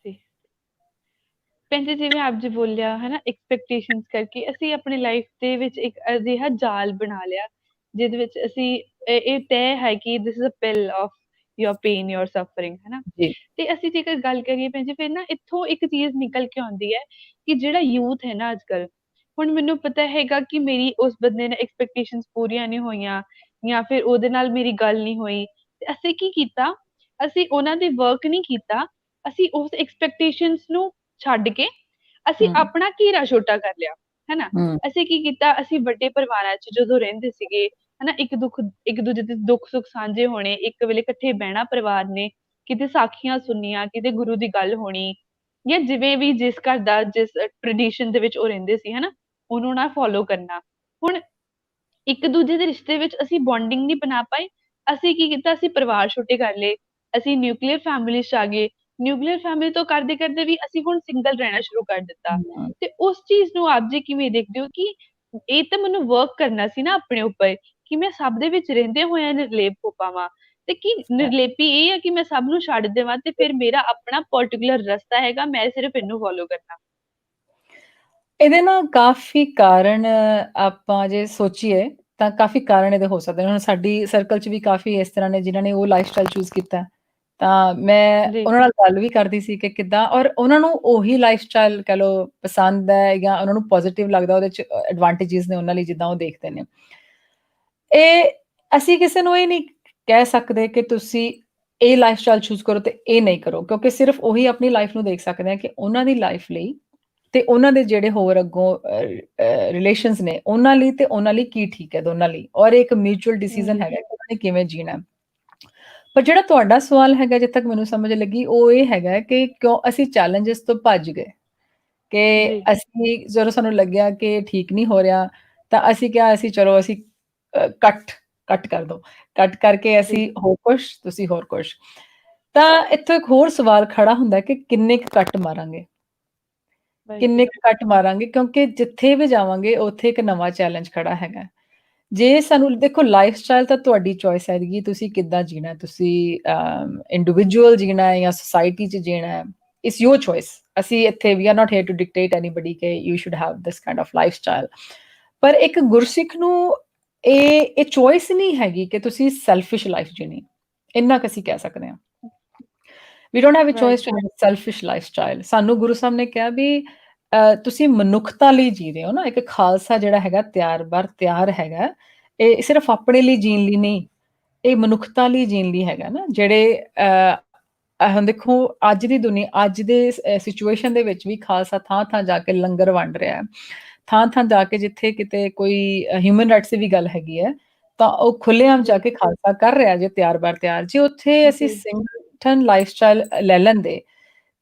ਭੈਣ ਜੀ ਜਿਵੇਂ ਆਪ ਜੀ ਬੋਲਿਆ ਹੈ ਨਾ, ਐਕਸਪੈਕਟੇਸ਼ਨਸ ਕਰਕੇ ਅਸੀਂ ਆਪਣੀ ਲਾਈਫ ਦੇ ਵਿੱਚ ਇੱਕ ਅਜਿਹਾ ਜਾਲ ਬਣਾ ਲਿਆ ਜਿਹਦੇ ਵਿੱਚ ਅਸੀਂ ਇਹ ਤੈਅ ਹੈ ਕਿ this is a pill of your pain, your suffering, ਹੈ ਨਾ। ਜੀ ਤੇ ਅਸੀਂ ਜੇਕਰ ਗੱਲ ਕਰੀਏ ਭੈਣ ਜੀ, ਫਿਰ ਨਾ ਇੱਥੋਂ ਇੱਕ ਚੀਜ਼ ਨਿਕਲ ਕੇ ਆਉਂਦੀ ਹੈ ਕਿ ਜਿਹੜਾ ਯੂਥ ਹੈ ਨਾ ਅੱਜ ਕੱਲ੍ਹ, ਹੁਣ ਮੈਨੂੰ ਪਤਾ ਹੈਗਾ ਕਿ ਮੇਰੀ ਉਸ ਬੰਦੇ ਨਾਲ ਐਕਸਪੈਕਟੇਸ਼ਨਸ ਪੂਰੀਆਂ ਨਹੀਂ ਹੋਈਆਂ ਜਾਂ ਫਿਰ ਉਹਦੇ ਨਾਲ ਮੇਰੀ ਗੱਲ ਨਹੀਂ ਹੋਈ, ਤੇ ਅਸੀਂ ਕੀ ਕੀਤਾ, ਅਸੀਂ ਉਹਨਾਂ ਦੇ ਵਰਕ ਨਹੀਂ ਕੀਤਾ, ਅਸੀਂ ਉਸ ਐਕਸਪੈਕਟੇਸ਼ਨਸ ਨੂੰ ਛੱਡ ਕੇ ਅਸੀਂ ਆਪਣਾ ਘੇਰਾ ਛੋਟਾ ਕਰ ਲਿਆ, ਹੈਨਾ। ਅਸੀਂ ਕੀ ਕੀਤਾ, ਅਸੀਂ ਵੱਡੇ ਪਰਿਵਾਰਾਂ 'ਚ ਜਦੋਂ ਰਹਿੰਦੇ ਸੀਗੇ, ਹਨਾ, ਇੱਕ ਦੂਜੇ ਦੇ ਦੁੱਖ ਸੁੱਖ ਸਾਂਝੇ ਹੋਣੇ, ਇੱਕ ਵੇਲੇ ਇਕੱਠੇ ਬਹਿਣਾ ਪਰਿਵਾਰ ਨੇ, ਕਿਤੇ ਸਾਖੀਆਂ ਸੁਣਨੀਆਂ, ਕਿਤੇ ਗੁਰੂ ਦੀ ਗੱਲ ਹੋਣੀ, ਜਾਂ ਜਿਵੇਂ ਵੀ ਜਿਸ ਘਰ ਦਾ ਜਿਸ ਟ੍ਰੈਡੀਸ਼ਨ ਦੇ ਵਿੱਚ ਉਹ ਰਹਿੰਦੇ ਸੀ, ਹਨਾ, ਉਹਨੂੰ ਨਾ ਫੋਲੋ ਕਰਨਾ। ਹੁਣ ਇੱਕ ਦੂਜੇ ਦੇ ਰਿਸ਼ਤੇ ਵਿੱਚ ਅਸੀਂ ਬੌਂਡਿੰਗ ਨਹੀਂ ਬਣਾ ਪਾਏ। ਅਸੀਂ ਕੀ ਕੀਤਾ, ਅਸੀਂ ਪਰਿਵਾਰ ਛੋਟੇ ਕਰ ਲਏ, ਅਸੀਂ ਨਿਊਕਲੀਅਰ ਫੈਮਿਲੀ 'ਚ ਆ ਗਏ। ਨਿਊਕਲੀਅਰ ਫੈਮਿਲੀ ਤੋਂ ਕਰਦੇ ਕਰਦੇ ਵੀ ਅਸੀਂ ਹੁਣ ਸਿੰਗਲ ਰਹਿਣਾ ਸ਼ੁਰੂ ਕਰ ਦਿੱਤਾ। ਤੇ ਉਸ ਚੀਜ਼ ਨੂੰ ਆਪ ਜੀ ਕਿਵੇਂ ਦੇਖਦੇ ਹੋ ਕਿ ਇਹ ਤਾਂ ਮੈਨੂੰ ਵਰਕ ਕਰਨਾ ਸੀ ਨਾ ਆਪਣੇ ਉੱਪਰ, ਕਿ ਮੈਂ ਸਭ ਦੇ ਵਿੱਚ ਰਹਿੰਦੇ ਹੋਇਆਂ ਨਿਰਲੇਪ ਹੋ ਪਾਵਾਂ, ਤੇ ਕੀ ਨਿਰਲੇਪੀ ਇਹ ਹੈ ਕਿ ਮੈਂ ਸਭ ਨੂੰ ਛੱਡ ਦੇਵਾਂ ਤੇ ਫਿਰ ਮੇਰਾ ਆਪਣਾ ਪਰਟੀਕੁਲਰ ਰਸਤਾ ਹੈਗਾ, ਮੈਂ ਸਿਰਫ ਇਹਨੂੰ ਫੋਲੋ ਕਰਨਾ। ਇਹਦੇ ਨਾ ਕਾਫੀ ਕਾਰਨ ਆਪਾਂ ਜੇ ਸੋਚੀਏ ਤਾਂ ਕਾਫੀ ਕਾਰਨ ਇਹਦੇ ਹੋ ਸਕਦੇ ਨੇ। ਹੁਣ ਸਾਡੀ ਸਰਕਲ 'ਚ ਵੀ ਕਾਫੀ ਇਸ ਤਰ੍ਹਾਂ ਨੇ ਜਿਨ੍ਹਾਂ ਨੇ ਉਹ ਲਾਈਫ ਸਟਾਈਲ ਚੂਜ਼ ਕੀਤਾ। ਤਾਂ ਮੈਂ ਜੀ ਉਹਨਾਂ ਨਾਲ ਗੱਲ ਵੀ ਕਰਦੀ ਸੀ ਕਿ ਕਿੱਦਾਂ ਔਰ ਉਹਨਾਂ ਨੂੰ ਉਹੀ ਲਾਈਫ ਸਟਾਈਲ ਕਹਿ ਲਓ ਪਸੰਦ ਹੈ ਜਾਂ ਉਹਨਾਂ ਨੂੰ ਪੋਜ਼ਿਟਿਵ ਲੱਗਦਾ, ਉਹਦੇ 'ਚ ਐਡਵਾਂਟੇਜਿਸ ਨੇ ਉਹਨਾਂ ਲਈ ਜਿੱਦਾਂ ਉਹ ਦੇਖਦੇ ਨੇ। ਇਹ ਅਸੀਂ ਕਿਸੇ ਨੂੰ ਇਹ ਨਹੀਂ ਕਹਿ ਸਕਦੇ ਕਿ ਤੁਸੀਂ ਇਹ ਲਾਈਫਸਟਾਈਲ ਚੂਜ਼ ਕਰੋ ਤੇ ਇਹ ਨਹੀਂ ਕਰੋ, ਕਿਉਂਕਿ ਸਿਰਫ ਉਹੀ ਆਪਣੀ ਲਾਈਫ ਨੂੰ ਦੇਖ ਸਕਦੇ ਆ ਕਿ ਉਹਨਾਂ ਦੀ ਲਾਈਫ ਲਈ ਤੇ ਉਹਨਾਂ ਦੇ ਜਿਹੜੇ ਹੋਰ ਅੱਗੋਂ ਰਿਲੇਸ਼ਨਸ ਨੇ ਉਹਨਾਂ ਲਈ ਤੇ ਉਹਨਾਂ ਲਈ ਕੀ ਠੀਕ ਹੈ ਦੋਨਾਂ ਲਈ, ਔਰ ਇੱਕ ਮਿਊਚੁਅਲ ਡਿਸੀਜਨ ਜੀ ਹੈਗਾ ਕਿ ਉਹਨਾਂ ਨੇ ਕਿਵੇਂ ਜੀਣਾ ਹੈ। ਪਰ ਜਿਹੜਾ ਤੁਹਾਡਾ ਸਵਾਲ ਹੈਗਾ ਜਿੱਥੇ ਤੱਕ ਮੈਨੂੰ ਸਮਝ ਲੱਗੀ ਉਹ ਇਹ ਹੈਗਾ ਕਿ ਕਿਉਂ ਅਸੀਂ ਚੈਲੰਜਸ ਤੋਂ ਭੱਜ ਗਏ, ਕਿ ਜੀ ਅਸੀਂ ਜਦੋਂ ਸਾਨੂੰ ਲੱਗਿਆ ਕਿ ਠੀਕ ਨਹੀਂ ਹੋ ਰਿਹਾ ਤਾਂ ਅਸੀਂ ਕਿਹਾ ਅਸੀਂ ਚਲੋ ਅਸੀਂ ਕੱਟ ਕੱਟ ਕਰ ਦੋ, ਕੱਟ ਕਰਕੇ ਜੀ ਅਸੀਂ ਹੋਰ ਕੁਛ ਤੁਸੀਂ ਹੋਰ ਕੁਛ। ਤਾਂ ਇੱਥੋਂ ਇੱਕ ਹੋਰ ਸਵਾਲ ਖੜਾ ਹੁੰਦਾ ਕਿ ਕਿੰਨੇ ਕੁ ਕੱਟ ਮਾਰਾਂਗੇ, ਕਿੰਨੇ ਬਿਲਕੁਲ ਕੁ ਕੱਟ ਮਾਰਾਂਗੇ, ਕਿਉਂਕਿ ਜਿੱਥੇ ਵੀ ਜਾਵਾਂਗੇ ਉੱਥੇ ਇੱਕ ਨਵਾਂ ਚੈਲੰਜ ਖੜਾ ਹੈਗਾ। ਜੇ ਸਾਨੂੰ ਦੇਖੋ ਲਾਈਫਸਟਾਈਲ ਤਾਂ ਤੁਹਾਡੀ ਚੋਇਸ ਹੈਗੀ, ਤੁਸੀਂ ਕਿੱਦਾਂ ਜੀਣਾ, ਤੁਸੀਂ ਇੰਡੀਵਿਜੂਅਲ ਜੀਣਾ ਹੈ ਜਾਂ ਸੋਸਾਇਟੀ 'ਚ ਜੀਣਾ ਹੈ, ਇਟਸ ਯੋਰ ਚੋਇਸ। ਅਸੀਂ ਇੱਥੇ we are not here to dictate anybody ਕਿ you should have this kind of lifestyle. ਪਰ ਇੱਕ ਗੁਰਸਿੱਖ ਨੂੰ ਇਹ ਚੋਇਸ ਨਹੀਂ ਹੈਗੀ ਕਿ ਤੁਸੀਂ ਸੈਲਫਿਸ਼ ਲਾਈਫ ਜੀਣੀ, ਇੰਨਾ ਕੁ ਅਸੀਂ ਕਹਿ ਸਕਦੇ ਹਾਂ। We don't have a choice right to live selfish lifestyle. ਸਾਨੂੰ ਗੁਰੂ ਸਾਹਿਬ ਨੇ ਕਿਹਾ ਵੀ ਤੁਸੀਂ ਮਨੁੱਖਤਾ ਲਈ ਜੀ ਰਹੇ ਹੋ ਨਾ, ਇੱਕ ਖਾਲਸਾ ਜਿਹੜਾ ਹੈਗਾ ਤਿਆਰ ਬਰ ਤਿਆਰ ਹੈਗਾ, ਇਹ ਸਿਰਫ ਆਪਣੇ ਲਈ ਜੀਣ ਲਈ ਨਹੀਂ, ਇਹ ਮਨੁੱਖਤਾ ਲਈ ਜੀਣ ਲਈ ਹੈਗਾ ਨਾ। ਜਿਹੜੇ ਹੁਣ ਦੇਖੋ ਅੱਜ ਦੀ ਦੁਨੀਆ, ਅੱਜ ਦੇ ਸਿਚੁਏਸ਼ਨ ਦੇ ਵਿੱਚ ਵੀ ਖਾਲਸਾ ਥਾਂ ਥਾਂ ਜਾ ਕੇ ਲੰਗਰ ਵੰਡ ਰਿਹਾ ਹੈ, ਥਾਂ ਥਾਂ ਜਾ ਕੇ ਜਿੱਥੇ ਕਿਤੇ ਕੋਈ ਹਿਊਮਨ ਰਾਈਟਸ ਦੀ ਵੀ ਗੱਲ ਹੈਗੀ ਹੈ ਤਾਂ ਉਹ ਖੁੱਲ੍ਹੇਆਮ ਜਾ ਜੀ ਕੇ ਖਾਲਸਾ ਕਰ ਰਿਹਾ ਜੇ ਤਿਆਰ ਬਰ ਤਿਆਰ। ਜੇ ਉੱਥੇ ਅਸੀਂ ਜੀ ਸਿੰਗਲਟਨ ਲਾਈਫਸਟਾਈਲ ਲੈ ਲੈਂਦੇ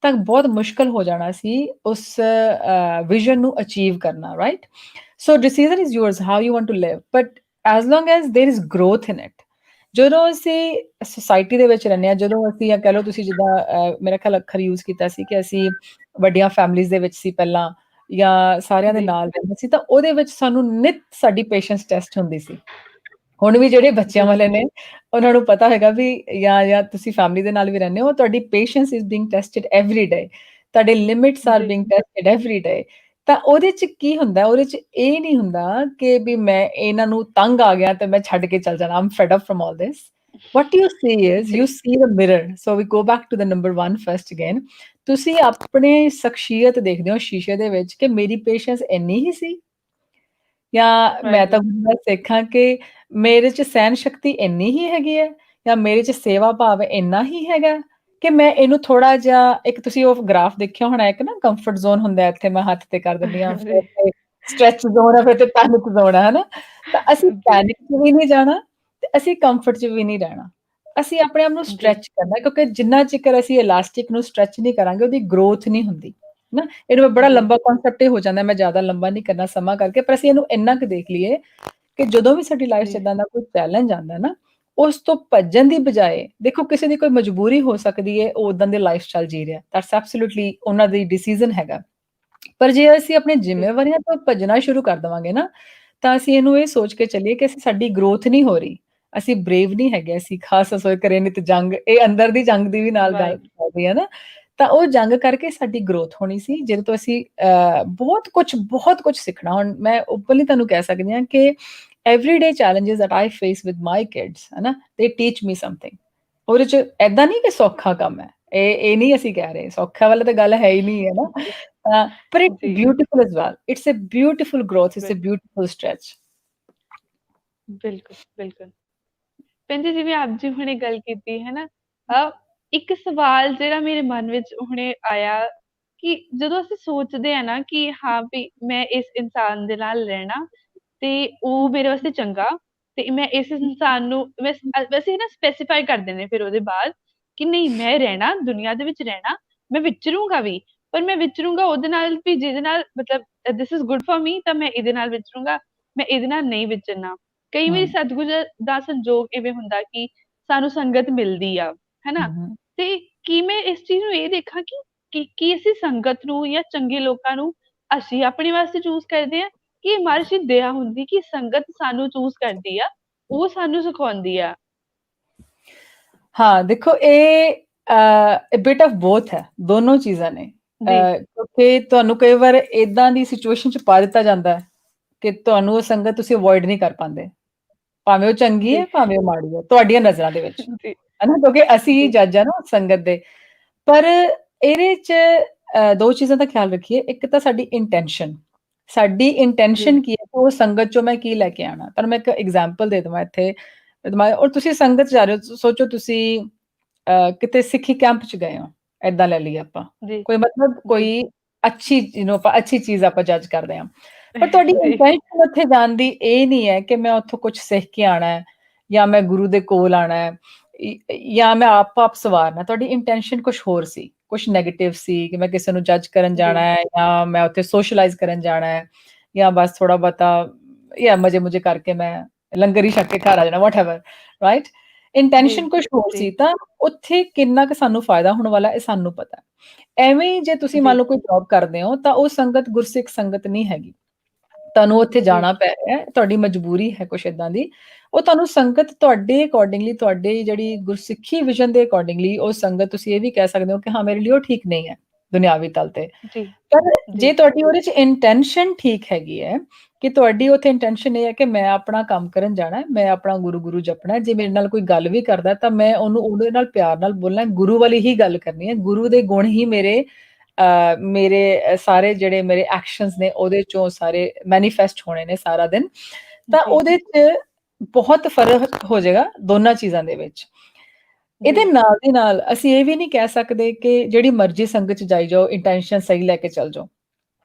ਤਾਂ ਬਹੁਤ ਮੁਸ਼ਕਲ ਹੋ ਜਾਣਾ ਸੀ ਉਸ ਵਿਜ਼ਨ ਨੂੰ ਅਚੀਵ ਕਰਨਾ, right? So decision is yours how you want to live, but as long as there is growth in it. ਜਦੋਂ ਅਸੀਂ ਸੁਸਾਇਟੀ ਦੇ ਵਿੱਚ ਰਹਿੰਦੇ ਹਾਂ, ਜਦੋਂ ਅਸੀਂ ਜਾਂ ਕਹਿ ਲਓ ਤੁਸੀਂ ਜਿੱਦਾਂ ਮੇਰਾ ਖਿਆਲ ਅੱਖਰ ਯੂਜ਼ ਕੀਤਾ ਸੀ ਕਿ ਅਸੀਂ ਵੱਡੀਆਂ ਫੈਮਲੀਜ਼ ਦੇ ਵਿੱਚ ਸੀ ਪਹਿਲਾਂ ਜਾਂ ਸਾਰਿਆਂ ਦੇ ਜੀ ਨਾਲ ਰਹਿੰਦੇ ਸੀ, ਤਾਂ ਉਹਦੇ ਵਿੱਚ ਸਾਨੂੰ ਨਿੱਤ ਸਾਡੀ ਪੇਸ਼ੈਂਸ ਟੈਸਟ ਹੁੰਦੀ ਸੀ। ਹੁਣ ਵੀ ਜਿਹੜੇ ਬੱਚਿਆਂ ਜੀ ਵਾਲੇ ਨੇ ਉਹਨਾਂ ਨੂੰ ਪਤਾ ਹੈਗਾ ਵੀ ਜਾਂ ਤੁਸੀਂ ਫੈਮਿਲੀ ਦੇ ਨਾਲ ਵੀ ਰਹਿੰਦੇ ਹੋ, ਤੁਹਾਡੀ patience is being tested every day, ਤੁਹਾਡੇ ਲਿਮਿਟਸ ਆਰ ਜੀ ਬੀਇੰਗ ਟੈਸਟਡ ਐਵਰੀ ਡੇ। ਤਾਂ ਉਹਦੇ 'ਚ ਕੀ ਹੁੰਦਾ, ਉਹਦੇ 'ਚ ਇਹ ਨਹੀਂ ਹੁੰਦਾ ਕਿ ਵੀ ਮੈਂ ਇਹਨਾਂ ਨੂੰ ਤੰਗ ਆ ਗਿਆ ਤੇ ਮੈਂ ਛੱਡ ਕੇ ਚੱਲ ਜਾਣਾ, I'm fed up from all this. What you see is ਜੀ you see the mirror. So we go back to the number 1 first again. ਤੁਸੀਂ ਆਪਣੇ ਸ਼ਖਸੀਅਤ ਦੇਖਦੇ ਹੋ ਸ਼ੀਸ਼ੇ ਦੇ ਵਿੱਚ ਕਿ ਮੇਰੀ ਪੇਸ਼ੈਂਸ ਇੰਨੀ ਹੀ ਸੀ, ਜਾਂ ਮੈਂ ਤਾਂ ਬਿਲਕੁਲ ਗੁਰੂ ਦਾ ਸਿੱਖ ਹਾਂ ਕਿ ਮੇਰੇ 'ਚ ਸਹਿਣ ਸ਼ਕਤੀ ਇੰਨੀ ਹੀ ਹੈਗੀ ਹੈ, ਜਾਂ ਮੇਰੇ 'ਚ ਸੇਵਾ ਭਾਵ ਇੰਨਾ ਹੀ ਹੈਗਾ ਕਿ ਮੈਂ ਇਹਨੂੰ ਥੋੜ੍ਹਾ ਜਿਹਾ, ਇੱਕ ਤੁਸੀਂ ਉਹ ਗ੍ਰਾਫ ਦੇਖਿਆ ਹੋਣਾ, ਇੱਕ ਨਾ ਕੰਫਰਟ ਜ਼ੋਨ ਹੁੰਦਾ, ਇੱਥੇ ਮੈਂ ਹੱਥ ਤੇ ਕਰ ਦਿੰਦੀ ਹਾਂ, ਫਿਰ ਜੀ ਇੱਥੇ ਸਟ੍ਰੈਚ ਜ਼ੋਨ ਹੈ, ਫਿਰ ਤੇ ਪੈਨਿਕ ਜ਼ੋਨ ਹੈ ਨਾ। ਤਾਂ ਅਸੀਂ ਜੀ ਪੈਨਿਕ 'ਚ ਵੀ ਨਹੀਂ ਜਾਣਾ ਤੇ ਅਸੀਂ ਕੰਫਰਟ 'ਚ ਵੀ ਨਹੀਂ ਰਹਿਣਾ। ਅਸੀਂ ਆਪਣੇ ਆਪ ਨੂੰ ਜੀ ਸਟ੍ਰੈਚ ਕਰਨਾ, ਕਿਉਂਕਿ ਜਿੰਨਾ ਚਿਰ ਅਸੀਂ ਇਲਾਸਟਿਕ ਨੂੰ ਸਟ੍ਰੈਚ ਨਹੀਂ ਕਰਾਂਗੇ ਉਹਦੀ ਗਰੋਥ ਨਹੀਂ ਹੁੰਦੀ ਨਾ। ਇਹਨੂੰ ਬੜਾ ਜੀ ਲੰਬਾ ਕਨਸੈਪਟ ਹੀ ਹੋ ਜਾਂਦਾ, ਮੈਂ ਜ਼ਿਆਦਾ ਲੰਬਾ ਨਹੀਂ ਕਰਨਾ ਸਮਾਂ ਕਰਕੇ, ਪਰ ਅਸੀਂ ਇਹਨੂੰ ਇੰਨਾ ਕੁ ਦੇਖ ਲਈਏ ਕਿ ਜਦੋਂ ਵੀ ਸਾਡੀ ਲਾਈਫ 'ਚ ਜੀ ਇਦਾਂ ਦਾ ਕੋਈ ਚੈਲੰਜ ਆਉਂਦਾ ਨਾ, ਉਸ ਤੋਂ ਭੱਜਣ ਦੀ ਬਜਾਏ, ਦੇਖੋ ਕਿਸੇ ਦੀ ਕੋਈ ਮਜਬੂਰੀ ਹੋ ਸਕਦੀ ਹੈ, ਉਹ ਉਦਾਂ ਦੇ ਲਾਈਫਸਟਾਈਲ ਜੀ ਰਿਹਾ, ਦੈਟਸ ਐਬਸੋਲੂਟਲੀ ਉਹਨਾਂ ਦੀ ਡਿਸੀਜਨ ਹੈਗਾ। ਪਰ ਜੇ ਅਸੀਂ ਆਪਣੀ ਜੀ ਜ਼ਿੰਮੇਵਾਰੀਆਂ ਤੋਂ ਭੱਜਣਾ ਸ਼ੁਰੂ ਕਰ ਦੇਵਾਂਗੇ ਨਾ, ਤਾਂ ਅਸੀਂ ਇਹਨੂੰ ਇਹ ਸੋਚ ਕੇ ਚੱਲੀਏ ਕਿ ਸਾਡੀ ਗਰੋਥ ਨਹੀਂ ਹੋ ਰਹੀ, ਅਸੀਂ ਬਰੇਵ ਨਹੀਂ ਹੈਗੇ, ਅਸੀਂ ਖਾਸ ਹੋਏ ਕਰੇ ਨਿਤ ਜੰਗ, ਇਹ ਅੰਦਰ ਦੀ ਜੰਗ ਦੀ ਵੀ ਨਾਲ ਗੱਲ ਵਾਹਿਗੁਰੂ ਕਰਦੀ ਹੈ ਨਾ। ਤਾਂ ਉਹ ਜੰਗ ਕਰਕੇ ਸਾਡੀ ਗਰੋਥ ਹੋਣੀ ਸੀ, ਜਿਹਦੇ ਤੋਂ ਅਸੀਂ ਬਹੁਤ ਕੁਝ ਸਿੱਖਣਾ। ਹੁਣ ਮੈਂ ਓਪਨਲੀ ਤੁਹਾਨੂੰ ਕਹਿ ਸਕਦੀ ਹਾਂ ਕਿ everyday challenges that I face with my kids, ਹੈ ਨਾ, they teach me something। ਉਹਦੇ 'ਚ ਏਦਾਂ ਨਹੀਂ ਕਿ ਸੌਖਾ ਕੰਮ ਹੈ, ਇਹ ਨਹੀਂ ਅਸੀਂ ਕਹਿ ਰਹੇ, ਸੌਖਾ ਵਾਲਾ ਤਾਂ ਗੱਲ ਹੈ ਹੀ ਨਹੀਂ, ਹੈ ਨਾ। ਪਰ ਇਟਸ ਜੀ beautiful as well, it's a beautiful growth, it's a ਬਿਲ- ਬਿਊਟੀਫੁਲ ਸਟ੍ਰੈਚ। ਬਿਲਕੁਲ ਬਿਲਕੁਲ ਭੈਣ ਜੀ, ਜਿਵੇਂ ਆਪ ਜੀ ਹੁਣੇ ਗੱਲ ਕੀਤੀ ਹੈ ਨਾ, ਅ, ਇੱਕ ਸਵਾਲ ਜਿਹੜਾ ਮੇਰੇ ਮਨ ਵਿੱਚ ਹੁਣੇ ਆਇਆ ਕਿ ਜਦੋਂ ਅਸੀਂ ਸੋਚਦੇ ਆ ਨਾ ਕਿ ਹਾਂ ਵੀ ਮੈਂ ਇਸ ਇਨਸਾਨ ਦੇ ਨਾਲ ਰਹਿਣਾ ਤੇ ਉਹ ਮੇਰੇ ਵਾਸਤੇ ਚੰਗਾ, ਤੇ ਮੈਂ ਇਸ ਇਨਸਾਨ ਨੂੰ ਵੈਸੇ ਨਾ ਸਪੈਸੀਫਾਈ ਕਰਦੇ ਨੇ ਫਿਰ ਉਹਦੇ ਬਾਅਦ ਕਿ ਨਹੀਂ ਮੈਂ ਰਹਿਣਾ ਦੁਨੀਆ ਦੇ ਵਿੱਚ ਰਹਿਣਾ, ਮੈਂ ਵਿਚਰੂੰਗਾ ਵੀ, ਪਰ ਮੈਂ ਵਿਚਰੂੰਗਾ ਉਹਦੇ ਨਾਲ ਵੀ ਜਿਹਦੇ ਨਾਲ ਮਤਲਬ this is good for me, ਤਾਂ ਮੈਂ ਇਹਦੇ ਨਾਲ ਵਿਚਰੂੰਗਾ, ਮੈਂ ਇਹਦੇ ਨਾਲ ਨਹੀਂ ਵਿਚਰਨਾ। ਕਈ ਵਾਰੀ ਹੂੰ, ਸਤਿਗੁਰ ਦਾ ਸੰਜੋਗ ਇਵੇਂ ਹੁੰਦਾ ਕਿ ਸਾਨੂੰ ਸੰਗਤ ਮਿਲਦੀ ਆ, ਹੈਨਾ, ਹੂੰ। ਤੇ ਕੀ ਮੈਂ ਇਸ ਚੀਜ਼ ਨੂੰ ਇਹ ਦੇਖਾਂ ਕਿ ਕੀ ਅਸੀਂ ਸੰਗਤ ਨੂੰ ਜਾਂ ਚੰਗੇ ਲੋਕਾਂ ਨੂੰ ਅਸੀਂ ਆਪਣੇ ਵਾਸਤੇ ਚੂਜ਼ ਕਰਦੇ ਆ, ਕਿ ਇਹ ਮਹਾਰਾਜ ਦੀ ਦਇਆ ਹੁੰਦੀ ਕਿ ਸੰਗਤ ਸਾਨੂੰ ਚੂਜ਼ ਕਰਦੀ ਆ, ਉਹ ਸਾਨੂੰ ਸਿਖਾਉਂਦੀ ਆ। ਹਾਂ, ਦੇਖੋ ਇਹ ਬਿਟ ਆਫ ਬੋਥ ਹੈ, ਦੋਨੋਂ ਚੀਜ਼ਾਂ ਨੇ। ਜੀ ਕਿਉਂਕਿ ਤੁਹਾਨੂੰ ਕਈ ਵਾਰ ਏਦਾਂ ਦੀ ਸਿਚੁਏਸ਼ਨ 'ਚ ਪਾ ਦਿੱਤਾ ਜਾਂਦਾ ਹੈ ਕਿ ਤੁਹਾਨੂੰ ਉਹ ਸੰਗਤ ਤੁਸੀਂ ਅਵੋਇਡ ਨਹੀਂ ਕਰ ਪਾਉਂਦੇ, ਭਾਵੇਂ ਉਹ ਚੰਗੀ ਜੀ ਹੈ, ਭਾਵੇਂ ਉਹ ਮਾੜੀ ਹੈ, ਤੁਹਾਡੀਆਂ ਨਜ਼ਰਾਂ ਦੇ ਵਿੱਚ, ਜੀ ਹੈ ਨਾ, ਕਿਉਂਕਿ ਅਸੀਂ ਜੀ ਜੱਜ ਆ ਨਾ ਉਸ ਸੰਗਤ ਦੇ। ਪਰ ਇਹਦੇ 'ਚ 2 ਚੀਜ਼ਾਂ ਦਾ ਖਿਆਲ ਰੱਖੀਏ, ਇੱਕ ਤਾਂ ਸਾਡੀ ਇੰਟੈਂਸ਼ਨ, ਸਾਡੀ ਜੀ ਇੰਟੈਂਸ਼ਨ ਕੀ ਹੈ, ਉਹ ਸੰਗਤ 'ਚੋਂ ਮੈਂ ਕੀ ਲੈ ਕੇ ਆਉਣਾ। ਤੁਹਾਨੂੰ ਮੈਂ ਇੱਕ ਐਗਜ਼ਾਮਪਲ ਦੇ ਦੇਵਾਂ ਇੱਥੇ, ਔਰ ਤੁਸੀਂ ਸੰਗਤ 'ਚ ਜਾ ਰਹੇ ਹੋ, ਸੋਚੋ ਤੁਸੀਂ ਕਿਤੇ ਸਿੱਖੀ ਕੈਂਪ 'ਚ ਗਏ ਹੋ, ਏਦਾਂ ਲੈ ਲਈਏ ਆਪਾਂ। ਜੀ, ਕੋਈ ਮਤਲਬ ਜੀ, ਕੋਈ ਅੱਛੀ ਆਪਾਂ ਅੱਛੀ ਚੀਜ਼ ਆਪਾਂ ਜੱਜ ਕਰਦੇ ਹਾਂ। ਪਰ ਤੁਹਾਡੀ ਜੀ, ਇੰਟੈਂਸ਼ਨ ਉੱਥੇ ਜਾਣ ਦੀ ਇਹ ਨਹੀਂ ਹੈ ਕਿ ਮੈਂ ਉੱਥੋਂ ਕੁਛ ਸਿੱਖ ਕੇ ਆਉਣਾ ਹੈ ਜਾਂ ਮੈਂ ਗੁਰੂ ਦੇ ਕੋਲ ਆਉਣਾ ਹੈ ਜਾਂ ਮੈਂ ਆਪ ਸਵਾਰਨਾ। ਤੁਹਾਡੀ ਇੰਟੈਂਸ਼ਨ ਕੁਛ ਹੋਰ ਸੀ, ਕੁਛ ਨੈਗੇਟਿਵ ਸੀ ਕਿ ਮੈਂ ਕਿਸੇ ਨੂੰ ਜੱਜ ਕਰਨ ਜਾਣਾ ਜੀ, ਹੈ ਜਾਂ ਮੈਂ ਉੱਥੇ ਸੋਸ਼ਲਾਈਜ਼ ਕਰਨ ਜਾਣਾ ਹੈ ਜਾਂ ਬਸ ਥੋੜਾ ਬਹੁਤਾ ਜਾਂ ਮਜ਼ੇ ਮੁਝੇ ਕਰਕੇ ਮੈਂ ਲੰਗਰ ਹੀ ਛਕ ਕੇ ਘਰ ਆ ਜਾਣਾ, ਵਟਐਵਰ, ਰਾਈਟ? ਜੀ, ਇੰਟੈਂਸ਼ਨ ਕੁਛ ਹੋਰ ਜੀ, ਸੀ ਤਾਂ ਉੱਥੇ ਕਿੰਨਾ ਕੁ ਸਾਨੂੰ ਫਾਇਦਾ ਹੋਣ ਵਾਲਾ ਇਹ ਸਾਨੂੰ ਪਤਾ ਹੈ। ਐਵੇਂ ਹੀ ਜੇ ਤੁਸੀਂ ਮੰਨ ਜੀ, ਲਓ ਕੋਈ ਜੌਬ ਕਰਦੇ ਹੋ ਤਾਂ ਉਹ ਸੰਗਤ ਗੁਰਸਿੱਖ ਸੰਗਤ ਨਹੀਂ ਹੈਗੀ। ਤੁਹਾਨੂੰ ਉੱਥੇ ਜੀ, ਜਾਣਾ ਪੈ ਰਿਹਾ, ਤੁਹਾਡੀ ਮਜਬੂਰੀ ਹੈ ਕੁਛ ਏਦਾਂ ਦੀ। ਉਹ ਤੁਹਾਨੂੰ ਸੰਗਤ ਤੁਹਾਡੇ ਅਕੋਰਡਿੰਗਲੀ, ਤੁਹਾਡੀ ਜਿਹੜੀ ਗੁਰਸਿੱਖੀ ਵਿਜ਼ਨ ਦੇ ਅਕੋਰਡਿੰਗਲੀ ਉਹ ਸੰਗਤ ਤੁਸੀਂ ਇਹ ਵੀ ਕਹਿ ਸਕਦੇ ਹੋ ਕਿ ਹਾਂ ਮੇਰੇ ਲਈ ਉਹ ਠੀਕ ਨਹੀਂ ਹੈ ਦੁਨਿਆਵੀ ਤਲ ਤੇ। ਜੀ, ਪਰ ਜੀ, ਜੇ ਤੁਹਾਡੀ ਉਹਦੇ 'ਚ ਇੰਟੈਂਸ਼ਨ ਠੀਕ ਹੈਗੀ ਹੈ ਕਿ ਤੁਹਾਡੀ ਉੱਥੇ ਇੰਟੈਂਸ਼ਨ ਇਹ ਹੈ ਕਿ ਮੈਂ ਆਪਣਾ ਕੰਮ ਕਰਨ ਜਾਣਾ, ਮੈਂ ਆਪਣਾ ਗੁਰੂ ਜਪਣਾ, ਜੇ ਮੇਰੇ ਨਾਲ ਕੋਈ ਗੱਲ ਵੀ ਕਰਦਾ ਤਾਂ ਮੈਂ ਉਹਨੂੰ ਉਹਦੇ ਨਾਲ ਪਿਆਰ ਨਾਲ ਬੋਲਣਾ, ਗੁਰੂ ਵਾਲੀ ਹੀ ਗੱਲ ਕਰਨੀ ਹੈ, ਗੁਰੂ ਦੇ ਗੁਣ ਹੀ ਮੇਰੇ ਸਾਰੇ ਜਿਹੜੇ ਮੇਰੇ ਐਕਸ਼ਨਸ ਨੇ ਉਹਦੇ ਚੋਂ ਸਾਰੇ ਮੈਨੀਫੈਸਟ ਹੋਣੇ ਨੇ ਸਾਰਾ ਦਿਨ। ਤਾਂ ਜੀ, ਉਹਦੇ 'ਚ ਬਹੁਤ ਫਰਕ ਹੋ ਜਾਏਗਾ ਦੋਨਾਂ ਚੀਜ਼ਾਂ ਦੇ ਵਿੱਚ। ਇਹਦੇ ਜੀ, ਨਾਲ ਦੀ ਨਾਲ ਅਸੀਂ ਇਹ ਵੀ ਨਹੀਂ ਕਹਿ ਸਕਦੇ ਕਿ ਜਿਹੜੀ ਮਰਜ਼ੀ ਸੰਗਤ 'ਚ ਜਾਈ ਜਾਓ, ਇੰਟੈਂਸ਼ਨ ਸਹੀ ਲੈ ਕੇ ਚੱਲ ਜਾਓ।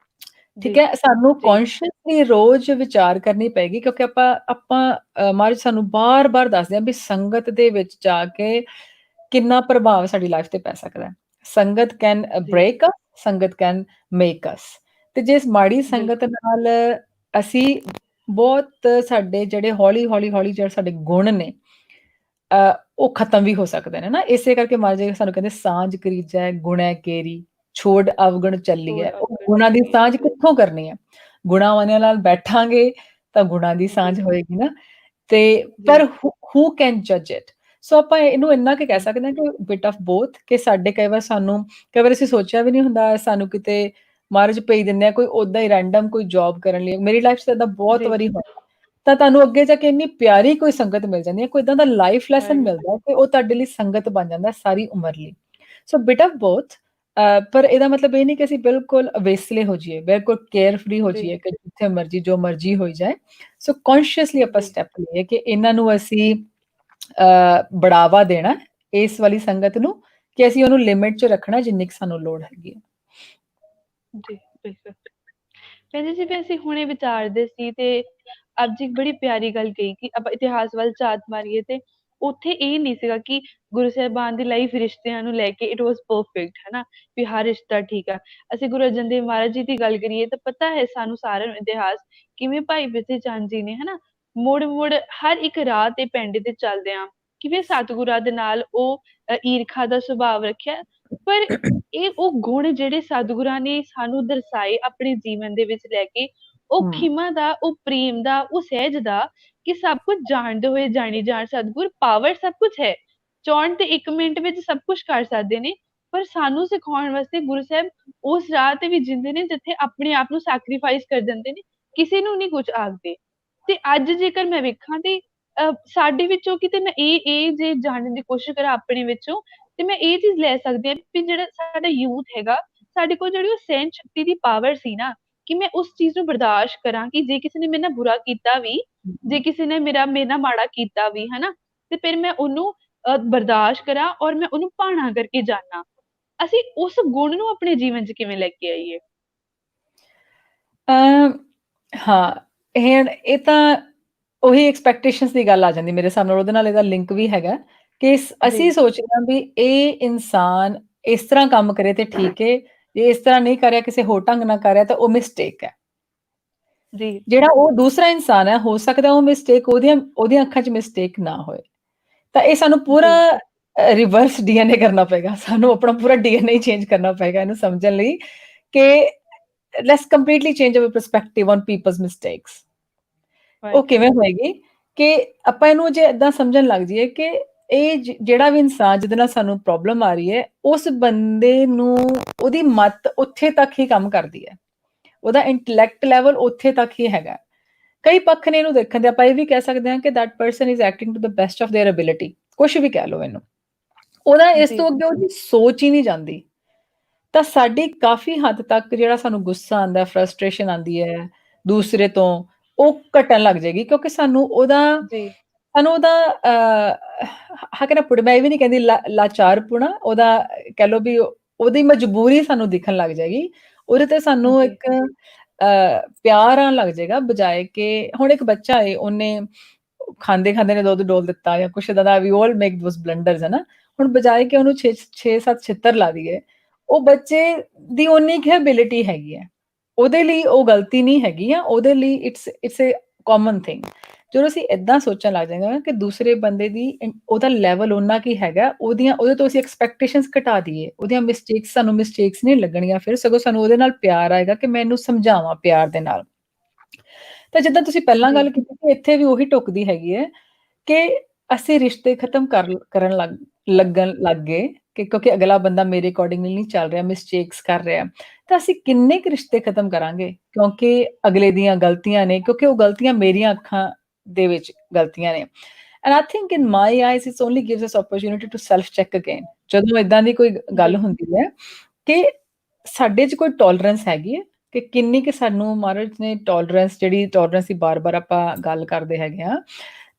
ਠੀਕ ਜੀ, ਹੈ, ਸਾਨੂੰ ਜੀ, ਕੌਨਸ਼ੀਅਸਲੀ ਰੋਜ਼ ਵਿਚਾਰ ਕਰਨੀ ਪਏਗੀ ਕਿਉਂਕਿ ਆਪਾਂ ਮਹਾਰਾਜ ਸਾਨੂੰ ਬਾਰ-ਬਾਰ ਦੱਸਦੇ ਆ ਵੀ ਸੰਗਤ ਦੇ ਵਿੱਚ ਜਾ ਕੇ ਕਿੰਨਾ ਪ੍ਰਭਾਵ ਸਾਡੀ ਲਾਈਫ ਤੇ ਪੈ ਸਕਦਾ ਹੈ। ਸੰਗਤ ਕੈਨ ਜੀ, ਬ੍ਰੇਕ ਅਸ, ਸੰਗਤ ਕੈਨ ਮੇਕ ਅਸ। ਤੇ ਜੇ ਇਸ ਮਾੜੀ ਸੰਗਤ ਬਿਲਕੁਲ, ਨਾਲ ਅਸੀਂ ਬਹੁਤ ਸਾਡੇ ਜਿਹੜੇ ਹੌਲੀ-ਹੌਲੀ ਜਿਹੜੇ ਸਾਡੇ ਗੁਣ ਨੇ ਉਹ ਖਤਮ ਵੀ ਹੋ ਸਕਦੇ ਨੇ ਨਾ। ਇਸੇ ਕਰਕੇ ਮਹਾਰਾਜ ਜੀ ਸਾਨੂੰ ਕਹਿੰਦੇ ਸਾਂਝ ਕਰੀਜੈ ਗੁਣੈ ਕੇਰੀ, ਛੋੜ ਅਵਗੁਣ ਛੋੜ ਚੱਲੀਐ। ਉਹ ਅਵਗੁਣ ਗੁਣਾਂ ਦੀ ਚੱਲੀਏ, ਸਾਂਝ ਕਿੱਥੋਂ ਕਰਨੀ ਹੈ? ਗੁਣਾਂ ਵਾਲਿਆਂ ਨਾਲ ਬੈਠਾਂਗੇ ਤਾਂ ਗੁਣਾਂ ਦੀ ਜੀ, ਸਾਂਝ ਹੋਏਗੀ ਨਾ। ਤੇ ਜੀ, ਪਰ ਹੂ ਕੈਨ ਜੱਜ ਇਟ? ਸੋ ਆਪਾਂ ਇਹਨੂੰ ਇੰਨਾ ਕੁ ਕਹਿ ਜੀ, ਸਕਦੇ ਹਾਂ ਕਿ ਬਿਟ ਆਫ ਬੋਥ, ਕਿ ਸਾਡੇ ਕਈ ਵਾਰ ਅਸੀਂ ਸੋਚਿਆ ਵੀ ਨਹੀਂ ਹੁੰਦਾ, ਸਾਨੂੰ ਕਿਤੇ ਮਹਾਰਾਜ ਭੇਜ ਦਿੰਦੇ ਆ ਕੋਈ ਓਦਾਂ ਹੀ ਰੈਂਡਮ ਕੋਈ ਜੌਬ ਕਰਨ ਲਈ। ਮੇਰੀ ਲਾਈਫ 'ਚ ਤਾਂ ਏਦਾਂ ਬਹੁਤ ਜੀ, ਵਾਰੀ ਹੋਇਆ। ਤਾਂ ਤੁਹਾਨੂੰ ਅੱਗੇ ਜਾ ਕੇ ਇੰਨੀ ਪਿਆਰੀ ਕੋਈ ਸੰਗਤ ਮਿਲ ਜਾਂਦੀ ਹੈ, ਕੋਈ ਏਦਾਂ ਦਾ ਲਾਈਫ ਲੈਸਨ ਹਾਏ, ਮਿਲਦਾ ਕਿ ਉਹ ਤੁਹਾਡੇ ਲਈ ਸੰਗਤ ਬਣ ਜਾਂਦਾ ਸਾਰੀ ਉਮਰ ਲਈ। ਸੋ ਬਿਟ ਆਫ ਬੋਥ। ਪਰ ਇਹਦਾ ਮਤਲਬ ਇਹ ਨਹੀਂ ਕਿ ਅਸੀਂ ਬਿਲਕੁਲ ਅਵੇਸਲੇ ਹੋ ਜਾਈਏ, ਬਿਲਕੁਲ ਕੇਅਰ ਫ੍ਰੀ ਹੋ ਜੀ, ਜਾਈਏ ਕਿ ਜਿੱਥੇ ਮਰਜ਼ੀ ਜੋ ਮਰਜ਼ੀ ਹੋਈ ਜਾਏ। ਸੋ ਕੌਨਸ਼ੀਅਸਲੀ ਆਪਾਂ ਜੀ, ਸਟੈਪ ਲਈਏ ਕਿ ਇਹਨਾਂ ਨੂੰ ਅਸੀਂ ਬੜਾਵਾ ਦੇਣਾ ਇਸ ਵਾਲੀ ਸੰਗਤ ਨੂੰ, ਕਿ ਅਸੀਂ ਉਹਨੂੰ ਲਿਮਿਟ 'ਚ ਰੱਖਣਾ ਜਿੰਨੀ ਕੁ ਸਾਨੂੰ ਲੋੜ ਹੈਗੀ ਹੈ। ਜੀ, ਬਿਲਕੁਲ। ਭੈਣ ਜੀ, ਜਿਵੇਂ ਅਸੀਂ ਹੁਣੇ ਵਿਚਾਰਦੇ ਸੀ ਤੇ ਅੱਜ ਇੱਕ ਬੜੀ ਪਿਆਰੀ ਗੱਲ ਕਹੀ ਕਿ ਆਪਾਂ ਇਤਿਹਾਸ ਵੱਲ ਝਾਤ ਮਾਰੀਏ ਤੇ ਉੱਥੇ ਇਹ ਨਹੀਂ ਸੀਗਾ ਕਿ ਗੁਰੂ ਸਾਹਿਬਾਨ ਦੀ ਲਾਈਫ ਰਿਸ਼ਤਿਆਂ ਨੂੰ ਲੈ ਕੇ ਇਟ ਵਾਸ ਪਰਫੈਕਟ, ਹਨਾ, ਵੀ ਹਰ ਰਿਸ਼ਤਾ ਠੀਕ ਆ। ਅਸੀਂ ਗੁਰੂ ਅਰਜਨ ਦੇਵ ਮਹਾਰਾਜ ਜੀ ਦੀ ਗੱਲ ਕਰੀਏ ਤਾਂ ਪਤਾ ਹੈ ਸਾਨੂੰ ਸਾਰਿਆਂ ਨੂੰ ਇਤਿਹਾਸ, ਕਿਵੇਂ ਭਾਈ ਬਿਰਥੇ ਚੰਦ ਜੀ ਨੇ, ਹਨਾ, ਮੁੜ ਹਰ ਇੱਕ ਰਾਹ ਤੇ ਪਿੰਡ ਤੇ ਚੱਲਦਿਆਂ ਕਿਵੇਂ ਸਤਿਗੁਰਾਂ ਦੇ ਨਾਲ ਉਹ ਈਰਖਾ ਦਾ ਸੁਭਾਵ ਰੱਖਿਆ। ਪਰ ਇਹ ਉਹ ਗੁਣ ਜਿਹੜੇ ਸਤਿਗੁਰਾਂ ਨੇ ਸਾਨੂੰ ਦਰਸਾਏ ਆਪਣੇ ਜੀਵਨ ਦੇ ਵਿੱਚ ਲੈ ਕੇ, ਉਹ ਹੂੰ, ਖਿਮਾ ਦਾ, ਉਹ ਪ੍ਰੇਮ ਦਾ, ਉਹ ਸਹਿਜ ਦਾ, ਕਿ ਸਭ ਕੁਝ ਜਾਣਦੇ ਹੋਏ ਜਾਣੀ ਜਾਣ ਸਤਿਗੁਰ ਪਾਵਰ ਸਭ ਕੁਝ ਹੈ, ਚਾਹੁਣ ਤੇ 1 ਮਿੰਟ ਵਿੱਚ ਸਭ ਕੁਝ ਕਰ ਸਕਦੇ ਨੇ। ਪਰ ਸਾਨੂੰ ਸਿਖਾਉਣ ਵਾਸਤੇ ਗੁਰੂ ਸਾਹਿਬ ਉਸ ਰਾਹ ਤੇ ਵੀ ਜਿੰਦੇ ਨੇ ਜਿੱਥੇ ਆਪਣੇ ਆਪ ਨੂੰ ਸੈਕਰੀਫਾਈਸ ਕਰ ਦਿੰਦੇ ਨੇ, ਕਿਸੇ ਨੂੰ ਨਹੀਂ ਕੁਝ ਆਖਦੇ। ਤੇ ਅੱਜ ਜੇਕਰ ਮੈਂ ਵੇਖਾਂ ਤੇ ਸਾਡੇ ਵਿੱਚੋਂ ਕਿਤੇ ਮੈਂ ਇਹ ਜੇ ਜਾਣਨ ਦੀ ਕੋਸ਼ਿਸ਼ ਕਰਾਂ ਆਪਣੇ ਵਿੱਚੋਂ, ਤੇ ਮੈਂ ਇਹ ਚੀਜ਼ ਲੈ ਸਕਦੀ ਹਾਂ ਵੀ ਜਿਹੜਾ ਸਾਡਾ ਯੂਥ ਹੈਗਾ, ਸਾਡੇ ਕੋਲ ਜਿਹੜੀ ਉਹ ਸਹਿਣ ਸ਼ਕਤੀ ਦੀ ਪਾਵਰ ਸੀ ਨਾ, ਕਿ ਮੈਂ ਉਸ ਚੀਜ਼ ਨੂੰ ਬਰਦਾਸ਼ਤ ਕਰਾਂ ਕਿ ਜੇ ਕਿਸੇ ਨੇ ਮੇਰੇ ਨਾਲ ਬੁਰਾ ਕੀਤਾ ਵੀ, ਜੇ ਕਿਸੇ ਨੇ ਮੇਰੇ ਨਾਲ ਮਾੜਾ ਕੀਤਾ ਵੀ, ਹਨਾ, ਤੇ ਫਿਰ ਮੈਂ ਉਹਨੂੰ ਬਰਦਾਸ਼ਤ ਕਰਾਂ ਔਰ ਮੈਂ ਉਹਨੂੰ ਭਾਣਾ ਕਰਕੇ ਜਾਣਾ। ਅਸੀਂ ਉਸ ਗੁਣ ਨੂੰ ਆਪਣੇ ਜੀਵਨ 'ਚ ਕਿਵੇਂ ਲੈ ਕੇ ਆਈਏ? ਅ, ਹਾਂ, ਇਹ ਤਾਂ ਉਹੀ ਐਕਸਪੈਕਟੇਸ਼ਨਸ ਦੀ ਗੱਲ ਆ ਜਾਂਦੀ ਮੇਰੇ ਹਿਸਾਬ ਨਾਲ, ਉਹਦੇ ਨਾਲ ਇਹਦਾ ਲਿੰਕ ਵੀ ਹੈਗਾ ਕਿ ਜੀ, ਅਸੀਂ ਸੋਚਦੇ ਹਾਂ ਵੀ ਇਹ ਇਨਸਾਨ ਇਸ ਤਰ੍ਹਾਂ ਕੰਮ ਕਰੇ ਤੇ ਠੀਕ ਹੈ, ਜੇ ਇਸ ਤਰ੍ਹਾਂ ਨਹੀਂ ਕਰ ਰਿਹਾ, ਕਿਸੇ ਹੋਰ ਢੰਗ ਨਾਲ ਕਰ ਰਿਹਾ ਤਾਂ ਉਹ ਮਿਸਟੇਕ ਹੈ। ਜੀ, ਜਿਹੜਾ ਉਹ ਦੂਸਰਾ ਇਨਸਾਨ ਹੈ, ਹੋ ਸਕਦਾ ਉਹ ਮਿਸਟੇਕ ਉਹਦੀਆਂ ਅੱਖਾਂ 'ਚ ਮਿਸਟੇਕ ਨਾ ਹੋਏ। ਤਾਂ ਇਹ ਸਾਨੂੰ ਪੂਰਾ ਜੀ, ਰਿਵਰਸ ਡੀਐਨਏ ਕਰਨਾ ਪਏਗਾ, ਸਾਨੂੰ ਆਪਣਾ ਪੂਰਾ ਡੀਐਨਏ ਚੇਂਜ ਕਰਨਾ ਪਏਗਾ ਇਹਨੂੰ ਸਮਝਣ ਲਈ ਕਿ let's completely change our perspective on people's mistakes. ਉਹ ਵਾਹਿਗੁਰੂ, ਕਿਵੇਂ ਹੋਏਗੀ ਕਿ ਆਪਾਂ ਇਹਨੂੰ ਜੇ ਏਦਾਂ ਸਮਝਣ ਲੱਗ ਜਾਈਏ ਕਿ ਇਹ ਜਿਹੜਾ ਵੀ ਇਨਸਾਨ ਜਿਹਦੇ ਨਾਲ ਸਾਨੂੰ ਪ੍ਰੋਬਲਮ ਆ ਰਹੀ ਹੈ, ਉਸ ਬੰਦੇ ਨੂੰ ਉਹਦੀ ਮੱਤ ਉੱਥੇ ਤੱਕ ਹੀ ਕੰਮ ਕਰਦੀ ਹੈ, ਉਹਦਾ ਇੰਟੈਲੈਕਟ ਲੈਵਲ ਉੱਥੇ ਤੱਕ ਹੀ ਹੈਗਾ। ਕਈ ਪੱਖ ਨੇ ਇਹਨੂੰ ਦੇਖਣ ਦੇ, ਆਪਾਂ ਇਹ ਵੀ ਕਹਿ ਸਕਦੇ ਹਾਂ ਕਿ that person is acting to the best of their ability, ਕੁਛ ਵੀ ਕਹਿ ਲਓ ਇਹਨੂੰ। ਉਹਦਾ ਇਸ ਜੀ, ਤੋਂ ਅੱਗੇ ਉਹਦੀ ਸੋਚ ਹੀ ਨਹੀਂ ਜਾਂਦੀ। ਤਾਂ ਸਾਡੀ ਕਾਫ਼ੀ ਹੱਦ ਤੱਕ ਜਿਹੜਾ ਸਾਨੂੰ ਗੁੱਸਾ ਆਉਂਦਾ, ਫਰਸਟ੍ਰੇਸ਼ਨ ਆਉਂਦੀ ਹੈ ਦੂਸਰੇ ਤੋਂ, ਉਹ ਘਟਣ ਲੱਗ ਜਾਏਗੀ ਕਿਉਂਕਿ ਸਾਨੂੰ ਉਹਦਾ ਜੀ, ਸਾਨੂੰ ਉਹਦਾ how can I put it, ਮੈਂ ਇਹ ਵੀ ਨਹੀਂ ਕਹਿੰਦੀ ਲਾਚਾਰਪੁਣਾ, ਉਹਦਾ ਕਹਿ ਲਓ ਵੀ ਉਹਦੀ ਮਜਬੂਰੀ ਸਾਨੂੰ ਦਿਖਣ ਲੱਗ ਜਾਏਗੀ। ਉਹਦੇ ਤੇ ਸਾਨੂੰ ਜੀ ਇੱਕ ਪਿਆਰ ਆਉਣ ਲੱਗ ਜਾਏਗਾ, ਬਜਾਏ ਕਿ ਹੁਣ ਇੱਕ ਬੱਚਾ ਏ, ਉਹਨੇ ਖਾਂਦੇ ਨੇ ਦੁੱਧ ਡੋਲ ਦਿੱਤਾ ਜਾਂ ਕੁਛ ਏਦਾਂ ਦਾ, ਵੀ ਆਲ ਮੇਕ ਦੋਸ ਬਲੰਡਰਸ, ਹੈ ਨਾ। ਹੁਣ ਬਜਾਏ ਕਿ ਉਹਨੂੰ 6-7 ਛਿੱਤਰ ਲਾ ਦਈਏ, ਉਹ ਬੱਚੇ ਦੀ ਓਨੀ ਕੁ ਐਬਿਲਿਟੀ ਹੈਗੀ ਹੈ, ਉਹਦੇ ਲਈ ਉਹ ਗਲਤੀ ਨਹੀਂ ਹੈਗੀ ਆ, ਉਹਦੇ ਲਈ ਇਟਸ ਏ ਕਾਮਨ ਥਿੰਗ। ਜਦੋਂ ਅਸੀਂ ਏਦਾਂ ਸੋਚਣ ਲੱਗ ਜਾਂਗੇ ਕਿ ਦੂਸਰੇ ਬੰਦੇ ਦੀ ਉਹਦਾ ਲੈਵਲ ਉਹਨਾਂ ਕੀ ਹੈਗਾ, ਉਹਦੇ ਤੋਂ ਅਸੀਂ ਐਕਸਪੈਕਟੇਸ਼ਨਸ ਘਟਾ ਦਈਏ, ਉਹਦੀਆਂ ਮਿਸਟੇਕਸ ਸਾਨੂੰ ਮਿਸਟੇਕਸ ਨਹੀਂ ਲੱਗਣੀਆਂ, ਫਿਰ ਸਗੋਂ ਸਾਨੂੰ ਉਹਦੇ ਨਾਲ ਪਿਆਰ ਆਏਗਾ ਕਿ ਮੈਂ ਇਹਨੂੰ ਸਮਝਾਵਾਂ ਪਿਆਰ ਦੇ ਨਾਲ। ਤਾਂ ਜਿੱਦਾਂ ਤੁਸੀਂ ਪਹਿਲਾਂ ਜੀ ਗੱਲ ਕੀਤੀ ਕਿ ਇੱਥੇ ਵੀ ਉਹੀ ਟੁੱਕਦੀ ਹੈਗੀ ਹੈ ਕਿ ਅਸੀਂ ਰਿਸ਼ਤੇ ਖਤਮ ਕਰਨ ਲੱਗਣ ਲੱਗ ਗਏ ਕਿ ਕਿਉਂਕਿ ਅਗਲਾ ਬੰਦਾ ਮੇਰੇ ਅਕੋਰਡਿੰਗਲੀ ਨਹੀਂ ਚੱਲ ਰਿਹਾ, ਮਿਸਟੇਕਸ ਕਰ ਰਿਹਾ, ਤਾਂ ਅਸੀਂ ਕਿੰਨੇ ਕੁ ਰਿਸ਼ਤੇ ਖਤਮ ਕਰਾਂਗੇ ਕਿਉਂਕਿ ਅਗਲੇ ਦੀਆਂ ਗਲਤੀਆਂ ਨੇ, ਕਿਉਂਕਿ ਉਹ ਗਲਤੀਆਂ ਮੇਰੀਆਂ ਅੱਖਾਂ ਦੇ ਵਿੱਚ ਗਲਤੀਆਂ ਨੇ। And I think in my eyes it's only gives us opportunity to self check again. ਜਦੋਂ ਇਦਾਂ ਦੀ ਕੋਈ ਗੱਲ ਜੀ ਹੁੰਦੀ ਹੈ ਕਿ ਸਾਡੇ 'ਚ ਕੋਈ ਟੋਲਰੈਂਸ ਹੈਗੀ ਹੈ, ਕਿ ਕਿੰਨੀ ਕੁ ਸਾਨੂੰ ਮਹਾਰਾਜ ਨੇ ਟੋਲਰੈਂਸ, ਜਿਹੜੀ ਟੋਲਰੈਂਸ ਦੀ ਬਾਰ-ਬਾਰ ਆਪਾਂ ਗੱਲ ਕਰਦੇ ਹੈਗੇ ਆ,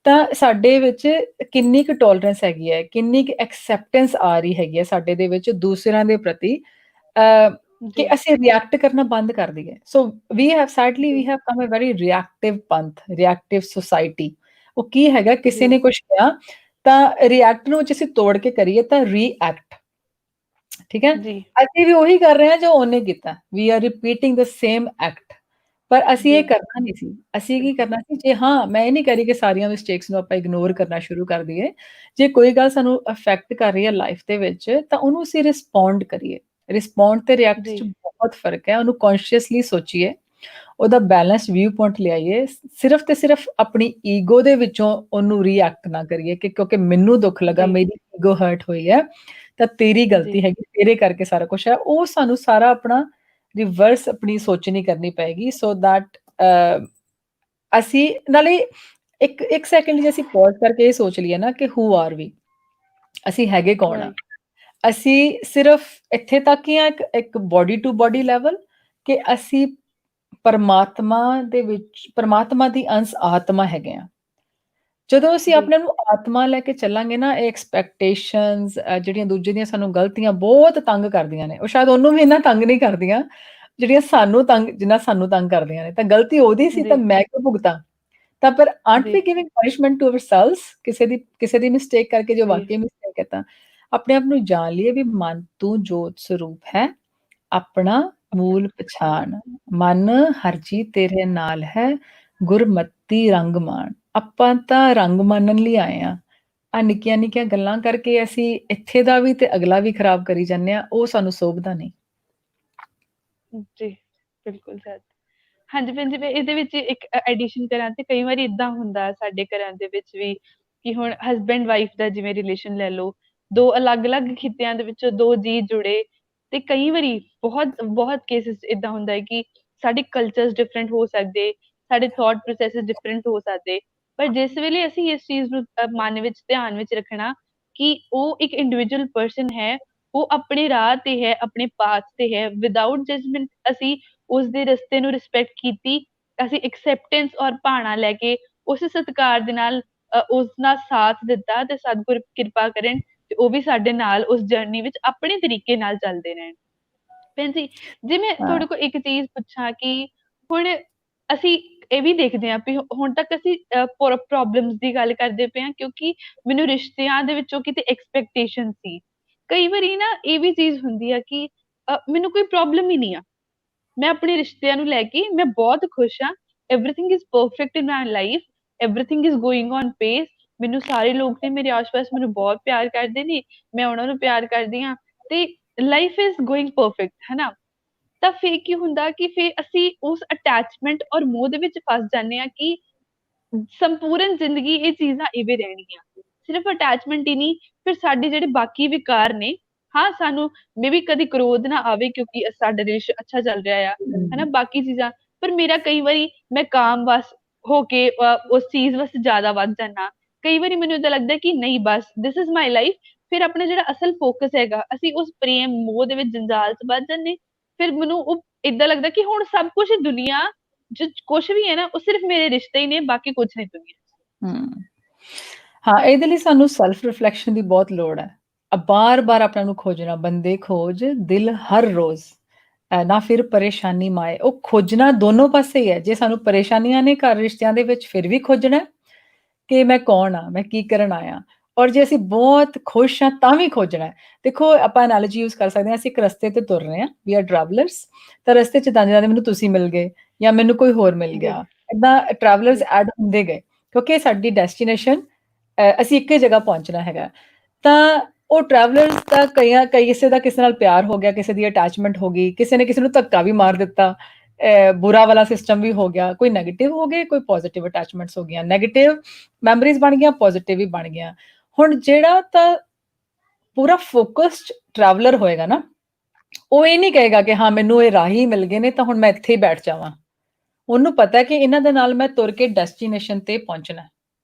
ਤਾਂ ਸਾਡੇ ਵਿੱਚ ਕਿੰਨੀ ਕੁ ਟੋਲਰੈਂਸ ਹੈਗੀ ਹੈ, ਕਿੰਨੀ ਕੁ ਐਕਸੈਪਟੈਂਸ ਆ ਰਹੀ ਹੈਗੀ ਹੈ ਸਾਡੇ ਦੇ ਵਿੱਚ ਦੂਸਰਿਆਂ ਦੇ ਪ੍ਰਤੀ, ਕਿ ਜੀ ਅਸੀਂ ਰਿਐਕਟ ਕਰਨਾ ਬੰਦ ਕਰ ਦਈਏ। So we have come a very reactive Panth, reactive society. ਉਹ ਕੀ ਹੈਗਾ, ਕਿਸੇ ਜੀ ਨੇ ਕੁਛ ਕਿਹਾ ਤਾਂ ਰਿਐਕਟ ਨੂੰ ਅਸੀਂ ਤੋੜ ਕੇ ਕਰੀਏ ਤਾਂ ਰੀਐਕਟ, ਠੀਕ ਹੈ। ਜੀ ਅਸੀਂ ਵੀ ਉਹੀ ਕਰ ਰਹੇ ਹਾਂ ਜੋ ਉਹਨੇ ਕੀਤਾ, we are repeating the same act. ਪਰ ਅਸੀਂ ਇਹ ਜੀ ਕਰਨਾ ਨਹੀਂ ਸੀ। ਅਸੀਂ ਕੀ ਬਿਲਕੁਲ ਕਰਨਾ ਸੀ, ਜੇ ਹਾਂ, ਮੈਂ ਇਹ ਨਹੀਂ ਕਹਿ ਰਹੀ ਕਿ ਸਾਰੀਆਂ ਮਿਸਟੇਕਸ ਨੂੰ ਆਪਾਂ ਇਗਨੋਰ ਕਰਨਾ ਸ਼ੁਰੂ ਕਰ ਦਈਏ। ਜੇ ਕੋਈ ਗੱਲ ਸਾਨੂੰ ਅਫੈਕਟ ਕਰ ਰਹੀ ਹੈ ਲਾਈਫ ਦੇ ਵਿੱਚ, ਤਾਂ ਉਹਨੂੰ ਅਸੀਂ ਰਿਸਪੌਂਡ ਕਰੀਏ। ਰਿਸਪੌਂਡ ਤੇ ਰਿਐਕਟ 'ਚ ਜੀ ਬਹੁਤ ਫ਼ਰਕ ਹੈ। ਉਹਨੂੰ ਕੌਨਸ਼ੀਅਸਲੀ ਸੋਚੀਏ, ਉਹਦਾ ਬੈਲੈਂਸਡ ਵਿਊ ਪੁਆਇੰਟ ਲਿਆਈਏ। ਸਿਰਫ ਤੇ ਸਿਰਫ ਆਪਣੀ ਈਗੋ ਦੇ ਵਿੱਚੋਂ ਉਹਨੂੰ ਰਿਐਕਟ ਨਾ ਕਰੀਏ ਕਿ ਕਿਉਂਕਿ ਮੈਨੂੰ ਦੁੱਖ ਲੱਗਾ, ਜੀ ਮੇਰੀ ਈਗੋ ਹਰਟ ਹੋਈ ਹੈ, ਤਾਂ ਤੇਰੀ ਜੀ ਗਲਤੀ ਹੈਗੀ, ਤੇਰੇ ਕਰਕੇ ਸਾਰਾ ਕੁਛ ਹੈ। ਉਹ ਸਾਨੂੰ ਸਾਰਾ ਆਪਣਾ ਰਿਵਰਸ ਆਪਣੀ ਸੋਚਣੀ ਕਰਨੀ ਪਏਗੀ, ਸੋ ਦੈਟ ਅਸੀਂ ਨਾਲੇ ਇੱਕ ਸੈਕਿੰਡ ਜੇ ਅਸੀਂ ਪੌਜ਼ ਕਰਕੇ ਇਹ ਸੋਚ ਲਈਏ ਨਾ ਕਿ ਹੂ ਆਰ ਵੀ, ਅਸੀਂ ਹੈਗੇ ਕੌਣ ਆ? ਰਾਈਟ ਅਸੀਂ ਸਿਰਫ ਇੱਥੇ ਤੱਕ ਹੀ ਆ, ਇੱਕ ਬਾਡੀ ਟੂ ਬਾਡੀ ਲੈਵਲ, ਕਿ ਅਸੀਂ ਪਰਮਾਤਮਾ ਦੇ ਵਿੱਚ, ਪਰਮਾਤਮਾ ਦੀ ਅੰਸ਼ ਆਤਮਾ ਹੈਗੇ ਆ। ਜਦੋਂ ਅਸੀਂ ਜੀ ਆਪਣੇ ਨੂੰ ਆਤਮਾ ਲੈ ਕੇ ਚੱਲਾਂਗੇ ਨਾ, ਇਹ ਐਕਸਪੈਕਟੇਸ਼ਨਸ ਜਿਹੜੀਆਂ ਦੂਜੇ ਦੀਆਂ ਸਾਨੂੰ ਗਲਤੀਆਂ ਬਹੁਤ ਤੰਗ ਕਰਦੀਆਂ ਨੇ, ਉਹ ਸ਼ਾਇਦ ਉਹਨੂੰ ਵੀ ਇੰਨਾ ਤੰਗ ਨਹੀਂ ਕਰਦੀਆਂ ਜਿਹੜੀਆਂ ਜਿੰਨਾ ਸਾਨੂੰ ਤੰਗ ਕਰਦੀਆਂ ਨੇ। ਤਾਂ ਗਲਤੀ ਉਹਦੀ ਸੀ, ਤਾਂ ਜੀ ਮੈਂ ਕਿਉਂ ਭੁਗਤਾਂ? ਤਾਂ ਪਰ ਆਰਨਟ ਜੀ ਵੀ ਗਿਵਿੰਗ ਪਨਿਸ਼ਮੈਂਟ ਟੂ ਅਵਰਸੈਲਵਸ, ਕਿਸੇ ਦੀ ਮਿਸਟੇਕ ਕਰਕੇ, ਜੋ ਜੀ ਵਾਕਈ ਮਿਸਟੇਕ ਹੈ, ਤਾਂ ਆਪਣੇ ਆਪ ਨੂੰ ਜਾਣ ਲਈਏ ਵੀ ਮਨ ਤੂੰ ਜੋਤ ਸਰੂਪ ਹੈ, ਆਪਣਾ ਮੂਲ ਪਛਾਣ, ਮਨ ਹਰਜੀ ਤੇਰੇ ਨਾਲ ਹੈ, ਗੁਰਮਤੀ ਰੰਗ ਮਾਣ। ਆਪਾਂ ਤਾਂ ਰੰਗ ਮਾਣਨ ਲਈ ਆਏ ਆ। ਆ ਨਿੱਕੀਆਂ ਨਿੱਕੀਆਂ ਗੱਲਾਂ ਕਰਕੇ ਅਸੀਂ ਇੱਥੇ ਦਾ ਵੀ ਤੇ ਅਗਲਾ ਵੀ ਖਰਾਬ ਕਰੀ ਜਾਂਦੇ ਆ, ਉਹ ਸਾਨੂੰ ਸੋਭਦਾ ਨਹੀਂ। ਜੀ ਬਿਲਕੁਲ ਸਰ। ਹਾਂਜੀ ਭੈਣ ਜੀ, ਮੈਂ ਇਹਦੇ ਵਿੱਚ ਇੱਕ ਐਡੀਸ਼ਨ ਕਰਾਂ ਤੇ ਕਈ ਵਾਰੀ ਇਦਾਂ ਹੁੰਦਾ ਸਾਡੇ ਘਰਾਂ ਦੇ ਵਿੱਚ ਵੀ ਕਿ ਹੁਣ ਹਸਬੈਂਡ ਵਾਈਫ ਦਾ ਜਿਵੇਂ ਰਿਲੇਸ਼ਨ ਲੈ ਲਓ, ਦੋ ਅਲੱਗ-ਅਲੱਗ ਖਿੱਤਿਆਂ ਦੇ ਵਿੱਚੋਂ ਦੋ ਜੀਅ ਜੁੜੇ, ਤੇ ਕਈ ਵਾਰੀ ਬਹੁਤ ਬਹੁਤ ਕੇਸਿਸ ਇਦਾਂ ਹੁੰਦਾ ਹੈ ਕਿ ਸਾਡੇ ਕਲਚਰਸ ਡਿਫਰੈਂਟ ਹੋ ਸਕਦੇ, ਸਾਡੇ ਥੋਟ ਪ੍ਰੋਸੈਸਸ ਡਿਫਰੈਂਟ ਹੋ ਸਕਦੇ, ਪਰ ਜਿਸ ਵੇਲੇ ਅਸੀਂ ਇਸ ਚੀਜ਼ ਨੂੰ ਮਨ ਵਿੱਚ ਧਿਆਨ ਵਿੱਚ ਰੱਖਣਾ ਕਿ ਉਹ ਇੱਕ ਇੰਡੀਵਿਜੂਅਲ ਪਰਸਨ ਹੈ, ਉਹ ਆਪਣੇ ਰਾਹ ਤੇ ਹੈ, ਆਪਣੇ ਪਾਥ ਤੇ ਹੈ, ਵਿਦਆਊਟ ਜਜਮੈਂਟ ਅਸੀਂ ਉਸਦੇ ਰਸਤੇ ਨੂੰ ਰਿਸਪੈਕਟ ਕੀਤੀ, ਅਸੀਂ ਐਕਸੈਪਟੈਂਸ ਔਰ ਭਾਣਾ ਲੈ ਕੇ ਉਸ ਸਤਿਕਾਰ ਦੇ ਨਾਲ ਉਸ ਨਾਲ ਸਾਥ ਦਿੱਤਾ, ਤੇ ਸਤਿਗੁਰ ਕਿਰਪਾ ਕਰਨ ਤੇ ਉਹ ਵੀ ਸਾਡੇ ਨਾਲ ਉਸ ਜਰਨੀ ਵਿੱਚ ਆਪਣੇ ਤਰੀਕੇ ਨਾਲ ਚੱਲਦੇ ਰਹਿਣ। ਭੈਣ ਜੀ, ਜੇ ਮੈਂ ਹਾਂ, ਤੁਹਾਡੇ ਕੋਲ ਇੱਕ ਚੀਜ਼ ਪੁੱਛਾਂ ਕਿ ਹੁਣ ਅਸੀਂ ਇਹ ਵੀ ਦੇਖਦੇ ਹਾਂ ਵੀ ਹੁਣ ਤੱਕ ਅਸੀਂ ਪ੍ਰੋਬਲਮਸ ਦੀ ਗੱਲ ਕਰਦੇ ਪਏ ਹਾਂ, ਕਿਉਂਕਿ ਮੈਨੂੰ ਰਿਸ਼ਤਿਆਂ ਦੇ ਵਿੱਚੋਂ ਕਿਤੇ ਐਕਸਪੈਕਟੇਸ਼ਨ ਸੀ। ਕਈ ਵਾਰੀ ਨਾ ਇਹ ਵੀ ਚੀਜ਼ ਹੁੰਦੀ ਆ ਕਿ ਮੈਨੂੰ ਕੋਈ ਪ੍ਰੋਬਲਮ ਹੀ ਨਹੀਂ ਆ, ਮੈਂ ਆਪਣੇ ਰਿਸ਼ਤਿਆਂ ਨੂੰ ਲੈ ਕੇ ਮੈਂ ਬਹੁਤ ਖੁਸ਼ ਹਾਂ, everything is perfect in my life, everything is going on ਪੇਸ, ਮੈਨੂੰ ਸਾਰੇ ਲੋਕ ਨੇ ਮੇਰੇ ਆਸ-ਪਾਸ ਮੈਨੂੰ ਬਹੁਤ ਪਿਆਰ ਕਰਦੇ ਨੇ, ਮੈਂ ਉਹਨਾਂ ਨੂੰ ਪਿਆਰ ਕਰਦੀ ਹਾਂ, ਤੇ ਲਾਈਫ ਇਜ਼ ਗੋਇੰਗ ਪਰਫੈਕਟ, ਹਨਾ। ਤਾਂ ਫਿਰ ਕੀ ਹੁੰਦਾ ਕਿ ਫਿਰ ਅਸੀਂ ਉਸ ਅਟੈਚਮੈਂਟ ਔਰ ਮੋਹ ਦੇ ਵਿੱਚ ਫਸ ਜਾਂਦੇ ਹਾਂ ਕਿ ਸੰਪੂਰਨ ਜ਼ਿੰਦਗੀ ਇਹ ਚੀਜ਼ਾਂ ਇਵੇਂ ਰਹਿਣਗੀਆਂ। ਸਿਰਫ ਅਟੈਚਮੈਂਟ ਹੀ ਨਹੀਂ, ਫਿਰ ਸਾਡੇ ਜਿਹੜੇ ਬਾਕੀ ਵਿਕਾਰ ਨੇ, ਹਾਂ ਸਾਨੂੰ ਮੇਬੀ ਕਦੀ ਕ੍ਰੋਧ ਨਾ ਆਵੇ ਕਿਉਂਕਿ ਸਾਡਾ ਰਿਲੇਸ਼ਨ ਅੱਛਾ ਚੱਲ ਰਿਹਾ ਆ, ਹਨਾ, ਬਾਕੀ ਚੀਜ਼ਾਂ, ਪਰ ਮੇਰਾ ਕਈ ਵਾਰੀ ਮੈਂ ਕਾਮ ਵਸ ਹੋ ਕੇ ਉਸ ਚੀਜ਼ ਵਾਸਤੇ ਜ਼ਿਆਦਾ ਵੱਧ ਜਾਣਾ। ਕਈ ਵਾਰੀ ਮੈਨੂੰ ਏਦਾਂ ਲੱਗਦਾ ਕਿ ਨਹੀਂ ਬਸ ਦਿਸ ਇਜ਼ ਮਾਈ ਲਾਈਫ, ਫਿਰ ਆਪਣਾ ਜਿਹੜਾ ਅਸਲ ਫੋਕਸ ਹੈਗਾ ਅਸੀਂ ਉਸ ਪ੍ਰੇਮ ਮੋਹ ਦੇ ਵਿੱਚ ਜੰਜਾਲ 'ਚ ਵੱਧ ਜਾਂਦੇ। ਫਿਰ ਮੈਨੂੰ ਉਹ ਏਦਾਂ ਲੱਗਦਾ ਕਿ ਹੁਣ ਸਭ ਕੁਛ ਦੁਨੀਆ ਜੋ ਕੁਛ ਵੀ ਹੈ ਨਾ, ਉਹ ਸਿਰਫ ਮੇਰੇ ਰਿਸ਼ਤੇ ਹੀ ਨੇ, ਬਾਕੀ ਕੁਛ ਨਹੀਂ ਦੁਨੀਆ 'ਚ। ਹੂੰ। ਹਾਂ, ਇਹਦੇ ਲਈ ਸਾਨੂੰ ਸੈਲਫ ਰਿਫਲੈਕਸ਼ਨ ਦੀ ਬਹੁਤ ਲੋੜ ਹੈ। ਬਾਰ-ਬਾਰ ਆਪਣਾ ਨੂੰ ਖੋਜਣਾ, ਬੰਦੇ ਖੋਜ ਦਿਲ ਹਰ ਰੋਜ਼, ਨਾ ਫਿਰ ਪਰੇਸ਼ਾਨੀ ਮਾਏ। ਉਹ ਖੋਜਣਾ ਦੋਨੋਂ ਪਾਸੇ ਹੀ ਹੈ। ਜੇ ਸਾਨੂੰ ਪਰੇਸ਼ਾਨੀਆਂ ਨੇ ਘਰ ਰਿਸ਼ਤਿਆਂ ਦੇ ਵਿੱਚ ਫਿਰ ਵੀ ਖੋਜਣਾ ਹੈ ਕਿ ਮੈਂ ਕੌਣ ਹਾਂ, ਮੈਂ ਕੀ ਕਰਨ ਆਇਆ। ਔਰ ਜੇ ਅਸੀਂ ਬਹੁਤ ਖੁਸ਼ ਹਾਂ ਤਾਂ ਵੀ ਖੋਜਣਾ ਹੈ। ਦੇਖੋ ਆਪਾਂ ਐਨਾਲੋਜੀ ਯੂਜ਼ ਕਰ ਸਕਦੇ ਹਾਂ, ਅਸੀਂ ਇੱਕ ਰਸਤੇ ਤੇ ਤੁਰ ਰਹੇ ਹਾਂ, ਵੀ ਆਰ ਟਰੈਵਲਰਸ, ਤਾਂ ਰਸਤੇ 'ਚ ਜਾਂਦੇ-ਜਾਂਦੇ ਮੈਨੂੰ ਤੁਸੀਂ ਮਿਲ ਗਏ ਜਾਂ ਮੈਨੂੰ ਕੋਈ ਹੋਰ ਮਿਲ ਜੀ, ਗਿਆ। ਏਦਾਂ ਟਰੈਵਲਰਸ ਜੀ, ਐਡ ਹੁੰਦੇ ਗਏ ਕਿਉਂਕਿ ਸਾਡੀ ਡੈਸਟੀਨੇਸ਼ਨ ਅਸੀਂ ਇੱਕ ਹੀ ਜਗ੍ਹਾ ਪਹੁੰਚਣਾ ਹੈਗਾ। ਤਾਂ ਉਹ ਟਰੈਵਲਰਸ ਦਾ ਕਿਸੇ ਦਾ ਕਿਸੇ ਨਾਲ ਪਿਆਰ ਹੋ ਗਿਆ, ਕਿਸੇ ਦੀ ਅਟੈਚਮੈਂਟ ਹੋ ਗਈ, ਕਿਸੇ ਨੇ ਕਿਸੇ ਨੂੰ ਧੱਕਾ ਵੀ ਮਾਰ ਦਿੱਤਾ, ਬੁਰਾ ਵਾਲਾ ਸਿਸਟਮ ਵੀ ਹੋ ਗਿਆ, ਕੋਈ ਨੈਗੇਟਿਵ ਹੋ ਗਏ, ਕੋਈ ਪੋਜ਼ਿਟਿਵ ਅਟੈਚਮੈਂਟਸ ਹੋ ਗਈਆਂ, ਨੈਗੇਟਿਵ ਮੈਮੋਰੀਜ਼ ਬਣ ਗਈਆਂ, ਪੋਜ਼ਿਟਿਵ ਵੀ ਬਣ ਗਈਆਂ। ਹੁਣ ਜਿਹੜਾ ਤਾਂ ਪੂਰਾ ਫੋਕਸਡ ਟਰੈਵਲਰ ਹੋਏਗਾ ਨਾ, ਉਹ ਇਹ ਨਹੀਂ ਕਹੇਗਾ ਕਿ ਹਾਂ ਮੈਨੂੰ ਇਹ ਰਾਹ ਹੀ ਮਿਲ ਗਏ ਨੇ ਤਾਂ ਹੁਣ ਮੈਂ ਇੱਥੇ ਹੀ ਬੈਠ ਜਾਵਾਂ। ਉਹਨੂੰ ਪਤਾ ਹੈ ਕਿ ਇਹਨਾਂ ਦੇ ਨਾਲ ਮੈਂ ਤੁਰ ਕੇ ਡੈਸਟੀਨੇਸ਼ਨ ਤੇ ਪਹੁੰਚਣਾ ਹੈ।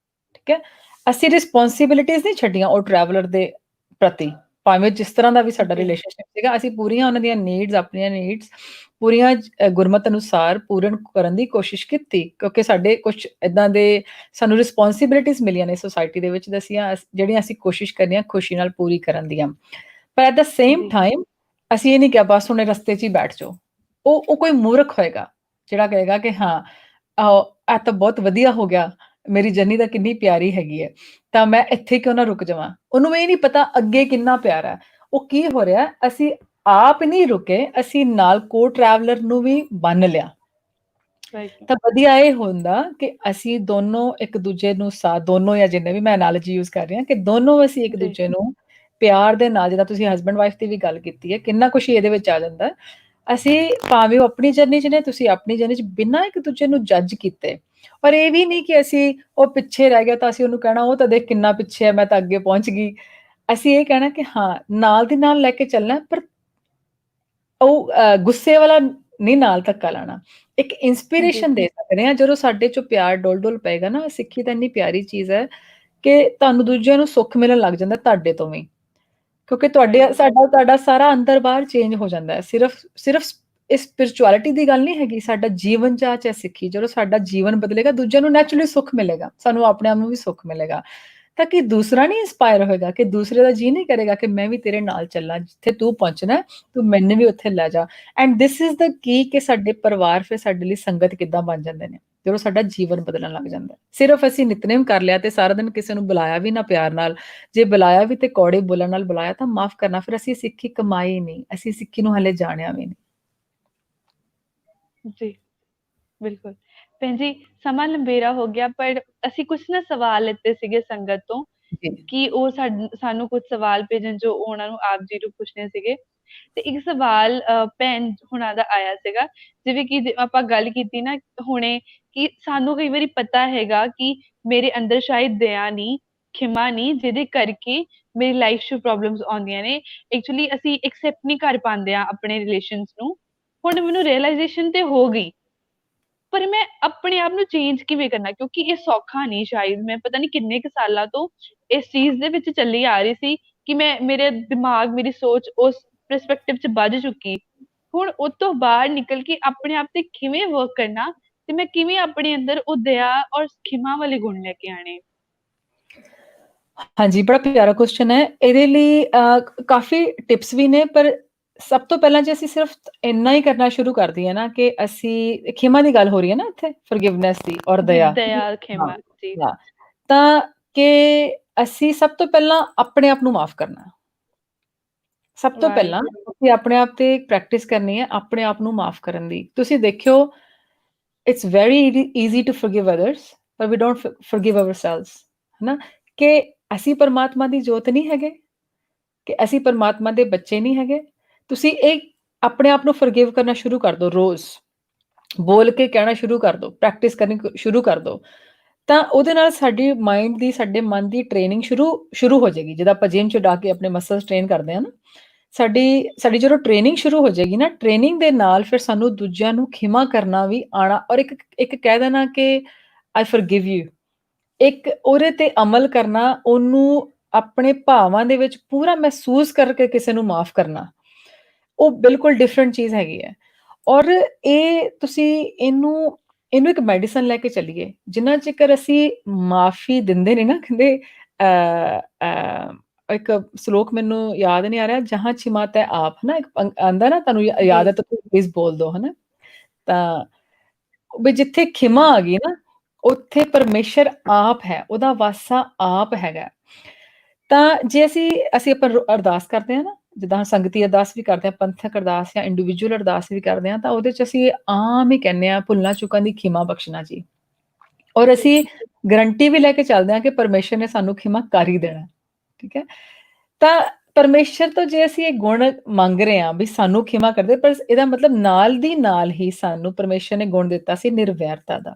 ਠੀਕ ਹੈ? ਅਸੀਂ ਰਿਸਪੌਂਸਿਬਿਲਿਟੀਜ਼ ਨਹੀਂ ਛੱਡੀਆਂ ਉਹ ਟਰੈਵਲਰ ਦੇ ਪ੍ਰਤੀ, ਭਾਵੇਂ ਜਿਸ ਤਰ੍ਹਾਂ ਦਾ ਵੀ ਸਾਡਾ ਜੀ, ਰਿਲੇਸ਼ਨਸ਼ਿਪ ਸੀਗਾ, ਅਸੀਂ ਪੂਰੀਆਂ ਉਹਨਾਂ ਦੀਆਂ ਨੀਡਸ, ਆਪਣੀਆਂ ਨੀਡਸ ਪੂਰੀਆਂ ਗੁਰਮਤ ਅਨੁਸਾਰ ਪੂਰਨ ਕਰਨ ਦੀ ਕੋਸ਼ਿਸ਼ ਕੀਤੀ ਕਿਉਂਕਿ ਸਾਡੇ ਕੁਛ ਏਦਾਂ ਦੇ ਸਾਨੂੰ ਰਿਸਪੌਂਸਿਬਿਲਿਟੀਜ਼ ਮਿਲੀਆਂ ਨੇ ਸੋਸਾਇਟੀ ਦੇ ਵਿੱਚ ਦਸੀਆਂ, ਜਿਹੜੀਆਂ ਅਸੀਂ ਕੋਸ਼ਿਸ਼ ਕਰਨੀ ਆ ਖੁਸ਼ੀ ਨਾਲ ਪੂਰੀ ਕਰਨ ਦੀਆਂ। ਪਰ ਐਟ ਦ ਸੇਮ ਜੀ, ਟਾਈਮ ਅਸੀਂ ਇਹ ਨਹੀਂ ਕਿਹਾ ਬਸ ਹੁਣੇ ਰਸਤੇ 'ਚ ਹੀ ਬੈਠ ਜਾਓ। ਉਹ ਕੋਈ ਮੂਰਖ ਹੋਏਗਾ ਜਿਹੜਾ ਕਹੇਗਾ ਕਿ ਹਾਂ ਇਹ ਤਾਂ ਬਹੁਤ ਵਧੀਆ ਹੋ ਗਿਆ, ਮੇਰੀ ਜਰਨੀ ਤਾਂ ਕਿੰਨੀ ਪਿਆਰੀ ਹੈਗੀ ਹੈ, ਤਾਂ ਮੈਂ ਇੱਥੇ ਕਿਉਂ ਨਾ ਰੁਕ ਜਾਵਾਂ। ਉਹਨੂੰ ਇਹ ਨਹੀਂ ਪਤਾ ਅੱਗੇ ਕਿੰਨਾ ਪਿਆਰਾ ਹੈ। ਉਹ ਕੀ ਹੋ ਰਿਹਾ, ਅਸੀਂ ਆਪ ਨਹੀਂ ਰੁਕੇ, ਅਸੀਂ ਨਾਲ ਕੋ ਟਰੈਵਲਰ ਨੂੰ ਵੀ ਬੰਨ ਲਿਆ। ਰਾਈਟ, ਤਾਂ ਵਧੀਆ ਇਹ ਹੁੰਦਾ ਕਿ ਅਸੀਂ ਦੋਨੋਂ ਇੱਕ ਦੂਜੇ ਨੂੰ ਸਾਥ, ਦੋਨੋਂ ਜਾਂ ਜਿੰਨੇ ਵੀ, ਮੈਂ ਐਨਾਲੋਜੀ ਯੂਜ਼ ਕਰ ਰਹੀ ਹਾਂ ਕਿ ਦੋਨੋਂ ਅਸੀਂ ਇੱਕ ਜੀ, ਦੂਜੇ ਨੂੰ ਪਿਆਰ ਦੇ ਨਾਲ, ਜਿੱਦਾਂ ਤੁਸੀਂ ਹਸਬੈਂਡ ਵਾਈਫ ਦੀ ਵੀ ਗੱਲ ਕੀਤੀ ਹੈ, ਕਿੰਨਾ ਕੁਛ ਇਹਦੇ ਵਿੱਚ ਆ ਜਾਂਦਾ ਹੈ। ਅਸੀਂ ਭਾਵੇਂ ਉਹ ਆਪਣੀ ਜਰਨੀ 'ਚ ਨੇ, ਤੁਸੀਂ ਆਪਣੀ ਜਰਨੀ 'ਚ, ਬਿਨਾਂ ਇੱਕ ਦੂਜੇ ਨੂੰ ਜੱਜ ਕੀਤੇ। ਪਰ ਇਹ ਵੀ ਨਹੀਂ ਕਿ ਅਸੀਂ ਉਹ ਪਿੱਛੇ ਰਹਿ ਗਿਆ ਤਾਂ ਅਸੀਂ ਉਹਨੂੰ ਕਹਿਣਾ ਉਹ ਤਾਂ ਦੇਖ ਕਿੰਨਾ ਪਿੱਛੇ ਹੈ, ਮੈਂ ਤਾਂ ਅੱਗੇ ਪਹੁੰਚ ਗਈ। ਅਸੀਂ ਇਹ ਕਹਿਣਾ ਕਿ ਹਾਂ, ਨਾਲ ਦੀ ਨਾਲ ਲੈ ਕੇ ਚੱਲਣਾ, ਪਰ ਉਹ ਗੁੱਸੇ ਵਾਲਾ ਨਹੀਂ ਨਾਲ ਧੱਕਾ ਲਾਣਾ। ਇੱਕ ਜੀ, ਇੰਸਪੀਰੇਸ਼ਨ ਦੇ ਸਕਦੇ ਹਾਂ, ਜਦੋਂ ਸਾਡੇ 'ਚੋਂ ਪਿਆਰ ਡੁੱਲ-ਡੁੱਲ ਪਏਗਾ ਨਾ, ਸਿੱਖੀ ਤਾਂ ਇੰਨੀ ਪਿਆਰੀ ਚੀਜ਼ ਹੈ ਕਿ ਤੁਹਾਨੂੰ ਦੂਜਿਆਂ ਨੂੰ ਸੁੱਖ ਮਿਲਣ ਲੱਗ ਜਾਂਦਾ ਤੁਹਾਡੇ ਤੋਂ ਵੀ। ਕਿਉਂਕਿ ਰਾਈਟ, ਤੁਹਾਡਾ ਸਾਰਾ ਅੰਦਰ-ਬਾਹਰ ਚੇਂਜ ਹੋ ਜਾਂਦਾ ਹੈ। ਸਿਰਫ ਇਹ ਸਪਿਰਿਚੁਅਲਿਟੀ ਦੀ ਗੱਲ ਨਹੀਂ ਹੈਗੀ, ਸਾਡਾ ਜੀਵਨ ਜਾਚ ਹੈ ਸਿੱਖੀ। ਜਦੋਂ ਸਾਡਾ ਜੀਵਨ ਬਦਲੇਗਾ, ਦੂਜਿਆਂ ਨੂੰ ਨੈਚੁਰਲੀ ਸੁੱਖ ਮਿਲੇਗਾ, ਸਾਨੂੰ ਆਪਣੇ ਆਪ ਨੂੰ ਵੀ ਸੁੱਖ ਮਿਲੇਗਾ। ਤਾਂ ਕਿ ਦੂਸਰਾ ਨਹੀਂ ਇੰਸਪਾਇਰ ਹੋਏਗਾ, ਕਿ ਦੂਸਰੇ ਦਾ ਜੀਅ ਨਹੀਂ ਕਰੇਗਾ ਕਿ ਮੈਂ ਵੀ ਤੇਰੇ ਨਾਲ ਚੱਲਾਂ, ਜਿੱਥੇ ਤੂੰ ਪਹੁੰਚਣਾ ਹੈ, ਤੂੰ ਮੈਨੂੰ ਵੀ ਉੱਥੇ ਲੈ ਜਾ। ਐਂਡ ਥਿਸ ਇਜ਼ ਦ ਕੀ ਕਿ ਸਾਡੇ ਪਰਿਵਾਰ ਫਿਰ ਸਾਡੇ ਲਈ ਸੰਗਤ ਕਿੱਦਾਂ ਬਣ ਜਾਂਦੇ ਨੇ, ਜਦੋਂ ਸਾਡਾ ਜੀਵਨ ਬਦਲਣ ਲੱਗ ਜਾਂਦਾ ਹੈ। ਸਿਰਫ ਅਸੀਂ ਨਿਤਨੇਮ ਕਰ ਲਿਆ ਤੇ ਸਾਰਾ ਦਿਨ ਕਿਸੇ ਨੂੰ ਬੁਲਾਇਆ ਵੀ ਨਾ ਪਿਆਰ ਨਾਲ, ਜੇ ਬੁਲਾਇਆ ਵੀ ਤੇ ਕੌੜੇ ਬੋਲਣ ਨਾਲ ਬੁਲਾਇਆ, ਤਾਂ ਮਾਫ਼ ਕਰਨਾ, ਫਿਰ ਅਸੀਂ ਸਿੱਖੀ ਕਮਾਈ ਨਹੀਂ, ਅਸੀਂ ਸਿੱਖੀ ਨੂੰ ਹਾਲੇ ਜਾਣਿਆ ਵੀ ਨਹੀਂ। ਜੀ, ਬਿਲਕੁਲ। ਭੈਣ ਜੀ, ਸਮਾਂ ਲੰਬੇਰਾ ਹੋ ਗਿਆ, ਪਰ ਅਸੀਂ ਕੁਛ ਨਾ ਸਵਾਲ ਲਿੱਤੇ ਸੀਗੇ ਸੰਗਤ ਤੋਂ ਜੀ, ਕਿ ਉਹ ਸਾਨੂੰ ਕੁਝ ਸਵਾਲ ਭੇਜਣ ਜੋ ਉਹਨਾਂ ਨੂੰ ਆਪ ਜੀ ਨੂੰ ਪੁੱਛਣੇ ਸੀਗੇ। ਤੇ ਇੱਕ ਸਵਾਲ ਭੈਣ ਹੁਣਾਂ ਦਾ ਆਇਆ ਸੀਗਾ, ਜਿਵੇਂ ਕਿ ਆਪਾਂ ਗੱਲ ਕੀਤੀ ਨਾ ਹੁਣੇ, ਕਿ ਸਾਨੂੰ ਕਈ ਵਾਰੀ ਪਤਾ ਹੈਗਾ ਕਿ ਮੇਰੇ ਅੰਦਰ ਸ਼ਾਇਦ ਦਇਆ ਨਹੀਂ, ਖਿਮਾ ਨਹੀਂ, ਜਿਹਦੇ ਕਰਕੇ ਮੇਰੀ ਲਾਈਫ 'ਚ ਪ੍ਰੋਬਲਮਸ ਆਉਂਦੀਆਂ ਨੇ। ਐਕਚੁਅਲੀ ਅਸੀਂ ਐਕਸੈਪਟ ਨਹੀਂ ਕਰ ਪਾਉਂਦੇ ਆ ਆਪਣੇ ਰਿਲੇਸ਼ਨਸ ਨੂੰ। ਹੁਣ ਮੈਨੂੰ ਰਿਅਲਾਈਜ਼ੇਸ਼ਨ ਤੇ ਹੋ ਗਈ, ਪਰ ਮੈਂ ਆਪਣੇ ਆਪ ਨੂੰ ਚੇਂਜ ਕਿਵੇਂ ਕਰਨਾ? ਕਿਉਂਕਿ ਇਹ ਸੌਖਾ ਨਹੀਂ ਸ਼ਾਇਦ। ਮੈਂ ਪਤਾ ਨਹੀਂ ਕਿੰਨੇ ਕੁ ਸਾਲਾਂ ਤੋਂ ਇਸ ਚੀਜ਼ ਦੇ ਵਿੱਚ ਚੱਲੀ ਆ ਰਹੀ ਸੀ ਕਿ ਮੇਰੇ ਦਿਮਾਗ, ਮੇਰੀ ਸੋਚ ਉਸ ਪਰਸਪੈਕਟਿਵ 'ਚ ਵੱਧ ਚੁੱਕੀ। ਹੁਣ ਉਹ ਤੋਂ ਬਾਹਰ ਨਿਕਲ ਕੇ ਆਪਣੇ ਆਪ ਤੇ ਕਿਵੇਂ ਵਰਕ ਕਰਨਾ, ਤੇ ਮੈਂ ਕਿਵੇਂ ਆਪਣੇ ਅੰਦਰ ਉਹ ਦਇਆ ਔਰ ਖਿਮਾ ਵਾਲੇ ਗੁਣ ਲੈ ਕੇ ਆਣੇ? ਹਾਂਜੀ, ਬੜਾ ਪਿਆਰਾ ਕੁਐਸਚਨ ਹੈ। ਇਹਦੇ ਲਈ ਕਾਫ਼ੀ ਟਿਪਸ ਵੀ ਨੇ, ਪਰ ਸਭ ਤੋਂ ਪਹਿਲਾਂ ਜੇ ਅਸੀਂ ਸਿਰਫ ਇੰਨਾ ਹੀ ਕਰਨਾ ਸ਼ੁਰੂ ਕਰ ਦਈਏ ਨਾ ਕਿ ਅਸੀਂ ਖਿਮਾ ਦੀ ਗੱਲ ਹੋ ਰਹੀ ਹੈ ਨਾ ਇੱਥੇ, ਫॉरगिवनेस ਦੀ ਔਰ ਜੀ, ਦਇਆ। ਦਇਆ, ਹਾਂ, ਖਿਮਾ ਜੀ। ਹਾਂ। ਤਾਂ ਕਿ ਅਸੀਂ ਸਭ ਤੋਂ ਪਹਿਲਾਂ ਆਪਣੇ ਆਪ ਨੂੰ ਮਾਫ਼ ਕਰਨਾ। ਸਭ ਤੋਂ ਪਹਿਲਾਂ ਵਾਹਿਗੁਰੂ। ਅਸੀਂ ਆਪਣੇ ਆਪ ਤੇ ਪ੍ਰੈਕਟਿਸ ਕਰਨੀ ਹੈ, ਆਪਣੇ ਆਪ ਨੂੰ ਮਾਫ਼ ਕਰਨ ਦੀ। ਤੁਸੀਂ ਦੇਖਿਓ, it's very easy to forgive others, ਪਰ ਵੀ ਡੋਂਟ ਫॉरगिव आवरसेल्व्स, ਹੈ ਨਾ? ਕਿ ਅਸੀਂ ਪਰਮਾਤਮਾ ਦੀ ਜੋਤ ਨਹੀਂ ਹੈਗੇ, ਕਿ ਅਸੀਂ ਪਰਮਾਤਮਾ ਦੇ ਬੱਚੇ ਨਹੀਂ ਹੈਗੇ। ਤੁਸੀਂ ਇਹ ਆਪਣੇ ਆਪ ਨੂੰ ਫॉरगिव ਕਰਨਾ ਸ਼ੁਰੂ ਕਰ ਦਿਓ ਰੋਜ਼। ਬੋਲ ਕੇ ਕਹਿਣਾ ਸ਼ੁਰੂ ਕਰ ਦਿਓ, ਪ੍ਰੈਕਟਿਸ ਕਰਨੀ ਸ਼ੁਰੂ ਕਰ ਦਿਓ। ਤਾਂ ਉਹਦੇ ਨਾਲ ਸਾਡੀ ਮਾਈਂਡ ਦੀ, ਸਾਡੇ ਮਨ ਦੀ ਟ੍ਰੇਨਿੰਗ ਸ਼ੁਰੂ ਸ਼ੁਰੂ ਹੋ ਜਾਏਗੀ। ਜਿੱਦਾਂ ਆਪਾਂ ਜਿਮ 'ਚ ਜਾ ਕੇ ਆਪਣੇ ਮਸਲਸ ਟ੍ਰੇਨ ਕਰਦੇ ਹਾਂ ਨਾ, ਸਾਡੀ ਸਾਡੀ ਜਦੋਂ ਟ੍ਰੇਨਿੰਗ ਸ਼ੁਰੂ ਹੋ ਜਾਏਗੀ ਨਾ, ਟ੍ਰੇਨਿੰਗ ਦੇ ਨਾਲ ਫਿਰ ਸਾਨੂੰ ਦੂਜਿਆਂ ਨੂੰ ਖਿਮਾ ਕਰਨਾ ਵੀ ਆਉਣਾ, ਔਰ ਇੱਕ ਇੱਕ ਕਹਿ ਦੇਣਾ ਕਿ ਆਈ ਫॉरगिव ਯੂ। ਇੱਕ ਉਹਦੇ ਤੇ ਅਮਲ ਕਰਨਾ, ਉਹਨੂੰ ਆਪਣੇ ਭਾਵਾਂ ਦੇ ਵਿੱਚ ਪੂਰਾ ਮਹਿਸੂਸ ਕਰਕੇ ਕਿਸੇ ਨੂੰ ਮਾਫ਼ ਕਰਨਾ, ਉਹ ਬਿਲਕੁਲ ਡਿਫਰੈਂਟ ਚੀਜ਼ ਹੈਗੀ ਹੈ। ਔਰ ਇਹ ਤੁਸੀਂ ਇਹਨੂੰ ਇਹਨੂੰ ਇੱਕ ਮੈਡੀਸਨ ਲੈ ਕੇ ਚੱਲੀਏ, ਜਿੰਨਾ ਚਿਰ ਅਸੀਂ ਮਾਫ਼ੀ ਦਿੰਦੇ ਨਹੀਂ ਨਾ, ਕਹਿੰਦੇ ਇੱਕ ਸ਼ਲੋਕ ਮੈਨੂੰ ਯਾਦ ਨਹੀਂ ਆ ਰਿਹਾ, ਜਹਾਂ क्षमा तै आप, ਹੈ ਨਾ, ਇੱਕ ਆਉਂਦਾ ਨਾ, ਤੁਹਾਨੂੰ ਜੀ ਯਾਦ ਹੈ ਤਾਂ ਪਲੀਜ਼ ਬੋਲ ਦਿਓ, ਹੈ ਨਾ? ਤਾਂ ਵੀ ਜਿੱਥੇ ਖਿਮਾ ਆ ਗਈ ਨਾ, ਉੱਥੇ ਪਰਮੇਸ਼ਰ ਆਪ ਹੈ, ਉਹਦਾ ਵਾਸਾ ਆਪ ਹੈਗਾ। ਤਾਂ ਜੇ ਅਸੀਂ ਆਪਾਂ ਅਰਦਾਸ ਕਰਦੇ ਹਾਂ ਨਾ, ਜਿੱਦਾਂ ਸੰਗਤੀ ਅਰਦਾਸ ਵੀ ਕਰਦੇ ਹਾਂ, ਪੰਥਕ ਅਰਦਾਸ ਜਾਂ ਇੰਡੀਵਿਜੂਅਲ ਅਰਦਾਸ ਵੀ ਕਰਦੇ ਹਾਂ, ਤਾਂ ਉਹਦੇ 'ਚ ਅਸੀਂ ਆਮ ਹੀ ਕਹਿੰਦੇ ਹਾਂ, ਭੁੱਲਾਂ ਚੁੱਕਾਂ ਦੀ ਖਿਮਾ ਬਖਸ਼ਣਾ ਜੀ। ਔਰ ਜੀ ਅਸੀਂ ਗਰੰਟੀ ਵੀ ਲੈ ਕੇ ਚੱਲਦੇ ਹਾਂ ਕਿ ਪਰਮੇਸ਼ਰ ਨੇ ਸਾਨੂੰ ਖਿਮਾ ਕਰ ਹੀ ਦੇਣਾ, ਠੀਕ ਹੈ? ਤਾਂ ਪਰਮੇਸ਼ਰ ਤੋਂ ਜੇ ਅਸੀਂ ਇਹ ਗੁਣ ਮੰਗ ਰਹੇ ਹਾਂ ਵੀ ਸਾਨੂੰ ਖਿਮਾ ਕਰ ਦੇ, ਪਰ ਇਹਦਾ ਮਤਲਬ ਨਾਲ ਦੀ ਨਾਲ ਹੀ ਸਾਨੂੰ ਪਰਮੇਸ਼ਰ ਨੇ ਗੁਣ ਦਿੱਤਾ ਸੀ ਨਿਰਵੈਰਤਾ ਦਾ।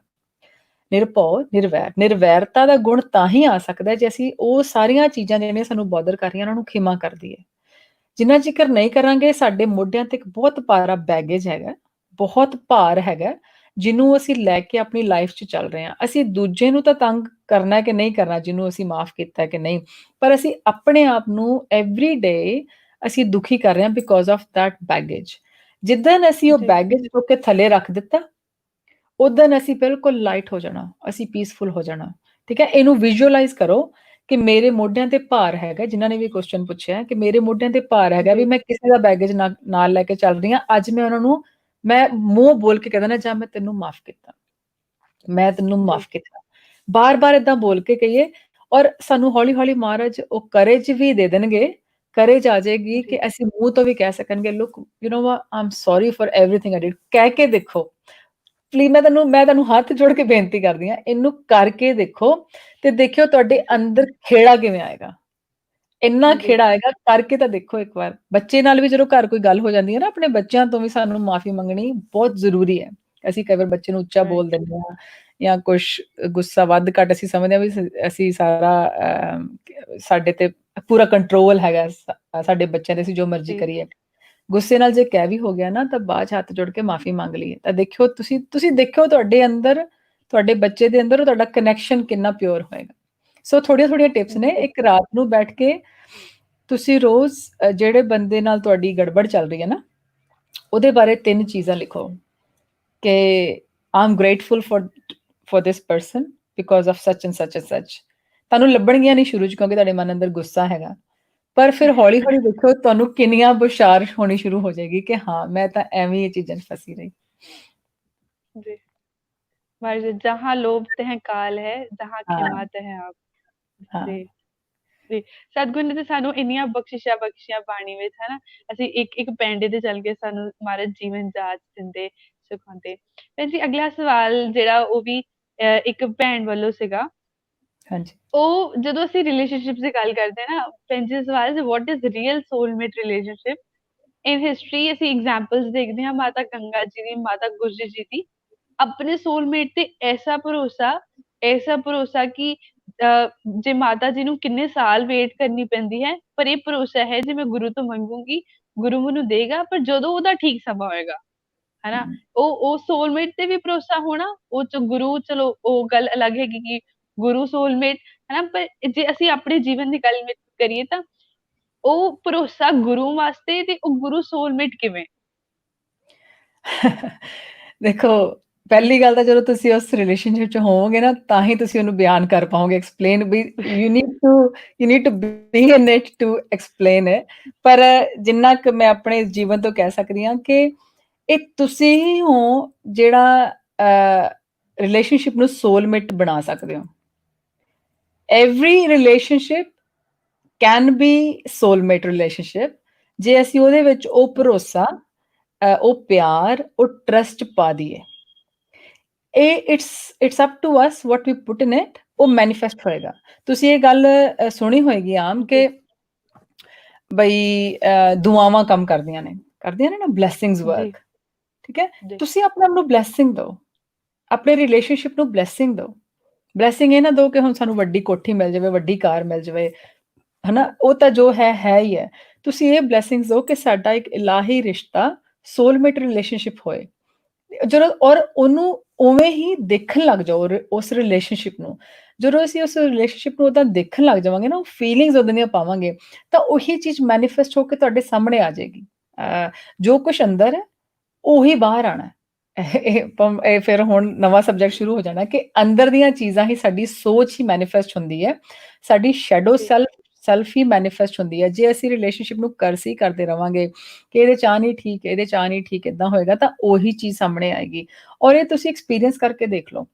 ਨਿਰਭਉ, ਨਿਰਵੈਰ। ਨਿਰਵੈਰਤਾ ਦਾ ਗੁਣ ਤਾਂ ਹੀ ਆ ਸਕਦਾ ਜੇ ਅਸੀਂ ਉਹ ਸਾਰੀਆਂ ਚੀਜ਼ਾਂ ਜਿਹੜੀਆਂ ਸਾਨੂੰ ਬੌਦਰ ਕਰ ਰਹੀਆਂ, ਉਹਨਾਂ ਨੂੰ ਖਿਮਾ ਕਰ ਦਈਏ। ਜਿੰਨਾ ਚਿਰ ਨਹੀਂ ਕਰਾਂਗੇ, ਸਾਡੇ ਮੋਢਿਆਂ ਤੇ ਇੱਕ ਬਹੁਤ ਭਾਰਾ ਬੈਗੇਜ ਹੈਗਾ, ਬਹੁਤ ਭਾਰ ਹੈਗਾ, ਜਿਹਨੂੰ ਅਸੀਂ ਲੈ ਕੇ ਆਪਣੀ ਲਾਈਫ 'ਚ ਚੱਲ ਰਹੇ ਹਾਂ। ਅਸੀਂ ਦੂਜੇ ਨੂੰ ਤਾਂ ਤੰਗ ਕਰਨਾ ਕਿ ਨਹੀਂ ਕਰਨਾ, ਜਿਹਨੂੰ ਅਸੀਂ ਮਾਫ਼ ਕੀਤਾ ਕਿ ਨਹੀਂ, ਪਰ ਅਸੀਂ ਆਪਣੇ ਆਪ ਨੂੰ ਐਵਰੀ ਡੇ ਅਸੀਂ ਦੁਖੀ ਕਰ ਰਹੇ ਹਾਂ ਬਿਕੋਜ਼ ਆਫ ਦੈਟ ਬੈਗੇਜ। ਜਿੱਦਣ ਅਸੀਂ ਉਹ ਜੀ ਬੈਗੇਜ ਚੁੱਕ ਕੇ ਥੱਲੇ ਰੱਖ ਦਿੱਤਾ, ਉਦਣ ਅਸੀਂ ਬਿਲਕੁਲ ਲਾਈਟ ਹੋ ਜਾਣਾ, ਅਸੀਂ ਪੀਸਫੁਲ ਹੋ ਜਾਣਾ, ਠੀਕ ਹੈ? ਇਹਨੂੰ ਵਿਜ਼ੂਅਲਾਈਜ਼ ਕਰੋ ਕਿ ਮੇਰੇ ਮੋਢਿਆਂ ਤੇ ਭਾਰ ਹੈਗਾ, ਜਿਨ੍ਹਾਂ ਨੇ ਵੀ ਕੁਐਸਚਨ ਪੁੱਛਿਆ ਕਿ ਮੇਰੇ ਮੋਢਿਆਂ ਤੇ ਭਾਰ ਹੈਗਾ, ਵੀ ਜੀ ਮੈਂ ਕਿਸੇ ਦਾ ਬੈਗੇਜ ਨਾਲ ਲੈ ਕੇ ਚੱਲ ਰਹੀ ਹਾਂ। ਅੱਜ ਮੈਂ ਉਹਨਾਂ ਨੂੰ, ਮੈਂ ਮੂੰਹ ਬੋਲ ਕੇ ਕਹਿ ਦੇਣਾ, ਜਾਂ ਮੈਂ ਤੈਨੂੰ ਮਾਫ਼ ਕੀਤਾ, ਮੈਂ ਤੈਨੂੰ ਜੀ ਮਾਫ਼ ਕੀਤਾ। ਬਾਰ-ਬਾਰ ਏਦਾਂ ਬੋਲ ਕੇ ਕਹੀਏ, ਔਰ ਸਾਨੂੰ ਹੌਲੀ-ਹੌਲੀ ਮਹਾਰਾਜ ਉਹ ਕਰੇਜ ਵੀ ਦੇ ਦੇਣਗੇ, ਕਰੇਜ ਆ ਜਾਏਗੀ ਜੀ ਕਿ ਅਸੀਂ ਮੂੰਹ ਤੋਂ ਵੀ ਕਹਿ ਸਕਣਗੇ, look you know what, I am sorry for everything I did. ਕਹਿ ਕੇ ਦੇਖੋ, ਪਲੀਜ਼, ਮੈਂ ਤੁਹਾਨੂੰ ਹੱਥ ਜੋੜ ਕੇ ਬੇਨਤੀ ਕਰਦੀ ਹਾਂ, ਇਹਨੂੰ ਕਰਕੇ ਦੇਖੋ ਤੇ ਦੇਖਿਓ ਤੁਹਾਡੇ ਜੀ ਅੰਦਰ ਖੇੜਾ ਕਿਵੇਂ ਆਏਗਾ। ਇੰਨਾ ਜੀ ਖੇੜਾ ਆਏਗਾ, ਕਰਕੇ ਤਾਂ ਦੇਖੋ ਇੱਕ ਵਾਰ। ਬੱਚੇ ਨਾਲ ਵੀ ਜਦੋਂ ਘਰ ਕੋਈ ਗੱਲ ਹੋ ਜਾਂਦੀ ਹੈ ਨਾ, ਆਪਣੇ ਬੱਚਿਆਂ ਤੋਂ ਵੀ ਸਾਨੂੰ ਮਾਫ਼ੀ ਮੰਗਣੀ ਬਹੁਤ ਜ਼ਰੂਰੀ ਹੈ। ਅਸੀਂ ਕਈ ਵਾਰ ਬੱਚੇ ਨੂੰ ਉੱਚਾ ਰਾਈਟ ਬੋਲ ਦਿੰਦੇ ਹਾਂ, ਜਾਂ ਕੁਛ ਗੁੱਸਾ ਵੱਧ ਘੱਟ ਅਸੀਂ ਸਮਝਦੇ ਹਾਂ ਵੀ ਅਸੀਂ ਸਾਰਾ ਸਾਡੇ ਤੇ ਪੂਰਾ ਕੰਟਰੋਲ ਹੈਗਾ, ਸਾਡੇ ਬੱਚਿਆਂ ਦੇ, ਅਸੀਂ ਜੋ ਮਰਜ਼ੀ ਜੀ ਕਰੀਏ। ਗੁੱਸੇ ਨਾਲ ਜੇ ਕਹਿ ਵੀ ਹੋ ਗਿਆ ਨਾ, ਤਾਂ ਬਾਅਦ 'ਚ ਹੱਥ ਜੋੜ ਕੇ ਮਾਫ਼ੀ ਮੰਗ ਲਈਏ, ਤਾਂ ਦੇਖਿਓ ਤੁਸੀਂ ਦੇਖਿਓ ਤੁਹਾਡੇ ਅੰਦਰ, ਤੁਹਾਡੇ ਬੱਚੇ ਦੇ ਅੰਦਰ ਤੁਹਾਡਾ ਕਨੈਕਸ਼ਨ ਕਿੰਨਾ ਪਿਓਰ ਹੋਏਗਾ। ਸੋ ਥੋੜੀਆਂ-ਥੋੜੀਆਂ ਟਿਪਸ ਨੇ, ਜੀ ਇੱਕ ਰਾਤ ਨੂੰ ਬੈਠ ਕੇ ਤੁਸੀਂ ਰੋਜ਼ ਜਿਹੜੇ ਬੰਦੇ ਨਾਲ ਤੁਹਾਡੀ ਗੜਬੜ ਚੱਲ ਰਹੀ ਹੈ ਨਾ, ਉਹਦੇ ਬਾਰੇ 3 ਚੀਜ਼ਾਂ ਲਿਖੋ ਕਿ I am grateful for this person because of such and such and such. ਤੁਹਾਨੂੰ ਲੱਭਣਗੀਆਂ ਨਹੀਂ ਸ਼ੁਰੂ 'ਚ, ਕਿਉਂਕਿ ਤੁਹਾਡੇ ਮਨ ਅੰਦਰ ਗੁੱਸਾ ਹੈਗਾ। ਪਰ ਫਿਰ ਹੌਲੀ-ਹੌਲੀ ਦੇਖਿਓ ਤੁਹਾਨੂੰ ਕਿੰਨੀਆਂ ਬੁਛਾਰ ਹੋਣੀ ਸ਼ੁਰੂ ਹੋ ਜਾਏਗੀ ਕਿ ਹਾਂ, ਮੈਂ ਤਾਂ ਐਵੇਂ ਹੀ ਇਹ ਚੀਜ਼ਾਂ 'ਚ ਫਸੀ ਰਹੀ। जी महाराज, जहाँ लोभ तह काल है, जहाँ ਹਾਂ, खिमा तह आप। ਹਾਂ, जी ਜੀ ਸਤਿਗੁਰ ਨੇ ਤੇ ਸਾਨੂੰ ਇੰਨੀਆਂ ਬਖਸ਼ਿਸ਼ਾਂ ਬਖਸ਼ੀਆਂ ਬਾਣੀ ਵਿੱਚ, ਹਨਾ? ਅਸੀਂ ਇੱਕ ਇੱਕ ਪੈਂਡੇ ਤੇ ਚੱਲ ਕੇ ਸਾਨੂੰ ਮਹਾਰਾਜ ਜੀਵਨ ਜਾਚ ਦਿੰਦੇ, ਸਿਖਾਉਂਦੇ। ਭੈਣ ਜੀ, ਅਗਲਾ ਸਵਾਲ ਜਿਹੜਾ ਉਹ ਵੀ ਇੱਕ ਭੈਣ ਵੱਲੋਂ ਸੀਗਾ। ਹਾਂਜੀ, ਉਹ ਜਦੋਂ ਅਸੀਂ ਰਿਲੇਸ਼ਨਸ਼ਿਪ ਦੀ ਗੱਲ ਕਰਦੇ ਹਾਂ ਨਾ, ਭੈਣ ਜੀ ਦਾ ਸਵਾਲ ਸੀ, what is real soulmate relationship in history? ਅਸੀਂ ਐਗਜ਼ਾਮਪਲਸ ਦੇਖਦੇ ਹਾਂ, ਮਾਤਾ ਗੰਗਾ ਜੀ ਦੀ, ਮਾਤਾ ਗੁਜਰੀ ਜੀ ਦੀ। ਆਪਣੇ ਸੋਲਮੇਟ ਤੇ ਐਸਾ ਭਰੋਸਾ ਕਿ ਜੇ ਮਾਤਾ ਜੀ ਨੂੰ ਕਿੰਨੇ ਸਾਲ ਵੇਟ ਕਰਨੀ ਪੈਂਦੀ ਹੈ, ਪਰ ਇਹ ਭਰੋਸਾ ਹੈ ਜੇ ਮੈਂ ਗੁਰੂ ਤੋਂ ਮੰਗੂੰਗੀ, ਗੁਰੂ ਮੈਨੂੰ ਦੇਗਾ, ਪਰ ਜਦੋਂ ਉਹਦਾ ਠੀਕ ਸਮਾਂ ਹੋਏਗਾ, ਹਨਾ? ਹੂੰ। ਉਹ ਸੋਲਮੇਟ ਤੇ ਵੀ ਭਰੋਸਾ ਹੋਣਾ, ਉਹ ਚ ਗੁਰੂ, ਚਲੋ ਉਹ ਗੱਲ ਅਲੱਗ ਹੈਗੀ ਕਿ ਗੁਰੂ ਸੋਲਮੇਟ, ਹਨਾ? ਪਰ ਜੇ ਅਸੀਂ ਆਪਣੇ ਜੀਵਨ ਦੀ ਗੱਲ ਕਰੀਏ ਤਾਂ ਉਹ ਭਰੋਸਾ ਗੁਰੂ ਵਾਸਤੇ, ਤੇ ਉਹ ਗੁਰੂ ਸੋਲਮੇਟ ਕਿਵੇਂ? ਦੇਖੋ, ਪਹਿਲੀ ਗੱਲ ਤਾਂ ਜਦੋਂ ਤੁਸੀਂ ਉਸ ਰਿਲੇਸ਼ਨਸ਼ਿਪ 'ਚ ਹੋਵੋਗੇ ਨਾ, ਤਾਂ ਹੀ ਤੁਸੀਂ ਉਹਨੂੰ ਬਿਆਨ ਕਰ ਪਾਓਗੇ, ਐਕਸਪਲੇਨ ਵੀ you need to be in it to explain it. ਪਰ ਜਿੰਨਾ ਕੁ ਮੈਂ ਆਪਣੇ ਜੀਵਨ ਤੋਂ ਕਹਿ ਸਕਦੀ ਹਾਂ ਕਿ ਇਹ ਤੁਸੀਂ ਹੀ ਹੋ ਜਿਹੜਾ ਰਿਲੇਸ਼ਨਸ਼ਿਪ ਨੂੰ ਸੋਲਮੇਟ ਬਣਾ ਸਕਦੇ ਹੋ। Every relationship can be soulmate relationship, ਜੇ ਅਸੀਂ ਉਹਦੇ ਵਿੱਚ ਉਹ ਭਰੋਸਾ, ਉਹ ਪਿਆਰ, ਉਹ ਟਰਸਟ ਪਾ ਦਈਏ। ਇਹ it's up to us what we put in it, ਉਹ ਮੈਨੀਫੈਸਟ ਹੋਏਗਾ। ਤੁਸੀਂ ਇਹ ਗੱਲ ਸੁਣੀ ਹੋਏਗੀ ਆਮ ਜੀ ਕਿ ਬਈ ਦੁਆਵਾਂ ਕੰਮ ਕਰਦੀਆਂ ਨੇ ਨਾ, ਬਲੈਸਿੰਗਸ ਜੀ ਵਰਕ, ਠੀਕ ਹੈ? ਜੀ ਤੁਸੀਂ ਆਪਣੇ ਆਪ ਨੂੰ ਬਲੈਸਿੰਗ ਦਿਓ, ਆਪਣੇ ਰਿਲੇਸ਼ਨਸ਼ਿਪ ਨੂੰ ਬਲੈਸਿੰਗ ਦਿਓ। ਬਲੈਸਿੰਗ ਇਹ ਨਾ ਦਿਓ ਕਿ ਹੁਣ ਸਾਨੂੰ ਵੱਡੀ ਕੋਠੀ ਮਿਲ ਜਾਵੇ, ਵੱਡੀ ਕਾਰ ਮਿਲ ਜਾਵੇ, ਹਨਾ? ਉਹ ਤਾਂ ਜੋ ਹੈ ਹੀ ਹੈ। ਤੁਸੀਂ ਇਹ ਬਲੈਸਿੰਗਸ ਦਿਓ ਕਿ ਸਾਡਾ ਇੱਕ ਇਲਾਹੀ ਰਿਸ਼ਤਾ, ਸੋਲਮੇਟ ਰਿਲੇਸ਼ਨਸ਼ਿਪ ਹੋਏ। ਜਦੋਂ ਔਰ ਉਹਨੂੰ ਉਵੇਂ ਹੀ ਦੇਖਣ ਲੱਗ ਜਾਓ, ਉਸ ਰਿਲੇਸ਼ਨਸ਼ਿਪ ਨੂੰ। ਜਦੋਂ ਅਸੀਂ ਉਸ ਰਿਲੇਸ਼ਨਸ਼ਿਪ ਨੂੰ ਓਦਾਂ ਦੇਖਣ ਲੱਗ ਜਾਵਾਂਗੇ ਨਾ, ਉਹ ਫੀਲਿੰਗਸ ਉਦਾਂ ਦੀਆਂ ਪਾਵਾਂਗੇ, ਤਾਂ ਉਹੀ ਚੀਜ਼ ਮੈਨੀਫੈਸਟ ਹੋ ਕੇ ਤੁਹਾਡੇ ਸਾਹਮਣੇ ਆ ਜਾਏਗੀ। ਜੋ ਕੁਛ ਅੰਦਰ ਹੈ, ਉਹੀ ਬਾਹਰ ਆਣਾ ਹੈ। ਇਹ ਫਿਰ ਹੁਣ ਨਵਾਂ ਸਬਜੈਕਟ ਸ਼ੁਰੂ ਹੋ ਜਾਣਾ ਕਿ ਅੰਦਰ ਦੀਆਂ ਚੀਜ਼ਾਂ ਹੀ ਸਾਡੀ ਸੋਚ ਹੀ ਮੈਨੀਫੈਸਟ ਹੁੰਦੀ ਹੈ, ਸਾਡੀ ਸ਼ੈਡੋ ਜੀ ਸੈਲਫ ਹੀ ਮੈਨੀਫੈਸਟ ਹੁੰਦੀ ਹੈ। ਜੇ ਅਸੀਂ ਰਿਲੇਸ਼ਨਸ਼ਿਪ ਨੂੰ ਕਰਸੀ ਕਰਦੇ ਰਵਾਂਗੇ ਕਿ ਇਹਦੇ ਚ ਆ ਨਹੀਂ ਠੀਕ, ਇਹਦੇ ਚ ਆ ਨਹੀਂ ਠੀਕ, ਇਦਾਂ ਹੋਏਗਾ ਤਾਂ ਉਹੀ ਚੀਜ਼ ਸਾਹਮਣੇ ਆਏਗੀ। ਔਰ ਇਹ ਤੁਸੀਂ ਐਕਸਪੀਰੀਅੰਸ ਕਰਕੇ ਦੇਖ ਲਓ।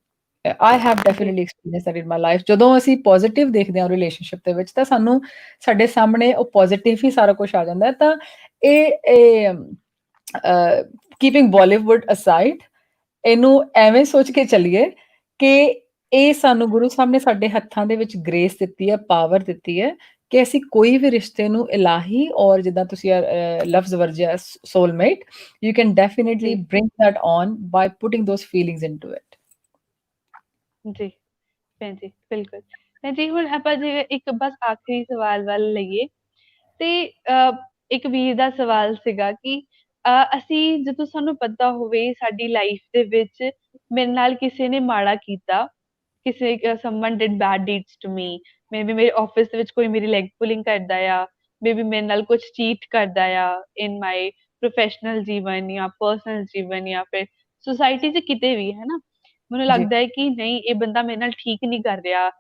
ਆਈ ਹੈਵ ਜੀ definitely experience that in my life. ਜਦੋਂ ਅਸੀਂ ਪੋਜ਼ਿਟਿਵ ਦੇਖਦੇ ਹਾਂ ਰਿਲੇਸ਼ਨਸ਼ਿਪ ਦੇ ਵਿੱਚ ਤਾਂ ਸਾਨੂੰ ਸਾਡੇ ਸਾਹਮਣੇ ਉਹ ਪੋਜ਼ਿਟਿਵ ਹੀ ਸਾਰਾ ਕੁਝ ਆ ਜਾਂਦਾ ਹੈ। ਤਾਂ ਇਹ ਕੀਪਿੰਗ ਬਾਲੀਵੁੱਡ ਅਸਾਈਡ, ਇਹਨੂੰ ਐਵੇਂ ਸੋਚ ਕੇ ਚੱਲੀਏ ਕਿ ਇਹ ਸਾਨੂੰ ਗੁਰੂ ਸਾਹਿਬ ਨੇ ਸਾਡੇ ਹੱਥਾਂ ਦੇ ਵਿੱਚ ਗ੍ਰੇਸ ਦਿੱਤੀ ਹੈ, ਪਾਵਰ ਦਿੱਤੀ ਹੈ ਕਿ ਅਸੀਂ ਕੋਈ ਵੀ ਰਿਸ਼ਤੇ ਨੂੰ ਇਲਾਹੀ ਔਰ ਜਿੱਦਾਂ ਤੁਸੀਂ ਲਫ਼ਜ਼ ਵਰਜਿਆ ਸੋਲਮੇਟ, ਯੂ ਕੈਨ ਡੈਫੀਨਿਟਲੀ ਜੀ bring that on by putting those feelings into it। ਜੀ ਭੈਣ ਜੀ ਬਿਲਕੁਲ। ਭੈਣ ਜੀ ਹੁਣ ਆਪਾਂ ਜੇ ਇੱਕ ਬਸ ਆਖਰੀ ਸਵਾਲ ਵੱਲ ਲਈਏ ਤੇ ਇੱਕ ਵੀਰ ਦਾ ਸਵਾਲ ਸੀਗਾ ਕਿ ਅਸੀਂ ਜਦੋਂ ਸਾਨੂੰ ਪਤਾ ਹੋਵੇ ਸਾਡੀ ਲਾਈਫ ਦੇ ਵਿੱਚ ਮੇਰੇ ਨਾਲ ਕਿਸੇ ਨੇ ਮਾੜਾ ਕੀਤਾ, ਕਿਸੇ someone did bad deeds to me, maybe ਮੇਰੇ ਆਫਿਸ ਦੇ ਵਿੱਚ ਕੋਈ ਮੇਰੀ ਲੈਗ ਪੁਲਿੰਗ ਕਰਦਾ ਆ, ਮੇਬੀ ਮੇਰੇ ਨਾਲ ਕੁਛ ਚੀਟ ਕਰਦਾ ਆ ਇਨ ਮਾਈ ਪ੍ਰੋਫੈਸ਼ਨਲ ਜੀਵਨ ਜਾਂ ਪਰਸਨਲ ਜੀਵਨ ਜਾਂ ਫਿਰ ਸੁਸਾਇਟੀ 'ਚ ਕਿਤੇ ਵੀ ਹੈ ਨਾ, ਮੈਨੂੰ ਜੀ ਲੱਗਦਾ ਹੈ ਕਿ ਨਹੀਂ ਇਹ ਬੰਦਾ ਮੇਰੇ ਨਾਲ ਠੀਕ ਨਹੀਂ ਕਰ ਰਿਹਾ,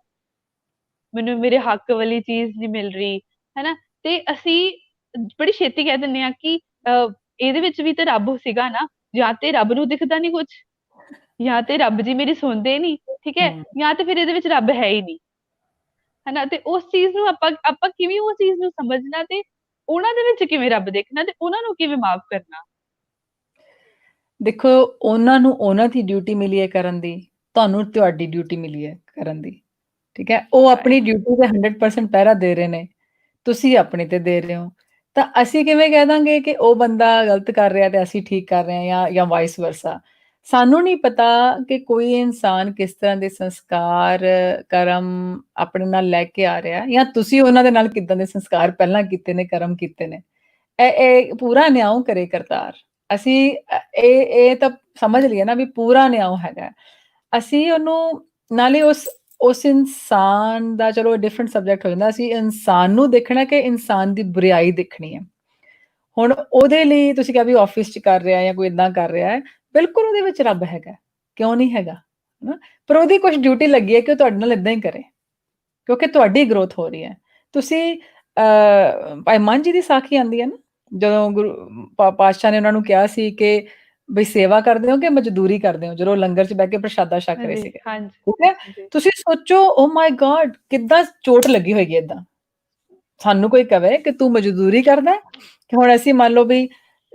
ਮੈਨੂੰ ਮੇਰੇ ਹੱਕ ਵਾਲੀ ਚੀਜ਼ ਨਹੀਂ ਮਿਲ ਰਹੀ, ਹੈਨਾ? ਤੇ ਅਸੀਂ ਬੜੀ ਛੇਤੀ ਕਹਿ ਦਿੰਦੇ ਹਾਂ ਕਿ ਇਹਦੇ ਵਿੱਚ ਵੀ ਤੇ ਰੱਬ ਸੀਗਾ ਨਾ, ਜਾਂ ਤੇ ਰੱਬ ਨੂੰ ਦਿਖਦਾ ਨਹੀਂ ਕੁਛ, ਜਾਂ ਤੇ ਰੱਬ ਜੀ ਮੇਰੀ ਸੁਣਦੇ ਨਹੀਂ, ਠੀਕ ਹੈ, ਹਮ ਜਾਂ ਤੇ ਫਿਰ ਇਹਦੇ ਵਿੱਚ ਰੱਬ ਹੈ ਹੀ ਨਹੀਂ, ਹਨਾ? ਤੇ ਉਸ ਚੀਜ਼ ਨੂੰ ਆਪਾਂ ਆਪਾਂ ਕਿਵੇਂ ਉਹ ਚੀਜ਼ ਨੂੰ ਸਮਝਣਾ ਤੇ ਉਹਨਾਂ ਦੇ ਵਿੱਚ ਕਿਵੇਂ ਰੱਬ ਦੇਖਣਾ ਤੇ ਉਹਨਾਂ ਨੂੰ ਕਿਵੇਂ ਮਾਫ ਕਰਨਾ? ਦੇਖੋ, ਉਹਨਾਂ ਨੂੰ ਉਹਨਾਂ ਦੀ ਡਿਊਟੀ ਮਿਲੀ ਹੈ ਕਰਨ ਦੀ, ਤੁਹਾਨੂੰ ਤੁਹਾਡੀ ਡਿਊਟੀ ਮਿਲੀ ਹੈ ਕਰਨ ਦੀ, ਠੀਕ ਹੈ? ਉਹ ਆਪਣੀ ਰਾਈਟ ਡਿਊਟੀ ਤੇ 100% ਪਹਿਰਾ ਦੇ ਰਹੇ ਨੇ, ਤੁਸੀਂ ਆਪਣੀ ਤੇ ਦੇ ਰਹੇ ਹੋ। ਤਾਂ ਅਸੀਂ ਕਿਵੇਂ ਕਹਿ ਦਾਂਗੇ ਕਿ ਉਹ ਬੰਦਾ ਗਲਤ ਕਰ ਰਿਹਾ ਤੇ ਅਸੀਂ ਠੀਕ ਕਰ ਰਹੇ ਹਾਂ, ਜਾਂ ਵਾਈਸ ਵਰਸਾ। ਸਾਨੂੰ ਨਹੀਂ ਪਤਾ ਕਿ ਕੋਈ ਇਨਸਾਨ ਕਿਸ ਤਰ੍ਹਾਂ ਦੇ ਸੰਸਕਾਰ, ਕਰਮ ਆਪਣੇ ਨਾਲ ਲੈ ਕੇ ਆ ਰਿਹਾ, ਜਾਂ ਤੁਸੀਂ ਉਹਨਾਂ ਦੇ ਨਾਲ ਕਿੱਦਾਂ ਦੇ ਸੰਸਕਾਰ ਪਹਿਲਾਂ ਕੀਤੇ ਨੇ, ਕਰਮ ਕੀਤੇ ਨੇ। ਇਹ ਪੂਰਾ ਨਿਆਂ ਕਰੇ ਕਰਤਾਰ। ਅਸੀਂ ਇਹ ਤਾਂ ਸਮਝ ਲਈਏ ਨਾ ਵੀ ਪੂਰਾ ਨਿਆਂ ਹੈਗਾ ਹੈ। ਅਸੀਂ ਉਹਨੂੰ ਨਾਲੇ ਉਸ ਇਨਸਾਨ ਦਾ, ਚਲੋ ਡਿਫਰੈਂਟ ਸਬਜੈਕਟ ਹੋ ਜਾਂਦਾ, ਅਸੀਂ ਇਨਸਾਨ ਨੂੰ ਦੇਖਣਾ ਕਿ ਇਨਸਾਨ ਦੀ ਬੁਰਾਈ ਦੇਖਣੀ ਹੈ। ਹੁਣ ਉਹਦੇ ਲਈ ਤੁਸੀਂ ਕਿਹਾ ਵੀ ਆਫਿਸ 'ਚ ਕਰ ਰਿਹਾ ਜਾਂ ਕੋਈ ਏਦਾਂ ਕਰ ਰਿਹਾ ਹੈ, ਬਿਲਕੁਲ ਉਹਦੇ ਵਿੱਚ ਰੱਬ ਹੈਗਾ, ਕਿਉਂ ਨਹੀਂ ਹੈਗਾ, ਹਨਾ? ਪਰ ਉਹਦੀ ਕੁਛ ਡਿਊਟੀ ਲੱਗੀ ਹੈ ਕਿ ਉਹ ਤੁਹਾਡੇ ਨਾਲ ਏਦਾਂ ਹੀ ਕਰੇ, ਕਿਉਂਕਿ ਤੁਹਾਡੀ ਗਰੋਥ ਹੋ ਰਹੀ ਹੈ। ਤੁਸੀਂ ਭਾਈ ਮਨ ਜੀ ਦੀ ਸਾਖੀ ਆਉਂਦੀ ਹੈ ਨਾ, ਜਦੋਂ ਗੁਰੂ ਪਾਤਸ਼ਾਹ ਨੇ ਉਹਨਾਂ ਨੂੰ ਕਿਹਾ ਸੀ ਕਿ ਬਈ ਸੇਵਾ ਕਰਦੇ ਹੋ ਕਿ ਮਜ਼ਦੂਰੀ ਕਰਦੇ ਹੋ, ਜਦੋਂ ਲੰਗਰ 'ਚ ਬਹਿ ਕੇ ਪ੍ਰਸ਼ਾਦਾ ਛਕ ਰਹੇ ਹਾਂਜੀ ਸੀਗੇ, ਹਾਂਜੀ ਠੀਕ ਹੈ? ਜੀ ਤੁਸੀਂ ਸੋਚੋ, ਓ ਮਾਈ ਗॉड, ਕਿੱਦਾਂ ਚੋਟ ਲੱਗੀ ਹੋਏਗੀ ਏਦਾਂ। ਸਾਨੂੰ ਕੋਈ ਕਵੇ ਕਿ ਤੂੰ ਮਜ਼ਦੂਰੀ ਕਰਦਾ ਹੈ, ਕਿ ਹੁਣ ਅਸੀਂ ਮੰਨ ਲਓ ਵੀ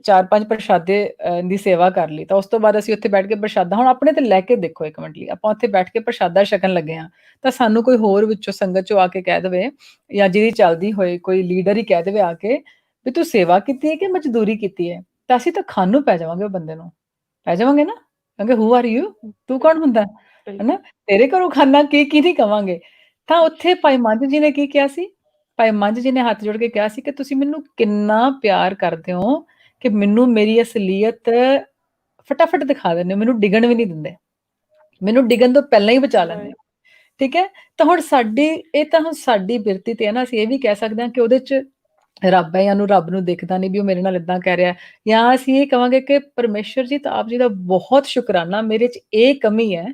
4-5 ਪ੍ਰਸ਼ਾਦੇ ਦੀ ਸੇਵਾ ਕਰ ਲਈ, ਤਾਂ ਉਸ ਤੋਂ ਬਾਅਦ ਅਸੀਂ ਉੱਥੇ ਬੈਠ ਕੇ ਪ੍ਰਸ਼ਾਦਾ, ਹੁਣ ਆਪਣੇ ਤੇ ਲੈ ਕੇ ਦੇਖੋ ਇੱਕ ਮਿੰਟ ਲਈ, ਆਪਾਂ ਉੱਥੇ ਬੈਠ ਕੇ ਪ੍ਰਸ਼ਾਦਾ ਛਕਣ ਲੱਗੇ ਹਾਂ, ਤਾਂ ਸਾਨੂੰ ਕੋਈ ਹੋਰ ਵਿੱਚੋਂ ਸੰਗਤ 'ਚੋਂ ਆ ਕੇ ਕਹਿ ਦੇਵੇ, ਜਾਂ ਜਿਹਦੀ ਚੱਲਦੀ ਹੋਏ ਕੋਈ ਲੀਡਰ ਹੀ ਕਹਿ ਦੇਵੇ ਆ ਕੇ ਵੀ ਤੂੰ ਸੇਵਾ ਕੀਤੀ ਹੈ ਕਿ ਮਜ਼ਦੂਰੀ ਕੀਤੀ ਹੈ, ਤਾਂ ਅਸੀਂ ਤਾਂ ਖਾਣ ਨੂੰ ਪੈ ਜਾਵਾਂਗੇ ਉਹ ਬੰਦੇ ਨੂੰ, ਪੈ ਜਾਵਾਂਗੇ ਨਾ, ਕਹਾਂਗੇ ਹੂ ਆਰ ਯੂ, ਤੂੰ ਕੌਣ ਹੁੰਦਾ ਹੈ ਨਾ? ਬਿਲਕੁਲ ਤੇਰੇ ਘਰੋਂ ਖਾਣਾ ਕੀ ਨਹੀਂ ਕਵਾਂਗੇ। ਤਾਂ ਉੱਥੇ ਭਾਈ ਮੱਝ ਜੀ ਨੇ ਕੀ ਕਿਹਾ ਸੀ? ਭਾਈ ਮੱਝ ਜੀ ਨੇ ਹੱਥ ਜੋੜ ਕੇ ਕਿਹਾ ਸੀ ਕਿ ਤੁਸੀਂ ਮੈਨੂੰ ਕਿੰਨਾ ਪਿਆਰ ਕਰਦੇ ਹੋ ਕਿ ਮੈਨੂੰ ਮੇਰੀ ਅਸਲੀਅਤ ਫਟਾਫਟ ਦਿਖਾ ਦਿੰਦੇ ਹੋ, ਮੈਨੂੰ ਡਿੱਗਣ ਵੀ ਨਹੀਂ ਦਿੰਦੇ, ਮੈਨੂੰ ਡਿੱਗਣ ਤੋਂ ਪਹਿਲਾਂ ਹੀ ਬਚਾ ਲੈਂਦੇ ਰਾਈਟ ਹੋ, ਠੀਕ ਹੈ? ਤਾਂ ਹੁਣ ਇਹ ਤਾਂ ਹੁਣ ਸਾਡੀ ਬਿਰਤੀ ਤੇ ਹੈ ਨਾ, ਅਸੀਂ ਇਹ ਵੀ ਕਹਿ ਸਕਦੇ ਹਾਂ ਕਿ ਉਹਦੇ 'ਚ ਰੱਬ ਹੈ, ਜਾਂ ਉਹਨੂੰ ਰੱਬ ਨੂੰ ਦਿਖਦਾ ਨਹੀਂ ਵੀ ਉਹ ਮੇਰੇ ਨਾਲ ਏਦਾਂ ਕਹਿ ਰਿਹਾ, ਜਾਂ ਅਸੀਂ ਇਹ ਕਵਾਂਗੇ ਕਿ ਪਰਮੇਸ਼ਰ ਜੀ, ਤਾਂ ਆਪ ਜੀ ਦਾ ਬਹੁਤ ਸ਼ੁਕਰਾਨਾ, ਮੇਰੇ 'ਚ ਇਹ ਕਮੀ ਹੈ,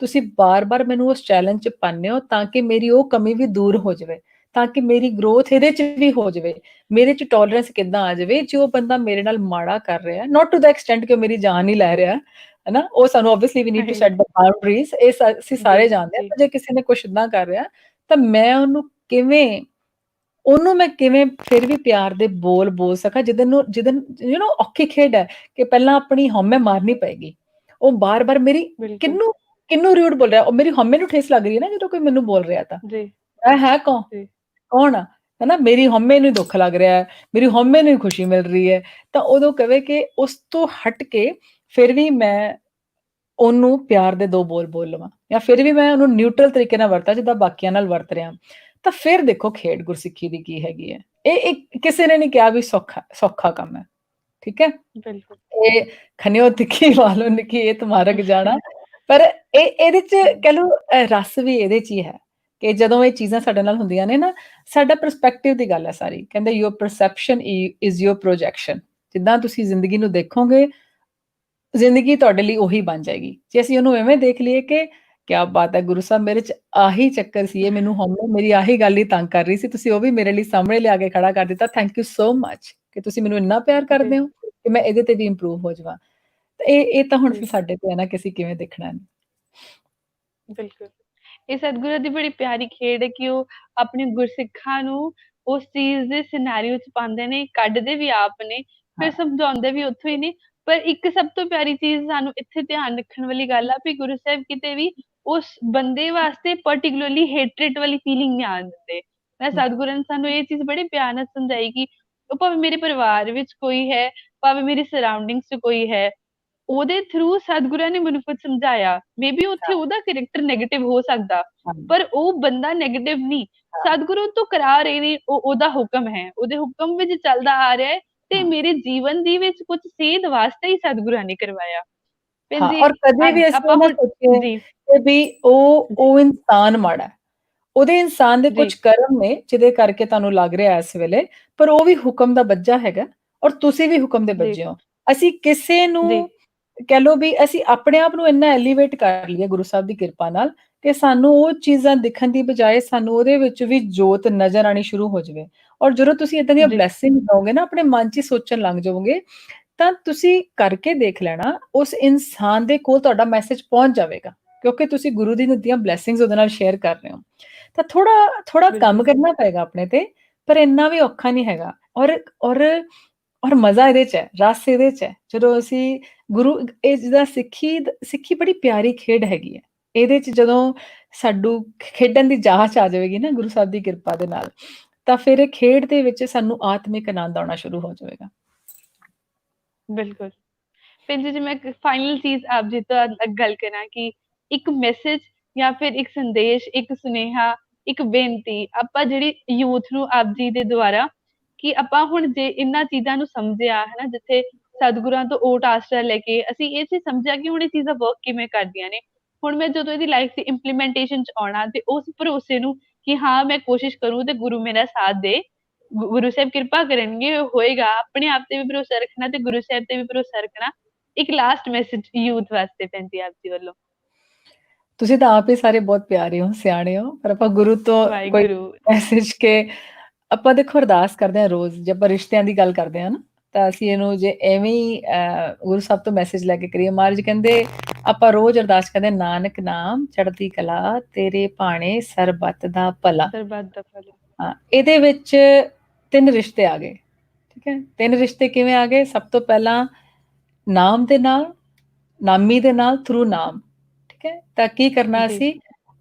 ਤੁਸੀਂ ਬਾਰ-ਬਾਰ ਮੈਨੂੰ ਉਸ ਚੈਲੰਜ 'ਚ ਪਾਉਂਦੇ ਹੋ ਤਾਂ ਕਿ ਮੇਰੀ ਉਹ ਕਮੀ ਵੀ ਦੂਰ ਹੋ ਜਾਵੇ, ਤਾਂ ਕਿ ਮੇਰੀ ਗਰੋਥ ਇਹਦੇ 'ਚ ਵੀ ਹੋ ਜਾਵੇ, ਮੇਰੇ 'ਚ ਟੋਲਰੈਂਸ ਕਿੱਦਾਂ ਆ ਜਾਵੇ। ਜੋ ਬੰਦਾ ਮੇਰੇ ਨਾਲ ਮਾੜਾ ਕਰ ਰਿਹਾ, ਨਾਟ ਟੂ ਦ ਐਕਸਟੈਂਟ ਕਿ ਉਹ ਮੇਰੀ ਜਾਨ ਹੀ ਲੈ ਰਿਹਾ, ਹੈ ਨਾ? ਉਹ ਸਾਨੂੰ obviously we need to set right the boundaries, ਇਹ ਅਸੀਂ ਜੀ ਸਾਰੇ ਜਾਣਦੇ ਹਾਂ। ਜੀ ਪਰ ਜੇ ਕਿਸੇ ਨੇ ਕੁਛ ਏਦਾਂ ਕਰ ਰਿਹਾ, ਤਾਂ ਮੈਂ ਉਹਨੂੰ ਮੈਂ ਕਿਵੇਂ ਫਿਰ ਵੀ ਪਿਆਰ ਦੇ ਬੋਲ ਸਕਾਂ, ਜਿਹਦੇ ਯੂ ਨੋ ਔਖੀ ਖੇਡ ਹੈ ਕਿ ਪਹਿਲਾਂ ਆਪਣੀ ਹਉਮੈ ਮਾਰਨੀ ਪਏਗੀ। ਉਹ ਬਾਰ-ਬਾਰ ਮੇਰੀ ਬਿਲਕੁਲ ਕਿਹਨੂੰ ਕਿਹਨੂੰ ਰਿਊਡ ਬੋਲ ਰਿਹਾ, ਉਹ ਮੇਰੀ ਹਉਮੈ ਨੂੰ ਠੇਸ ਲੱਗ ਰਹੀ ਹੈ ਨਾ ਜਦੋਂ ਕੋਈ ਮੈਨੂੰ ਬੋਲ ਰਿਹਾ, ਤਾਂ ਜੀ ਇਹ ਹੈ ਕੌਣ? ਜੀ ਕੌਣ ਆ? ਹੈ ਨਾ? ਮੇਰੀ ਹਉਮੈ ਨੂੰ ਦੁੱਖ ਲੱਗ ਰਿਹਾ ਹੈ, ਮੇਰੀ ਹਉਮੈ ਨੂੰ ਖੁਸ਼ੀ ਮਿਲ ਰਹੀ ਹੈ, ਤਾਂ ਉਦੋਂ ਕਵੇ ਕਿ ਉਸ ਤੋਂ ਹਟ ਕੇ ਫਿਰ ਵੀ ਮੈਂ ਉਹਨੂੰ ਪਿਆਰ ਦੇ 2 ਬੋਲ ਲਵਾਂ, ਜਾਂ ਫਿਰ ਵੀ ਮੈਂ ਉਹਨੂੰ ਨਿਊਟਰਲ ਤਰੀਕੇ ਨਾਲ ਵਰਤਾਂ ਜਿੱਦਾਂ ਬਾਕੀਆਂ ਨਾਲ ਵਰਤ ਰਿਹਾ, ਤਾਂ ਫਿਰ ਦੇਖੋ ਖੇਡ ਗੁਰਸਿੱਖੀ ਦੀ ਕੀ ਹੈਗੀ ਹੈ। ਇਹ ਕਿਸੇ ਨੇ ਨਹੀਂ ਕਿਹਾ ਵੀ ਸੌਖਾ ਕੰਮ ਹੈ, ਠੀਕ ਹੈ? ਬਿਲਕੁਲ ਇਹ "ਖਨਿਓ ਤਿੱਖੀ ਵਾਲੋਂ ਨਿਖੇਤ ਮਾਰਗ ਜਾਣਾ", ਪਰ ਇਹਦੇ 'ਚ ਕਹਿ ਲਓ ਰਸ ਵੀ ਇਹਦੇ 'ਚ ਹੀ ਹੈ ਕਿ ਜਦੋਂ ਇਹ ਚੀਜ਼ਾਂ ਸਾਡੇ ਨਾਲ ਹੁੰਦੀਆਂ ਨੇ ਨਾ, ਸਾਡਾ ਪਰਸਪੈਕਟਿਵ ਦੀ ਗੱਲ ਹੈ ਸਾਰੀ। ਕਹਿੰਦੇ your perception is your projection. ਜਿੱਦਾਂ ਤੁਸੀਂ ਜ਼ਿੰਦਗੀ ਨੂੰ ਦੇਖੋਗੇ, ਜ਼ਿੰਦਗੀ ਤੁਹਾਡੇ ਲਈ ਉਹੀ ਬਣ ਜਾਏਗੀ। ਜੇ ਅਸੀਂ ਉਹਨੂੰ ਐਵੇਂ ਦੇਖ ਲਈਏ ਕਿ ਕਿਆ ਬਾਤ ਹੈ ਗੁਰੂ ਸਾਹਿਬ ਮੇਰੇ 'ਚ ਆਹੀ ਚੱਕਰ ਸੀ, ਇਹ ਮੈਨੂੰ ਹਉਮੈ ਮੇਰੀ ਆਹੀ ਗੱਲ ਹੀ ਤੰਗ ਕਰ ਰਹੀ ਸੀ, ਤੁਸੀਂ ਉਹ ਵੀ ਮੇਰੇ ਲਈ ਸਾਹਮਣੇ ਲਿਆ ਕੇ ਖੜਾ ਕਰ ਦਿੱਤਾ, ਥੈਂਕ ਯੂ ਸੋ ਮਚ ਕਿ ਤੁਸੀਂ ਮੈਨੂੰ ਇੰਨਾ ਪਿਆਰ ਕਰਦੇ ਹੋ ਕਿ ਮੈਂ ਇਹਦੇ ਤੇ ਵੀ ਇੰਪਰੂਵ ਹੋ ਜਾਵਾਂ। ਤੇ ਇਹ ਤਾਂ ਹੁਣ ਫਿਰ ਸਾਡੇ ਤੇ ਹੈ ਨਾ ਕਿ ਅਸੀਂ ਕਿਵੇਂ ਦੇਖਣਾ ਇਹਨੂੰ। ਬਿਲਕੁਲ। ਇਹ ਸਤਿਗੁਰਾਂ ਦੀ ਬੜੀ ਪਿਆਰੀ ਖੇਡ ਹੈ ਕਿ ਉਹ ਆਪਣੇ ਗੁਰਸਿੱਖਾਂ ਨੂੰ ਉਸ ਚੀਜ਼ ਦੇ ਸਿਨੈਰੀਓ 'ਚ ਪਾਉਂਦੇ ਨੇ, ਕੱਢਦੇ ਵੀ ਆਪ ਨੇ, ਫਿਰ ਹਾਂ, ਸਮਝਾਉਂਦੇ ਵੀ ਉੱਥੋਂ ਹੀ ਨੇ। ਪਰ ਇੱਕ ਸਭ ਤੋਂ ਪਿਆਰੀ ਚੀਜ਼ ਸਾਨੂੰ ਇੱਥੇ ਧਿਆਨ ਰੱਖਣ ਵਾਲੀ ਗੱਲ ਆ ਵੀ ਗੁਰੂ ਸਾਹਿਬ ਕਿਤੇ ਵੀ ਉਸ ਬੰਦੇ ਵਾਸਤੇ ਪਾਰਟਿਕੂਲਰਲੀ ਹੇਟਰੇਟ ਵਾਲੀ ਫੀਲਿੰਗ ਨਹੀਂ ਆਉਣ ਦਿੰਦੇ। ਮੈਂ ਸਤਿਗੁਰਾਂ ਨੇ ਸਾਨੂੰ ਇਹ ਚੀਜ਼ ਬੜੇ ਪਿਆਰ ਨਾਲ ਸਮਝਾਈ ਕਿ ਉਹ ਭਾਵੇਂ ਮੇਰੇ ਪਰਿਵਾਰ ਵਿੱਚ ਕੋਈ ਹੈ, ਭਾਵੇਂ ਮੇਰੀ ਸਰਾਊਂਡਿੰਗਸ 'ਚ ਕੋਈ ਹੈ, ਉਹਦੇ ਥਰੂ ਸਤਿਗੁਰਾਂ ਨੇ ਮੈਨੂੰ ਕੁਝ ਸਮਝਾਇਆ। ਮੇਬੀ ਉੱਥੇ ਹਾਂ, ਉਹਦਾ ਕਰੈਕਟਰ ਨੈਗੇਟਿਵ ਹੋ ਸਕਦਾ, ਹਾਂ, ਪਰ ਉਹ ਬੰਦਾ ਨੈਗੇਟਿਵ ਨਹੀਂ। ਹਾਂ, ਸਤਿਗੁਰੂ ਤੋਂ ਕਰਾ ਰਹੇ ਨੇ, ਉਹ ਉਹਦਾ ਹੁਕਮ ਹੈ, ਉਹਦੇ ਹੁਕਮ ਵਿੱਚ ਚੱਲਦਾ ਆ ਰਿਹਾ ਹੈ ਤੇ ਹਾਂ। ਮੇਰੇ ਜੀਵਨ ਦੀ ਵਿੱਚ ਕੁਝ ਸੇਧ ਵਾਸਤੇ ਹੀ ਸਤਿਗੁਰਾਂ ਨੇ ਕਰਵਾਇਆ। ਭੈਣ ਹਾਂ, ਜੀ, ਔਰ ਕਦੇ ਅੱਜ ਵੀ ਅਸੀਂ ਆਪਾਂ ਇਹ ਨਾ ਹੁਣ ਸੋਚੀਏ ਜੀ, ਕਿ ਵੀ ਜੀ, ਉਹ ਇਨਸਾਨ ਮਾੜਾ ਹੈ। ਉਹਦੇ ਇਨਸਾਨ ਦੇ ਜੀ, ਕੁਝ ਕਰਮ ਨੇ ਜਿਹਦੇ ਕਰਕੇ ਤੁਹਾਨੂੰ ਲੱਗ ਰਿਹਾ ਇਸ ਵੇਲੇ, ਪਰ ਉਹ ਵੀ ਹੁਕਮ ਦਾ ਬੱਚਾ ਹੈਗਾ ਔਰ ਤੁਸੀਂ ਵੀ ਹੁਕਮ ਦੇ ਜੀ, ਬੱਚੇ ਹੋ। ਅਸੀਂ ਕਿਸੇ ਜੀ, ਨੂੰ ਕਹਿ ਲਓ ਵੀ ਅਸੀਂ ਆਪਣੇ ਆਪ ਨੂੰ ਇੰਨਾ ਐਲੀਵੇਟ ਕਰ ਲਈਏ ਗੁਰੂ ਸਾਹਿਬ ਦੀ ਕਿਰਪਾ ਨਾਲ ਕਿ ਸਾਨੂੰ ਉਹ ਚੀਜ਼ਾਂ ਦਿਖਣ ਦੀ ਬਜਾਏ ਸਾਨੂੰ ਉਹਦੇ ਵਿੱਚ ਵੀ ਜੋਤ ਨਜ਼ਰ ਆਣੀ ਸ਼ੁਰੂ ਹੋ ਜਾਵੇ। ਔਰ ਜਦੋਂ ਤੁਸੀਂ ਇਦਾਂ ਦੀਆਂ ਜੀ, ਬਲੈਸਿੰਗ ਲਓਗੇ ਨਾ ਆਪਣੇ ਮਨ 'ਚ ਹੀ ਸੋਚਣ ਲੱਗ ਜਾਓਗੇ ਤਾਂ ਤੁਸੀਂ ਕਰਕੇ ਦੇਖ ਲੈਣਾ ਉਸ ਇਨਸਾਨ ਦੇ ਕੋਲ ਤੁਹਾਡਾ ਮੈਸੇਜ ਪਹੁੰਚ ਜਾਵੇਗਾ ਕਿਉਂਕਿ ਤੁਸੀਂ ਗੁਰੂ ਦੀ ਦਿੱਤੀਆਂ ਬਲੇਸਿੰਗਸ ਉਹਦੇ ਨਾਲ ਸ਼ੇਅਰ ਕਰ ਰਹੇ ਹੋ। ਤਾਂ ਥੋੜਾ ਥੋੜਾ ਕੰਮ ਬਿਲਕੁਲ, ਕਰਨਾ ਪਏਗਾ ਆਪਣੇ ਤੇ, ਪਰ ਇੰਨਾ ਵੀ ਔਖਾ ਨਹੀਂ ਹੈਗਾ। ਔਰ ਔਰ ਮਜ਼ਾ ਇਹਦੇ 'ਚ ਹੈ, ਰਸ ਇਹਦੇ 'ਚ ਹੈ। ਜਦੋਂ ਅਸੀਂ ਗੁਰੂ ਇਹ ਜਿੱਦਾਂ ਸਿੱਖੀ ਬੜੀ ਪਿਆਰੀ ਖੇਡ ਹੈਗੀ ਹੈ। ਇਹਦੇ 'ਚ ਜਦੋਂ ਸਾਨੂੰ ਖੇਡਣ ਦੀ ਜਾਚ ਆ ਜਾਵੇਗੀ ਨਾ ਗੁਰੂ ਸਾਹਿਬ ਦੀ ਕਿਰਪਾ ਦੇ ਨਾਲ, ਤਾਂ ਫਿਰ ਇਹ ਖੇਡ ਦੇ ਵਿੱਚ ਸਾਨੂੰ ਆਤਮਿਕ ਆਨੰਦ ਆਉਣਾ ਸ਼ੁਰੂ ਹੋ ਜਾਵੇਗਾ। ਬਿਲਕੁਲ। ਭੈਣ ਜੀ, ਜੇ ਮੈਂ ਇੱਕ ਫਾਈਨਲ ਚੀਜ਼ ਆਪ ਜੀ ਤੋਂ ਗੱਲ ਕਰਾਂ ਕਿ ਇੱਕ ਮੈਸੇਜ ਜਾਂ ਫਿਰ ਇੱਕ ਸੰਦੇਸ਼, ਇੱਕ ਸੁਨੇਹਾ, ਇੱਕ ਬੇਨਤੀ ਆਪਾਂ ਜਿਹੜੀ ਯੂਥ ਨੂੰ ਆਪ ਜੀ ਦੇ ਦੁਆਰਾ ਕਿ ਆਪਾਂ ਹੁਣ ਜੇ ਇਹਨਾਂ ਚੀਜ਼ਾਂ ਨੂੰ ਸਮਝਿਆ ਹੈ ਨਾ, ਜਿੱਥੇ ਸਤਿਗੁਰਾਂ ਤੋਂ ਓਟ ਆਸਰਾ ਲੈ ਕੇ ਅਸੀਂ ਇਹ ਚੀਜ਼ ਸਮਝਿਆ ਕਿ ਹੁਣ ਇਹ ਚੀਜ਼ਾਂ ਵਰਕ ਕਿਵੇਂ ਕਰਦੀਆਂ ਨੇ। ਹੁਣ ਮੈਂ ਜਦੋਂ ਇਹਦੀ ਲਾਈਫ ਦੀ ਇੰਪਲੀਮੈਂਟੇਸ਼ਨ 'ਚ ਆਉਣਾ ਤੇ ਉਸ ਭਰੋਸੇ ਨੂੰ ਕਿ ਹਾਂ ਮੈਂ ਕੋਸ਼ਿਸ਼ ਕਰੂੰ ਤੇ ਗੁਰੂ ਮੇਰਾ ਸਾਥ ਦੇ, ਗੁਰੂ ਸਾਹਿਬ ਕਿਰਪਾ ਕਰਨਗੇ, ਹੋਏਗਾ। ਆਪਣੇ ਆਪ ਤੇ ਵੀ ਭਰੋਸਾ ਰੱਖਣਾ ਤੇ ਗੁਰੂ ਸਾਹਿਬ ਤੇ ਵੀ ਭਰੋਸਾ ਰੱਖਣਾ। ਇੱਕ ਲਾਸਟ ਮੈਸੇਜ ਯੂਥ ਵਾਸਤੇ ਭੈਣ ਜੀ ਆਪ ਜੀ ਵੱਲੋਂ। ਤੁਸੀਂ ਤਾਂ ਆਪ ਹੀ ਸਾਰੇ ਬਹੁਤ ਪਿਆਰੇ ਹੋ, ਸਿਆਣੇ ਹੋ, ਪਰ ਆਪਾਂ ਗੁਰੂ ਤੋਂ ਕੋਈ ਵਾਹਿਗੁਰੂ। ਮੈਸੇਜ ਕੇ ਆਪਾਂ ਦੇਖੋ ਅਰਦਾਸ ਕਰਦੇ ਹਾਂ ਰੋਜ਼, ਜੇ ਆਪਾਂ ਰਿਸ਼ਤਿਆਂ ਦੀ ਗੱਲ ਕਰਦੇ ਹਾਂ ਨਾ, ਤਾਂ ਅਸੀਂ ਇਹਨੂੰ ਜੇ ਐਵੇਂ ਹੀ ਗੁਰੂ ਸਾਹਿਬ ਤੋਂ ਮੈਸੇਜ ਲੈ ਕੇ ਕਰੀਏ, ਮਹਾਰਾਜ ਕਹਿੰਦੇ ਆਪਾਂ ਰੋਜ਼ ਅਰਦਾਸ ਕਰਦੇ ਹਾਂ, ਨਾਨਕ ਨਾਮ ਚੜ੍ਹਦੀ ਕਲਾ ਤੇਰੇ ਭਾਣੇ ਸਰਬੱਤ ਦਾ ਭਲਾ। ਸਰਬੱਤ ਦਾ ਭਲਾ। ਹਾਂ, ਇਹਦੇ ਵਿੱਚ 3 ਰਿਸ਼ਤੇ ਆ ਗਏ, ਠੀਕ ਹੈ? 3 ਰਿਸ਼ਤੇ ਕਿਵੇਂ ਆ ਗਏ? ਸਭ ਤੋਂ ਪਹਿਲਾਂ ਨਾਮ ਦੇ ਨਾਲ, ਨਾਮੀ ਦੇ ਨਾਲ, ਥਰੂ ਨਾਮ, ਠੀਕ ਹੈ? ਤਾਂ ਕੀ ਕਰਨਾ ਜੀ,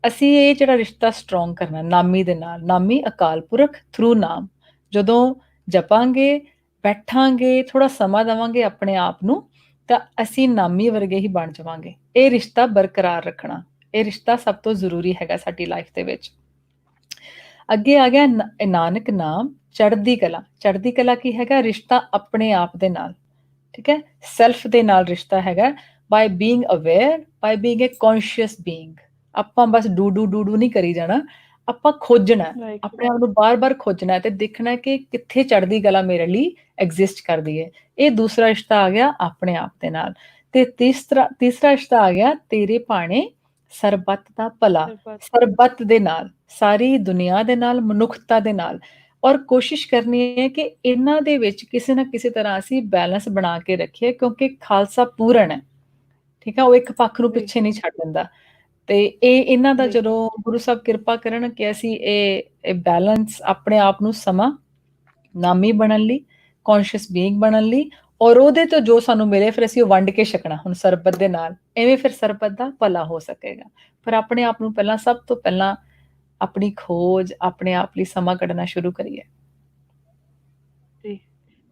ਅਸੀਂ ਇਹ ਜਿਹੜਾ ਰਿਸ਼ਤਾ ਸਟਰੋਂਗ ਕਰਨਾ ਨਾਮੀ ਦੇ ਨਾਲ, ਨਾਮੀ ਅਕਾਲ ਪੁਰਖ ਥਰੂ ਨਾਮ। ਜਦੋਂ ਜਪਾਂਗੇ, ਬੈਠਾਂਗੇ, ਥੋੜਾ ਸਮਾਂ ਦੇਵਾਂਗੇ ਆਪਣੇ ਆਪ ਨੂੰ, ਤਾਂ ਅਸੀਂ ਨਾਮੀ ਵਰਗੇ ਹੀ ਬਣ ਜਾਵਾਂਗੇ। ਇਹ ਰਿਸ਼ਤਾ ਬਰਕਰਾਰ ਰੱਖਣਾ, ਇਹ ਰਿਸ਼ਤਾ ਸਭ ਤੋਂ ਜ਼ਰੂਰੀ ਹੈਗਾ ਸਾਡੀ ਲਾਈਫ ਦੇ ਵਿੱਚ। ਅੱਗੇ ਆ ਗਿਆ ਨਾਨਕ ਨਾਮ ਚੜ੍ਹਦੀ ਕਲਾ। ਚੜ੍ਹਦੀ ਕਲਾ ਕੀ ਹੈਗਾ? ਰਿਸ਼ਤਾ ਆਪਣੇ ਆਪ ਦੇ ਨਾਲ, ਠੀਕ ਹੈ? ਸੈਲਫ ਦੇ ਨਾਲ ਰਿਸ਼ਤਾ ਹੈਗਾ, by being aware, by being a conscious being. ਆਪਾਂ ਬਸ ਡੂ ਨਹੀਂ ਕਰੀ ਜਾਣਾ, ਆਪਾਂ ਖੋਜਣਾ ਹੈ, ਵਾਹਿਗੁਰੂ। ਆਪਣੇ ਆਪ ਨੂੰ ਬਾਰ-ਬਾਰ ਖੋਜਣਾ ਹੈ ਤੇ ਦੇਖਣਾ ਹੈ ਕਿ ਕਿੱਥੇ ਚੜ੍ਹਦੀ ਕਲਾ ਮੇਰੇ ਲਈ ਐਗਜ਼ਿਸਟ ਕਰਦੀ ਹੈ। ਇਹ ਦੂਸਰਾ ਰਿਸ਼ਤਾ ਆ ਗਿਆ ਆਪਣੇ ਆਪ ਦੇ ਨਾਲ। ਤੇ ਤੀਸਰਾ ਰਿਸ਼ਤਾ ਆ ਗਿਆ ਤੇਰੇ ਭਾਣੇ ਸਰਬੱਤ ਦਾ ਭਲਾ, ਸਰਬੱਤ। ਸਰਬੱਤ ਦੇ ਨਾਲ, ਸਾਰੀ ਦੁਨੀਆ ਦੇ ਨਾਲ, ਮਨੁੱਖਤਾ ਦੇ ਨਾਲ। ਔਰ ਕੋਸ਼ਿਸ਼ ਕਰਨੀ ਹੈ ਕਿ ਇਹਨਾਂ ਦੇ ਵਿੱਚ ਕਿਸੇ ਨਾ ਕਿਸੇ ਤਰ੍ਹਾਂ ਅਸੀਂ ਬੈਲੈਂਸ ਬਣਾ ਕੇ ਰੱਖੀਏ ਕਿਉਂਕਿ ਖਾਲਸਾ ਪੂਰਨ ਹੈ, ਠੀਕ ਹੈ? ਉਹ ਇੱਕ ਪੱਖ ਨੂੰ ਜੀ, ਪਿੱਛੇ ਨਹੀਂ ਛੱਡ ਦਿੰਦਾ। ਤੇ ਇਹਨਾਂ ਦਾ ਜੀ, ਜਦੋਂ ਗੁਰੂ ਸਾਹਿਬ ਕਿਰਪਾ ਕਰਨ ਕਿ ਅਸੀਂ ਇਹ ਬੈਲੈਂਸ ਆਪਣੇ ਆਪ ਨੂੰ ਸਮਾਂ ਨਾਮੀ ਬਣਨ ਲਈ, ਕੌਨਸ਼ੀਅਸ ਬੀਇੰਗ ਬਣਨ ਲਈ, ਔਰ ਉਹਦੇ ਤੋਂ ਜੋ ਸਾਨੂੰ ਮਿਲੇ ਫਿਰ ਅਸੀਂ ਉਹ ਵੰਡ ਕੇ ਛਕਣਾ ਹੁਣ ਸਰਬੱਤ ਦੇ ਨਾਲ, ਐਵੇਂ ਫਿਰ ਸਰਬੱਤ ਦਾ ਭਲਾ ਹੋ ਸਕੇਗਾ। ਪਰ ਆਪਣੇ ਆਪ ਨੂੰ ਪਹਿਲਾਂ, ਸਭ ਤੋਂ ਪਹਿਲਾਂ ਆਪਣੀ ਖੋਜ, ਆਪਣੇ ਆਪ ਲਈ ਸਮਾਂ ਕੱਢਣਾ ਸ਼ੁਰੂ ਕਰੀਏ। ਜੀ।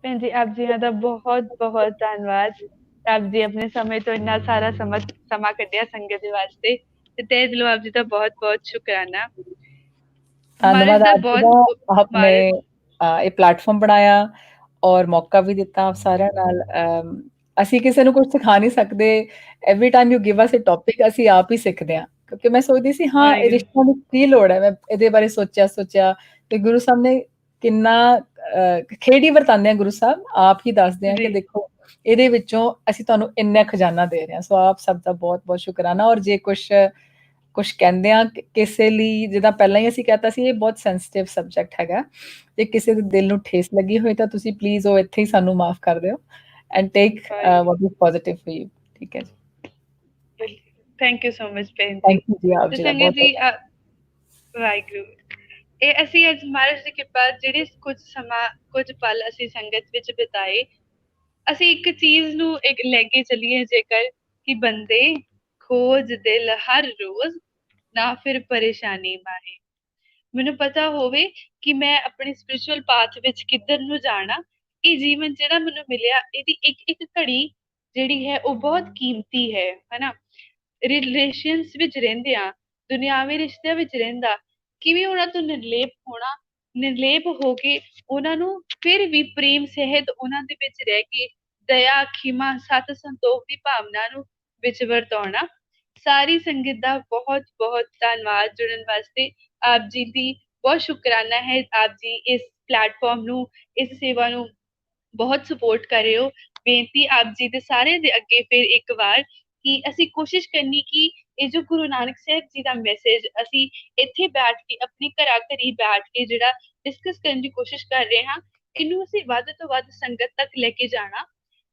ਭੈਣ ਜੀ, ਆਪ ਜੀ ਦਾ ਬਹੁਤ-ਬਹੁਤ ਧੰਨਵਾਦ। ਆਪ ਜੀ ਆਪਣੇ ਸਮੇਂ ਤੋਂ ਇੰਨਾ ਸਾਰਾ ਸਮਾਂ ਕੱਢਿਆ ਸੰਗਤ ਦੇ ਵਾਸਤੇ ਤੇ ਤਹਿ ਦਿਲੋਂ ਆਪ ਜੀ ਦਾ ਬਹੁਤ-ਬਹੁਤ ਸ਼ੁਕਰਾਨਾ। ਮਹਾਰਾਜ ਧੰਨਵਾਦ ਦਾ ਆਪ ਜੀ ਬਹੁਤ ਦਾ, ਆਪਨੇ ਮਹਾਰਾਜ ਇਹ ਪਲੇਟਫਾਰਮ ਬਣਾਇਆ ਔਰ ਮੌਕਾ ਵੀ ਦਿੱਤਾ ਆਪ ਸਾਰਿਆਂ ਨਾਲ। ਅਸੀਂ ਕਿਸੇ ਨੂੰ ਕੁਝ ਸਿਖਾ ਨਹੀਂ ਸਕਦੇ, every time you give us a topic ਅਸੀਂ ਆਪ ਹੀ ਸਿੱਖਦੇ ਹਾਂ। ਕਿਉਂਕਿ ਮੈਂ ਸੋਚਦੀ ਸੀ ਹਾਂ ਇਹ ਵਾਹਿਗੁਰੂ। ਰਿਸ਼ਤਿਆਂ ਦੀ ਕੀ ਲੋੜ ਹੈ, ਮੈਂ ਇਹਦੇ ਬਾਰੇ ਸੋਚਿਆ ਤੇ ਗੁਰੂ ਸਾਹਿਬ ਨੇ ਕਿੰਨਾ ਖੇਡ ਹੀ ਵਰਤਾਉਂਦੇ ਆ ਗੁਰੂ ਸਾਹਿਬ, ਆਪ ਹੀ ਦੱਸਦੇ ਆ ਕਿ ਜੀ, ਦੇਖੋ ਇਹਦੇ ਵਿੱਚੋਂ ਅਸੀਂ ਤੁਹਾਨੂੰ ਇੰਨਾ ਖਜ਼ਾਨਾ ਦੇ ਰਹੇ ਹਾਂ। ਸੋ ਆਪ ਸਭ ਦਾ ਬਹੁਤ-ਬਹੁਤ ਸ਼ੁਕਰਾਨਾ। ਔਰ ਜੇ ਕੁਛ ਕਹਿੰਦੇ ਆ ਕਿਸੇ ਲਈ, ਜਿੱਦਾਂ ਪਹਿਲਾਂ ਹੀ ਅਸੀਂ ਕਹਿਤਾ ਸੀ, ਇਹ ਬਹੁਤ ਸੈਂਸਿਟਿਵ ਸਬਜੈਕਟ ਹੈਗਾ। ਜੇ ਕਿਸੇ ਦੇ ਦਿਲ ਨੂੰ ਠੇਸ ਲੱਗੀ ਹੋਈ ਤਾਂ ਤੁਸੀਂ ਪਲੀਜ਼ ਉਹ ਇੱਥੇ ਹੀ ਸਾਨੂੰ ਮਾਫ਼ ਕਰ ਦਿਓ and take what is positive for you. ਠੀਕ ਹੈ ਜੀ। ਥੈਂਕ ਯੂ ਸੋ ਮਚ ਭੈਣ ਜੀ। ਥੈਂਕ ਯੂ ਜੀ, ਆਪ ਤੇ ਜੀ ਦਾ ਸੰਗਤ ਜੀ, ਬਹੁਤ-ਬਹੁਤ। ਵਾਹਿਗੁਰੂ। ਇਹ ਅਸੀਂ ਅੱਜ ਮਹਾਰਾਜ ਦੀ ਕਿਰਪਾ ਜਿਹੜੇ ਕੁਝ ਪਲ ਅਸੀਂ ਸੰਗਤ ਵਿੱਚ ਬਿਤਾਏ, ਅਸੀਂ ਇੱਕ ਚੀਜ਼ ਨੂੰ ਇੱਕ ਲੈ ਕੇ ਚੱਲੀਏ ਜੇਕਰ, ਕਿ ਬੰਦੇ ਖੋਜ ਦਿਲ ਹਰ ਰੋਜ਼, ਨਾ ਫਿਰ ਪਰੇਸ਼ਾਨੀ ਮਾਹੇ। ਮੈਨੂੰ ਪਤਾ ਹੋਵੇ ਕਿ ਮੈਂ ਆਪਣੇ ਸਪਿਰਿਚੁਅਲ ਪਾਥ ਵਿੱਚ ਕਿੱਧਰ ਨੂੰ ਜਾਣਾ। ਇਹ ਜੀਵਨ ਜਿਹੜਾ ਮੈਨੂੰ ਮਿਲਿਆ, ਇਹਦੀ ਇੱਕ ਇੱਕ ਘੜੀ ਜਿਹੜੀ ਹੈ ਉਹ ਬਹੁਤ ਕੀਮਤੀ ਹੈ, ਹਨਾ। ਰਿਲੇਸ਼ਨਸ ਵਿੱਚ ਰਹਿੰਦਿਆਂ, ਦੁਨਿਆਵੀ ਰਿਸ਼ਤਿਆਂ ਵਿੱਚ ਰਹਿੰਦਾ, ਕਿਵੇਂ ਉਹਨਾਂ ਤੋਂ ਨਿਰਲੇਪ ਹੋਣਾ, ਨਿਰਲੇਪ ਹੋ ਕੇ ਉਹਨਾਂ ਨੂੰ ਫਿਰ ਵੀ ਪ੍ਰੇਮ ਸਹਿਤ ਉਹਨਾਂ ਦੇ ਵਿੱਚ ਰਹਿ ਕੇ ਦਇਆ, ਖਿਮਾ, ਸਤ ਸੰਤੋਖ ਦੀ ਭਾਵਨਾ ਨੂੰ ਵਿੱਚ ਵਰਤਾਉਣਾ। ਸਾਰੀ ਸੰਗਤ ਦਾ ਬਹੁਤ ਬਹੁਤ ਧੰਨਵਾਦ ਜੁੜਨ ਵਾਸਤੇ। ਆਪ ਜੀ ਦੀ ਬਹੁਤ ਸ਼ੁਕਰਾਨਾ ਹੈ। ਆਪ ਜੀ ਇਸ ਪਲੇਟਫਾਰਮ ਨੂੰ, ਇਸ ਸੇਵਾ ਨੂੰ ਬਹੁਤ ਸਪੋਰਟ ਕਰ ਰਹੇ ਹੋ। ਬੇਨਤੀ ਆਪ ਜੀ ਦੇ ਸਾਰਿਆਂ ਦੇ ਅੱਗੇ ਫਿਰ ਇੱਕ ਵਾਰ, ਕਿ ਅਸੀਂ ਕੋਸ਼ਿਸ਼ ਕਰਨੀ ਕਿ ਇਹ ਜੋ ਗੁਰੂ ਨਾਨਕ ਸਾਹਿਬ ਜੀ ਦਾ ਮੈਸੇਜ ਅਸੀਂ ਇੱਥੇ ਬੈਠ ਕੇ ਆਪਣੇ ਘਰਾਂ ਘਰੀ ਬੈਠ ਕੇ ਜਿਹੜਾ ਡਿਸਕਸ ਕਰਨ ਦੀ ਕੋਸ਼ਿਸ਼ ਕਰ ਰਹੇ ਹਾਂ, ਇਹਨੂੰ ਅਸੀਂ ਵੱਧ ਤੋਂ ਵੱਧ ਸੰਗਤ ਤੱਕ ਲੈ ਕੇ ਜਾਣਾ,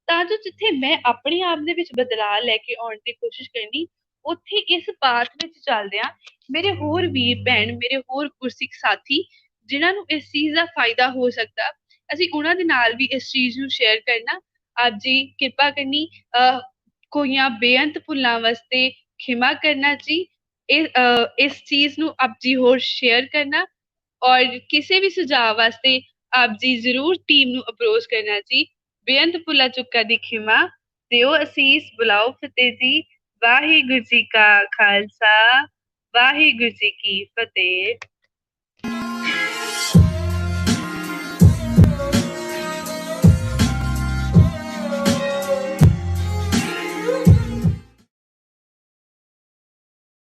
ਤਾਂ ਜੋ ਜਿੱਥੇ ਮੈਂ ਆਪਣੇ ਆਪ ਦੇ ਵਿੱਚ ਬਦਲਾਅ ਲੈ ਕੇ ਆਉਣ ਦੀ ਕੋਸ਼ਿਸ਼ ਕਰਨੀ, ਉੱਥੇ ਇਸ ਪਾਠ ਵਿੱਚ ਚੱਲਦਿਆਂ ਮੇਰੇ ਹੋਰ ਵੀਰ ਭੈਣ, ਮੇਰੇ ਹੋਰ ਗੁਰਸਿੱਖ ਸਾਥੀ ਜਿਨ੍ਹਾਂ ਨੂੰ ਇਸ ਚੀਜ਼ ਦਾ ਫਾਇਦਾ ਹੋ ਸਕਦਾ, ਅਸੀਂ ਉਹਨਾਂ ਦੇ ਨਾਲ ਵੀ ਇਸ ਚੀਜ਼ ਨੂੰ ਸ਼ੇਅਰ ਕਰਨਾ। ਆਪ ਜੀ ਕਿਰਪਾ ਕਰਨੀ, ਕੋਈਆਂ ਬੇਅੰਤ ਭੁੱਲਾਂ ਵਾਸਤੇ ਖਿਮਾ ਕਰਨਾ ਜੀ। ਇਸ ਚੀਜ਼ ਨੂੰ ਆਪ ਜੀ ਹੋਰ ਸ਼ੇਅਰ ਕਰਨਾ, ਔਰ ਕਿਸੇ ਵੀ ਸੁਝਾਅ ਵਾਸਤੇ ਆਪ ਜੀ ਜ਼ਰੂਰ ਟੀਮ ਨੂੰ ਅਪਰੋਚ ਕਰਨਾ ਜੀ। ਬੇਅੰਤ ਭੁੱਲਾਂ ਚੁੱਕਾਂ ਦੀ ਖਿਮਾ ਦਿਓ ਅਸੀਸ, ਬੁਲਾਓ ਫਤਿਹ ਜੀ। ਵਾਹਿਗੁਰੂ ਜੀ ਕਾ ਖਾਲਸਾ, ਵਾਹਿਗੁਰੂ ਜੀ ਕੀ ਫਤਿਹ।